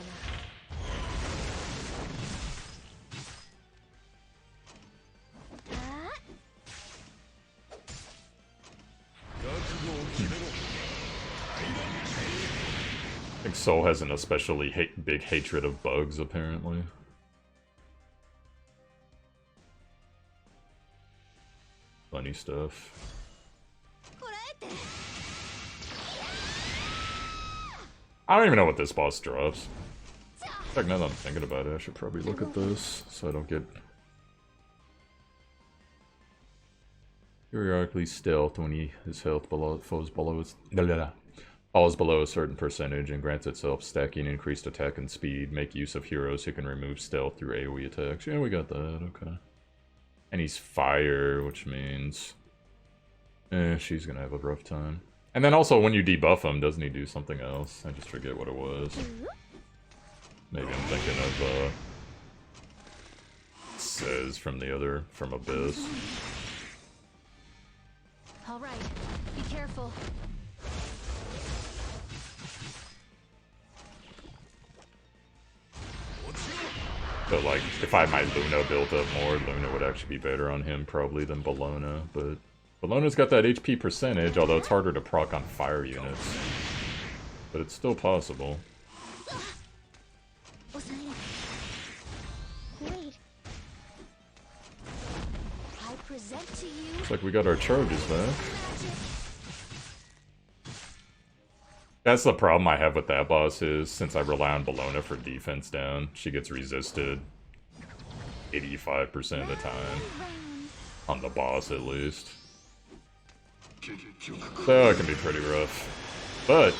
I think Soul has an especially big hatred of bugs, apparently. Funny stuff. I don't even know what this boss drops. In fact, now that I'm thinking about it, I should probably look at this, so I don't get periodically stealth when his health falls below a certain percentage and grants itself stacking increased attack and speed. Make use of heroes who can remove stealth through AoE attacks. Yeah, we got that, okay. And he's fire, which means she's gonna have a rough time. And then also when you debuff him, doesn't he do something else? I just forget what it was. Maybe I'm thinking of Says from Abyss. Alright, be careful. But like, if I had my Luna built up more, Luna would actually be better on him probably than Bellona, but Bellona's got that HP percentage, although it's harder to proc on fire units. But it's still possible. I present to you. Looks like we got our charges back. That's the problem I have with that boss is, since I rely on Bellona for defense down, she gets resisted 85% of the time. On the boss, at least. So it can be pretty rough. But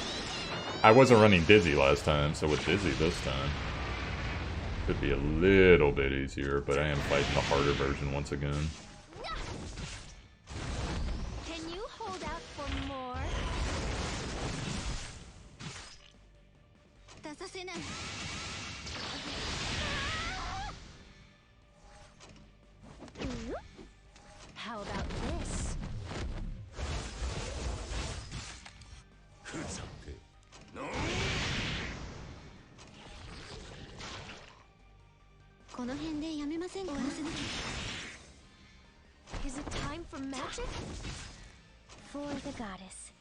I wasn't running Dizzy last time, so with Dizzy this time, could be a little bit easier, but I am fighting the harder version once again. Can you hold out for more? How about this? Is it time for magic? For the goddess.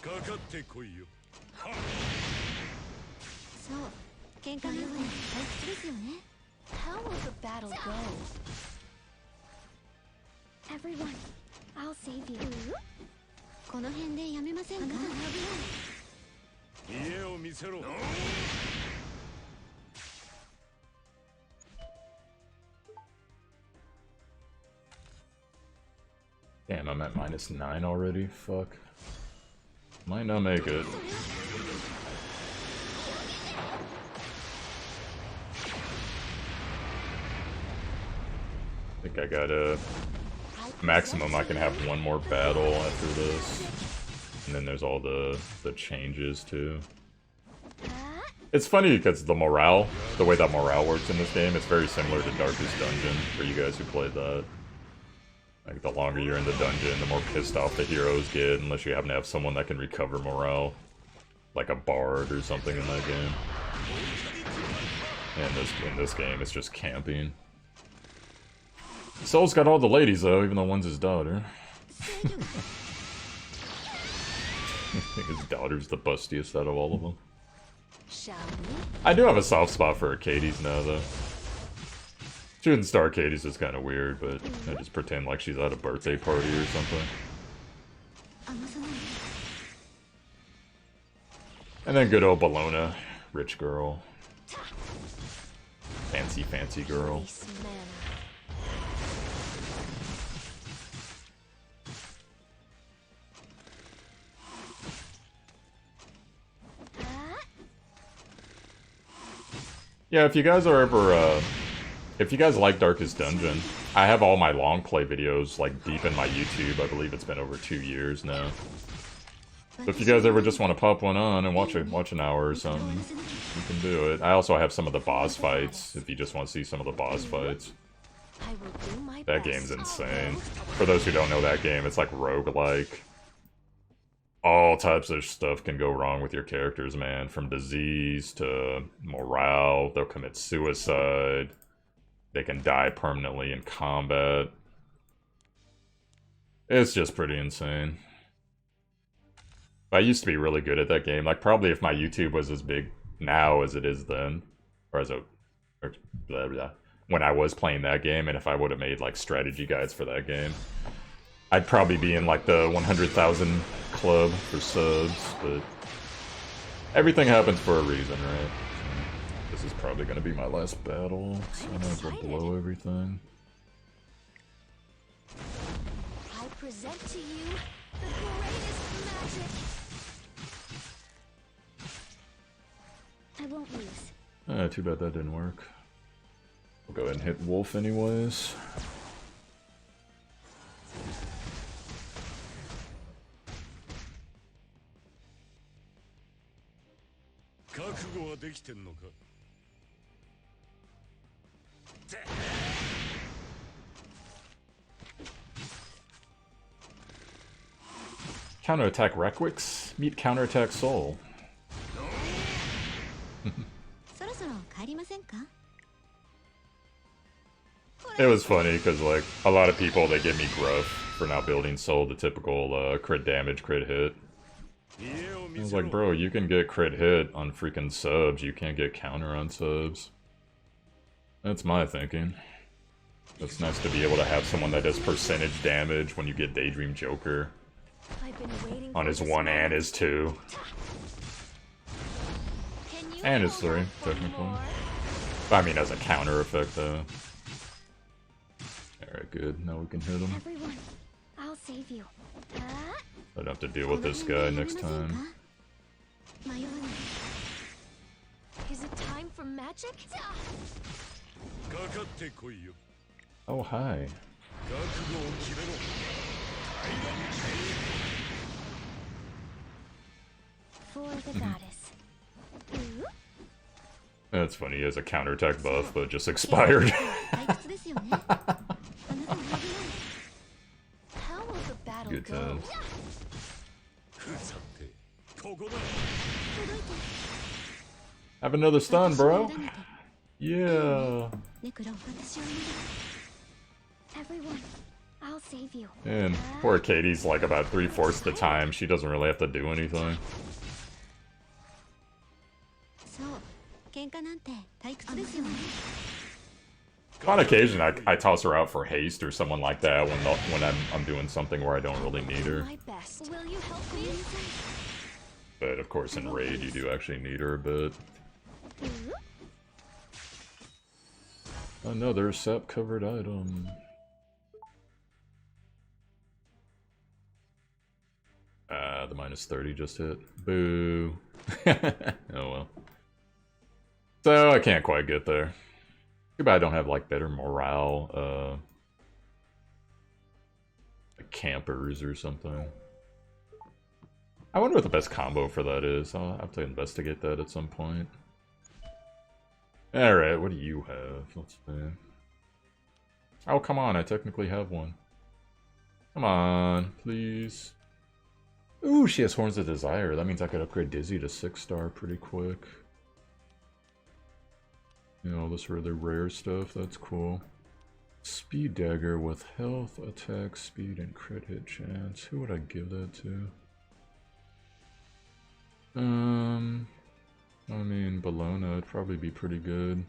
かかってこいよ。そう喧嘩のように退屈ですよね How will the battle go? Everyone, I'll save you この辺でやめませんか家を見せろ。Damn, I'm at -9 already. Fuck. Might not make it. I think I got a maximum. I can have one more battle after this, and then there's all the changes too. It's funny because the morale, the way that morale works in this game, it's very similar to Darkest Dungeon for you guys who played that. Like, the longer you're in the dungeon, the more pissed off the heroes get, unless you happen to have someone that can recover morale. Like a bard or something in that game. And in this game, it's just camping. Soul's got all the ladies, though, even though one's his daughter. I think his daughter's the bustiest out of all of them. I do have a soft spot for Arcades now, though. Shooting Star Arcades is kind of weird, but I just pretend like she's at a birthday party or something. And then good old Bologna, rich girl. Fancy, fancy girl. Yeah, if you guys are ever, if you guys like Darkest Dungeon, I have all my long play videos, like, deep in my YouTube. I believe it's been over 2 years now. So if you guys ever just want to pop one on and watch an hour or something, you can do it. I also have some of the boss fights, if you just want to see some of the boss fights. That game's insane. For those who don't know that game, it's like roguelike. All types of stuff can go wrong with your characters, man. From disease to morale, they'll commit suicide. They can die permanently in combat. It's just pretty insane. I used to be really good at that game. Like, probably if my YouTube was as big now as it is then, or as a, or blah, blah, when I was playing that game, and if I would have made, like, strategy guides for that game, I'd probably be in, like, the 100,000 club for subs, but everything happens for a reason, right? So this is probably going to be my last battle, so I might as well blow everything. I present to you the greatest magic. I won't lose. Too bad that didn't work. We'll go ahead and hit Wolf anyways. Counterattack Requix? Meet Counterattack Soul. It was funny because, like, a lot of people, they give me gruff for not building Soul, the typical crit damage, crit hit. I was like, bro, you can get crit hit on freaking subs, you can't get counter on subs. That's my thinking. It's nice to be able to have someone that does percentage damage when you get Daydream Joker on his 1 and his 2. And his 3, technically. I mean, as a counter effect, though. Alright, good. Now we can hit him. Everyone, I'll save you. I don't have to deal with this guy next time. Is it time for magic? Oh, hi. For the goddess. That's funny, he has a counterattack buff, but just expired. How will the battle Good go? times. Have another stun, bro. Yeah. Everyone, I'll save you. And poor Katie's like about 3/4 the time. She doesn't really have to do anything. On occasion, I toss her out for haste or someone like that when I'm doing something where I don't really need her. My best. Will you help me? But of course, in raid, you do actually need her a bit. Another sap covered item. the minus 30 just hit. Boo. Oh well. So I can't quite get there. Too bad I don't have like better morale, like campers or something. I wonder what the best combo for that is. I'll have to investigate that at some point. Alright, what do you have? Let's see. Oh, come on, I technically have one. Come on, please. Ooh, she has Horns of Desire. That means I could upgrade Dizzy to 6-star pretty quick. You know, all this really rare stuff. That's cool. Speed Dagger with health, attack, speed, and crit hit chance. Who would I give that to? I mean, Bologna would probably be pretty good.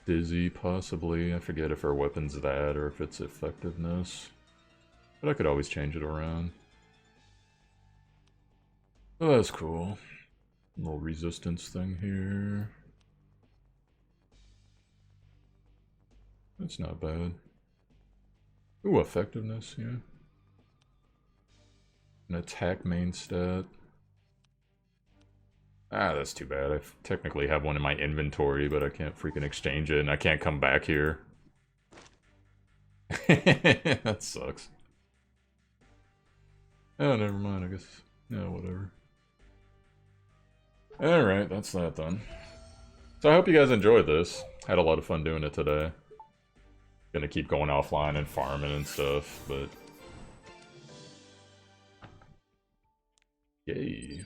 Dizzy, possibly. I forget if her weapon's that or if it's effectiveness. But I could always change it around. Oh, that's cool. Little resistance thing here. That's not bad. Ooh, effectiveness, yeah. An attack main stat. Ah, that's too bad. I technically have one in my inventory, but I can't freaking exchange it, and I can't come back here. That sucks. Oh, never mind, I guess. Yeah, whatever. Alright, that's that done. So I hope you guys enjoyed this. Had a lot of fun doing it today. Gonna keep going offline and farming and stuff, but... Yay.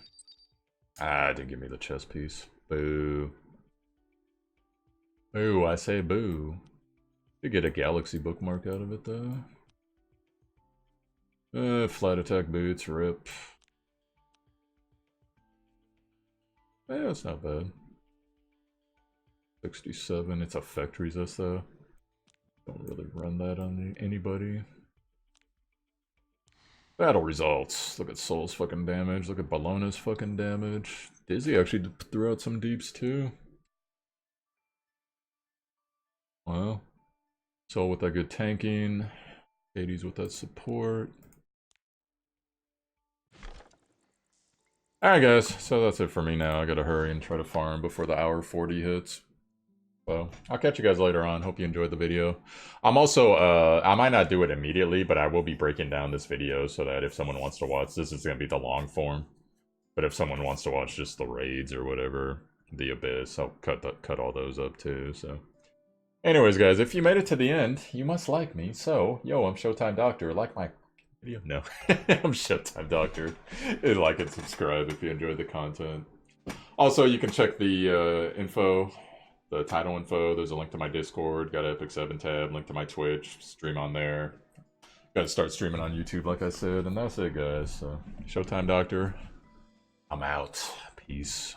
Ah, didn't give me the chess piece. Boo. Boo, I say boo. You get a galaxy bookmark out of it, though. Flat attack boots, rip. Yeah, that's not bad. 67, it's effect resist, though. Don't really run that on anybody. Battle results. Look at Soul's fucking damage. Look at Bologna's fucking damage. Dizzy actually threw out some deeps too. Well, Soul with that good tanking. Hades with that support. Alright guys, so that's it for me now. I gotta hurry and try to farm before the hour 40 hits. So, I'll catch you guys later on. Hope you enjoyed the video. I'm also, I might not do it immediately, but I will be breaking down this video so that if someone wants to watch, this is going to be the long form. But if someone wants to watch just the raids or whatever, the Abyss, I'll cut all those up too, so. Anyways, guys, if you made it to the end, you must like me. So, yo, I'm Showtimedr. Like my video? No. I'm Showtimedr. Like and subscribe if you enjoyed the content. Also, you can check the info. The title info, there's a link to my Discord, got an Epic 7 tab, link to my Twitch, stream on there. Gotta start streaming on YouTube, like I said, and that's it, guys. So, Showtimedr, I'm out. Peace.